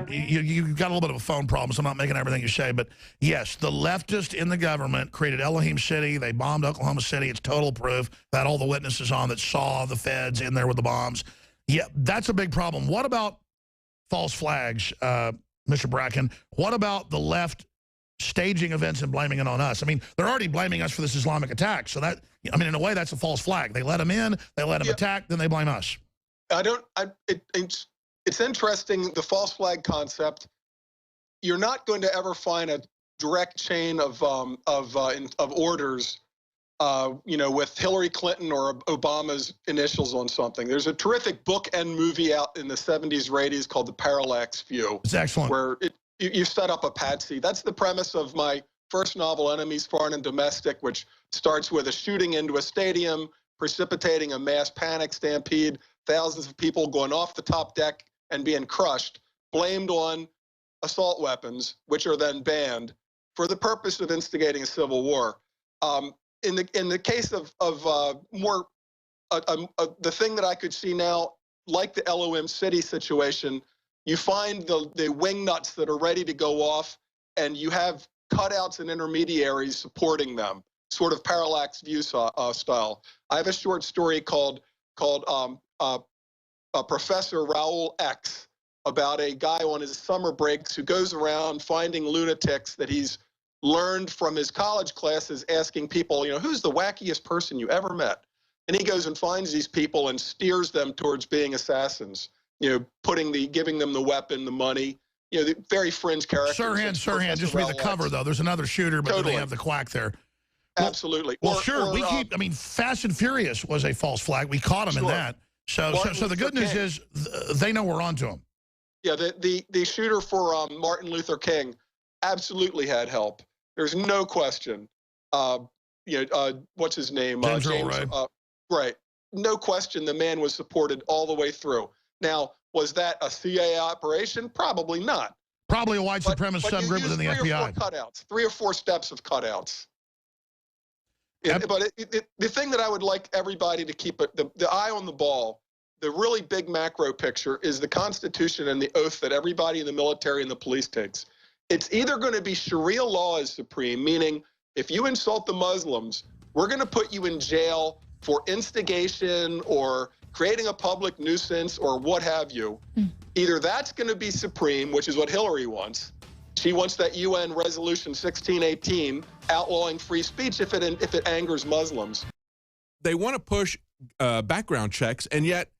You got a little bit of a phone problem, so I'm not making everything you say. But yes, the leftists in the government created Elohim City. They bombed Oklahoma City. It's total proof. That all the witnesses on that saw the feds in there with the bombs. Yeah, that's a big problem. What about false flags, Mr. Bracken? What about the left staging events and blaming it on us? I mean, they're already blaming us for this Islamic attack. So that, I mean, in a way, that's a false flag. They let them in, they let them attack, then they blame us. It's interesting, the false flag concept. You're not going to ever find a direct chain of orders, with Hillary Clinton or Obama's initials on something. There's a terrific book and movie out in the 70s or 80s called The Parallax View. It's excellent. Where you set up a patsy. That's the premise of my first novel, Enemies, Foreign and Domestic, which starts with a shooting into a stadium, precipitating a mass panic stampede, thousands of people going off the top deck and being crushed, blamed on assault weapons, which are then banned for the purpose of instigating a civil war. In the case of the thing that I could see now, like the LOM City situation, you find the wing nuts that are ready to go off, and you have cutouts and intermediaries supporting them, sort of parallax view style. I have a short story called Professor Raoul X, about a guy on his summer breaks who goes around finding lunatics that he's learned from his college classes, asking people, who's the wackiest person you ever met? And he goes and finds these people and steers them towards being assassins, giving them the weapon, the money, the very fringe characters. Sirhan, just read the cover, though. There's another shooter, but then they have the quack there. Absolutely. Well, Fast and Furious was a false flag. We caught him in that. So the good news is they know we're onto him. Yeah, the shooter for Martin Luther King absolutely had help. There's no question. What's his name? James. Right. No question the man was supported all the way through. Now, was that a CIA operation? Probably not. Probably a white supremacist subgroup within the FBI. 3 or 4 steps of cutouts. Yeah, but the thing that I would like everybody to keep the eye on the ball, the really big macro picture, is the Constitution and the oath that everybody in the military and the police takes. It's either going to be Sharia law is supreme, meaning if you insult the Muslims, we're going to put you in jail for instigation or creating a public nuisance or what have you. Either that's going to be supreme, which is what Hillary wants. She wants that UN Resolution 1618 outlawing free speech if it angers Muslims. They want to push background checks, and yet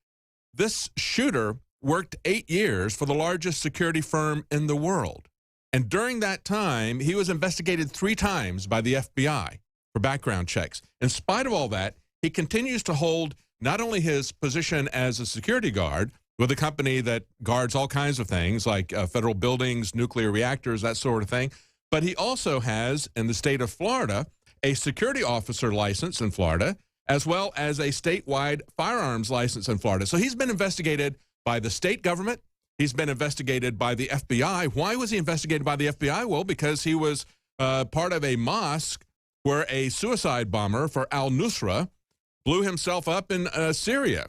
this shooter worked 8 years for the largest security firm in the world. And during that time, he was investigated 3 times by the FBI for background checks. In spite of all that, he continues to hold not only his position as a security guard with a company that guards all kinds of things like federal buildings, nuclear reactors, that sort of thing, but he also has, in the state of Florida, a security officer license in Florida, as well as a statewide firearms license in Florida. So he's been investigated by the state government. He's been investigated by the FBI. Why was he investigated by the FBI? Well, because he was part of a mosque where a suicide bomber for al-Nusra blew himself up in Syria.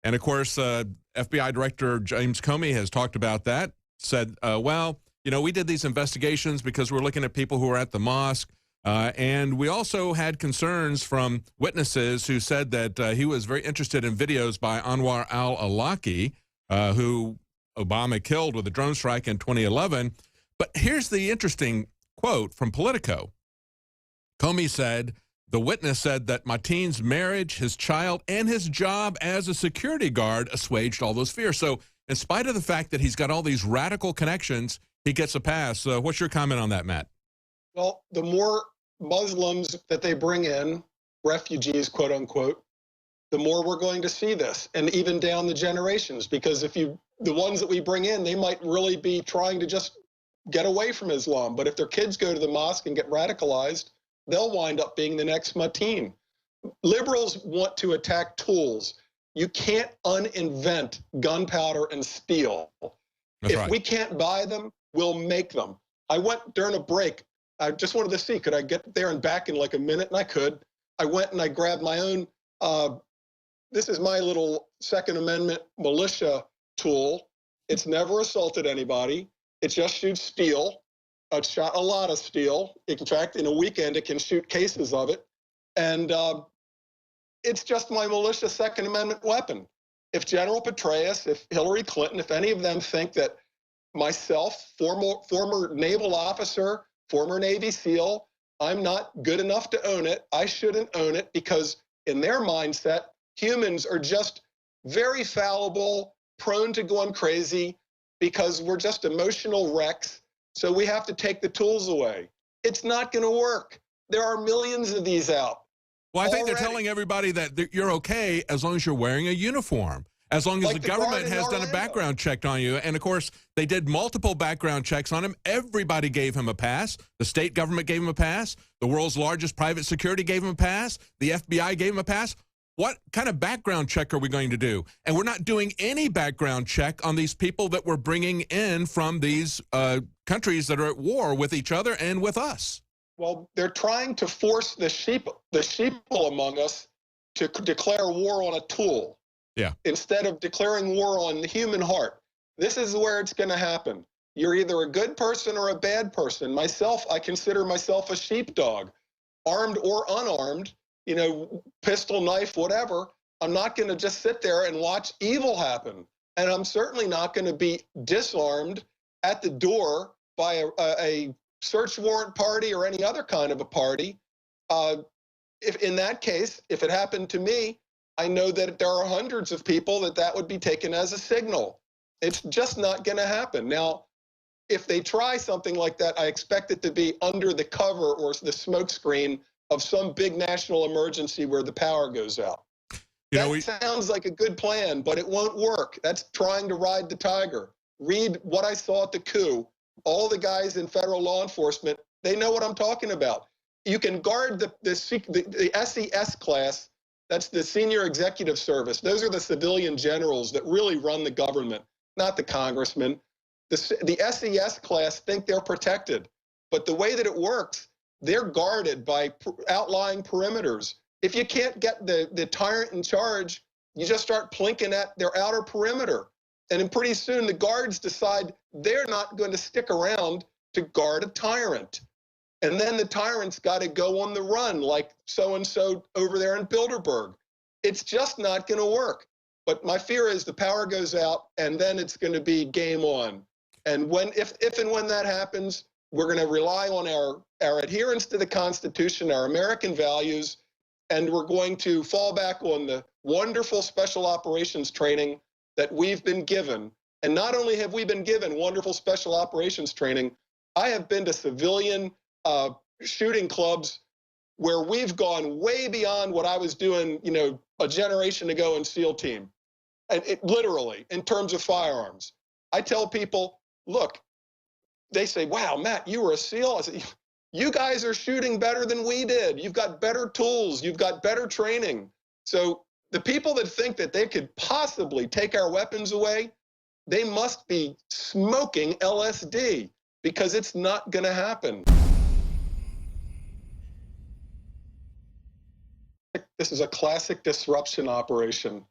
And, of course, FBI Director James Comey has talked about that, said, we did these investigations because we're looking at people who are at the mosque. And we also had concerns from witnesses who said that he was very interested in videos by Anwar al-Awlaki, who Obama killed with a drone strike in 2011. But here's the interesting quote from Politico. Comey said, the witness said that Mateen's marriage, his child, and his job as a security guard assuaged all those fears. So in spite of the fact that he's got all these radical connections, he gets a pass. What's your comment on that, Matt? Well, the more Muslims that they bring in, refugees, quote unquote, the more we're going to see this, and even down the generations, because the ones that we bring in, they might really be trying to just get away from Islam. But if their kids go to the mosque and get radicalized, they'll wind up being the next Mateen. Liberals want to attack tools. You can't uninvent gunpowder and steel. If we can't buy them, we'll make them. I went during a break. I just wanted to see, could I get there and back in like a minute? And I could. I went and I grabbed my own, this is my little Second Amendment militia tool. It's never assaulted anybody. It just shoots steel. It shot a lot of steel. In fact, in a weekend, it can shoot cases of it. And it's just my militia Second Amendment weapon. If General Petraeus, if Hillary Clinton, if any of them think that myself, former naval officer, former Navy SEAL, I'm not good enough to own it, I shouldn't own it, because in their mindset, humans are just very fallible, prone to going crazy, because we're just emotional wrecks. So we have to take the tools away. It's not going to work. There are millions of these out. Well, I think they're telling everybody that you're okay as long as you're wearing a uniform, as long as the government has done a background check on you. And, of course, they did multiple background checks on him. Everybody gave him a pass. The state government gave him a pass. The world's largest private security gave him a pass. The FBI gave him a pass. What kind of background check are we going to do? And we're not doing any background check on these people that we're bringing in from these countries that are at war with each other and with us. Well, they're trying to force the sheeple among us to declare war on a tool. Yeah. Instead of declaring war on the human heart. This is where it's going to happen. You're either a good person or a bad person. Myself, I consider myself a sheepdog, armed or unarmed, you know, pistol, knife, whatever. I'm not going to just sit there and watch evil happen. And I'm certainly not going to be disarmed at the door by a search warrant party or any other kind of a party. If in that case, if it happened to me, I know that there are hundreds of people that would be taken as a signal. It's just not going to happen. Now, if they try something like that, I expect it to be under the cover or the smoke screen of some big national emergency where the power goes out. That sounds like a good plan, but it won't work. That's trying to ride the tiger. Read what I saw at the coup. All the guys in federal law enforcement, they know what I'm talking about. You can guard the SES class, that's the Senior Executive Service. Those are the civilian generals that really run the government, not the congressmen. The SES class think they're protected, but the way that it works, they're guarded by outlying perimeters. If you can't get the tyrant in charge, you just start plinking at their outer perimeter. And then pretty soon the guards decide they're not going to stick around to guard a tyrant. And then the tyrant's got to go on the run like so-and-so over there in Bilderberg. It's just not going to work. But my fear is the power goes out and then it's going to be game on. And if and when that happens, we're going to rely on our adherence to the Constitution, our American values, and we're going to fall back on the wonderful special operations training that we've been given. And not only have we been given wonderful special operations training, I have been to civilian shooting clubs where we've gone way beyond what I was doing, you know, a generation ago in SEAL team. And literally, in terms of firearms. I tell people, look, they say, wow, Matt, you were a SEAL? I say, you guys are shooting better than we did. You've got better tools. You've got better training. So the people that think that they could possibly take our weapons away, they must be smoking LSD because it's not going to happen. This is a classic disruption operation.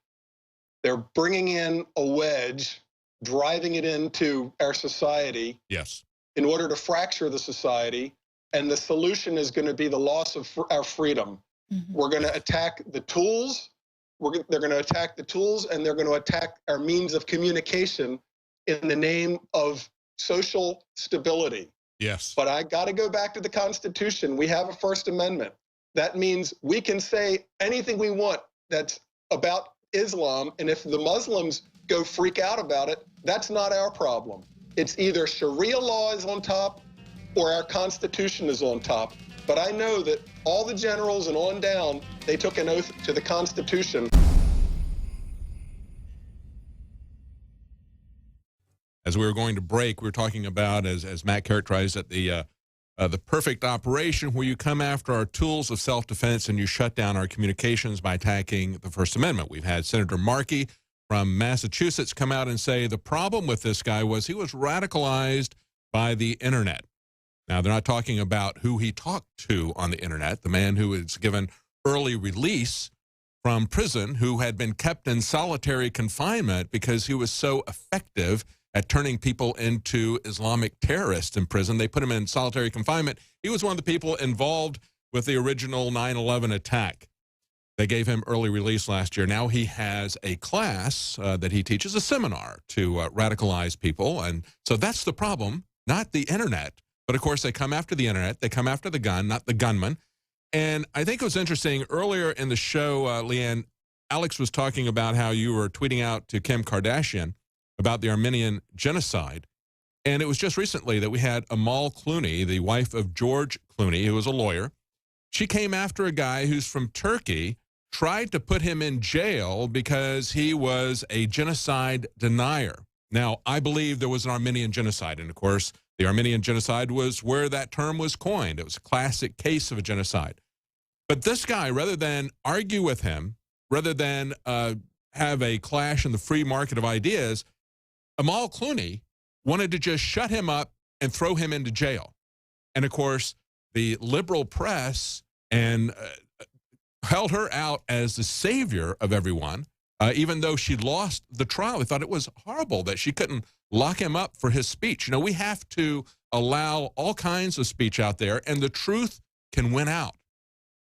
They're bringing in a wedge, driving it into our society. Yes. In order to fracture the society. And the solution is going to be the loss of our freedom. Mm-hmm. We're going to attack the tools. They're going to attack the tools, and they're going to attack our means of communication in the name of social stability. Yes. But I got to go back to the Constitution. We have a First Amendment. That means we can say anything we want that's about Islam, and if the Muslims go freak out about it, that's not our problem. It's either Sharia law is on top or our Constitution is on top. But I know that all the generals and on down, they took an oath to the Constitution. As we were going to break, we were talking about, as Matt characterized it, the perfect operation where you come after our tools of self-defense and you shut down our communications by attacking the First Amendment. We've had Senator Markey from Massachusetts come out and say the problem with this guy was he was radicalized by the internet. Now, they're not talking about who he talked to on the internet, the man who was given early release from prison, who had been kept in solitary confinement because he was so effective at turning people into Islamic terrorists in prison. They put him in solitary confinement. He was one of the people involved with the original 9/11 attack. They gave him early release last year. Now he has a class that he teaches, a seminar to radicalize people. And so that's the problem, not the internet. But, of course, they come after the internet. They come after the gun, not the gunman. And I think it was interesting, earlier in the show, Leanne, Alex was talking about how you were tweeting out to Kim Kardashian about the Armenian genocide. And it was just recently that we had Amal Clooney, the wife of George Clooney, who was a lawyer. She came after a guy who's from Turkey, tried to put him in jail because he was a genocide denier. Now, I believe there was an Armenian genocide, and, of course, the Armenian genocide was where that term was coined. It was a classic case of a genocide. But this guy, rather than argue with him, rather than have a clash in the free market of ideas, Amal Clooney wanted to just shut him up and throw him into jail. And, of course, the liberal press and held her out as the savior of everyone, even though she lost the trial. They thought it was horrible that she couldn't lock him up for his speech. You know, we have to allow all kinds of speech out there, and the truth can win out.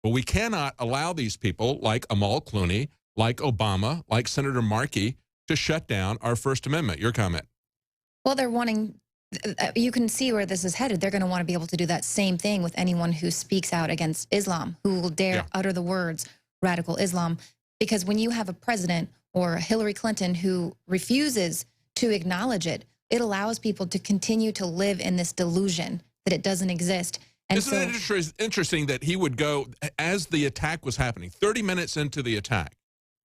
But we cannot allow these people like Amal Clooney, like Obama, like Senator Markey to shut down our First Amendment. Your comment? Well, they're wanting, you can see where this is headed. They're going to want to be able to do that same thing with anyone who speaks out against Islam, who will dare utter the words radical Islam. Because when you have a president or Hillary Clinton who refuses to acknowledge it, it allows people to continue to live in this delusion that it doesn't exist. And Isn't it interesting that he would go, as the attack was happening, 30 minutes into the attack,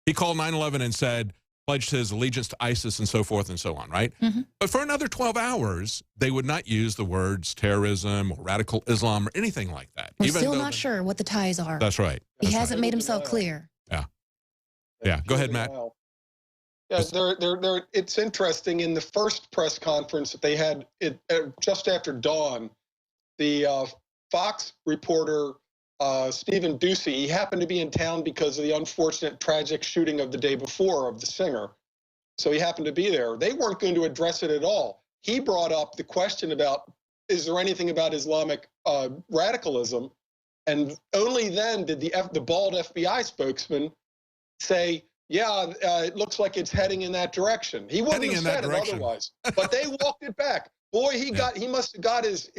he called 9/11 and said, pledged his allegiance to ISIS and so forth and so on, right? But for another 12 hours, they would not use the words terrorism or radical Islam or anything like that. We're still not sure what the ties are. That's right. He hasn't made himself clear. Yeah. Go ahead, Matt. Yeah, it's interesting. In the first press conference that they had just after dawn, the Fox reporter, Stephen Ducey, he happened to be in town because of the unfortunate tragic shooting of the day before of the singer. So he happened to be there. They weren't going to address it at all. He brought up the question about, is there anything about Islamic radicalism? And only then did the bald FBI spokesman say, yeah, it looks like it's heading in that direction. He wouldn't have said it otherwise, but they walked it back. Boy, he must have got his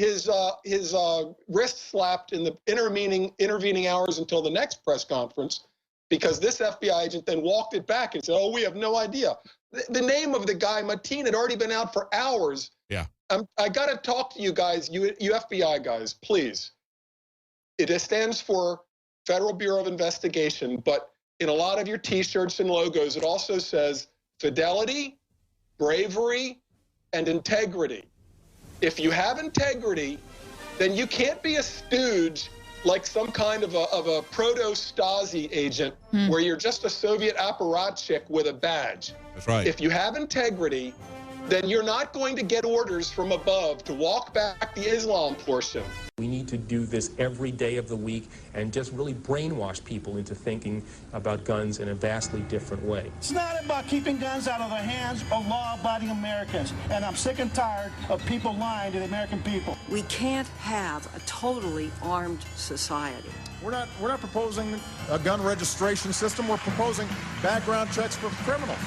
wrist slapped in the intervening hours until the next press conference, because this FBI agent then walked it back and said, oh, we have no idea. The name of the guy, Mateen, had already been out for hours. Yeah. I got to talk to you guys, you FBI guys, please. It stands for Federal Bureau of Investigation, but in a lot of your T-shirts and logos, it also says fidelity, bravery, and integrity. If you have integrity, then you can't be a stooge like some kind of a proto-Stasi agent where you're just a Soviet apparatchik with a badge. That's right. If you have integrity, then you're not going to get orders from above to walk back the Islam portion. We need to do this every day of the week and just really brainwash people into thinking about guns in a vastly different way. It's not about keeping guns out of the hands of law-abiding Americans, and I'm sick and tired of people lying to the American people. We can't have a totally armed society. We're not proposing a gun registration system. We're proposing background checks for criminals.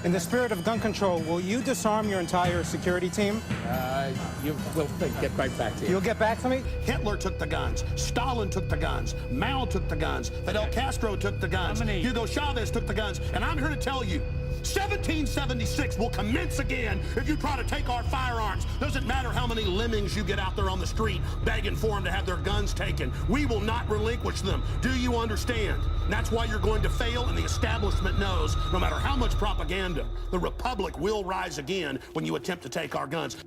In the spirit of gun control, will you disarm your entire security team? We'll get right back to you. You'll get back to me? Hitler took the guns. Stalin took the guns. Mao took the guns. Fidel Castro took the guns. Hugo Chavez took the guns. And I'm here to tell you, 1776 will commence again if you try to take our firearms. Doesn't matter how many lemmings you get out there on the street begging for them to have their guns taken. We will not relinquish them. Do you understand? And that's why you're going to fail, and the establishment knows no matter how much propaganda, the Republic will rise again when you attempt to take our guns.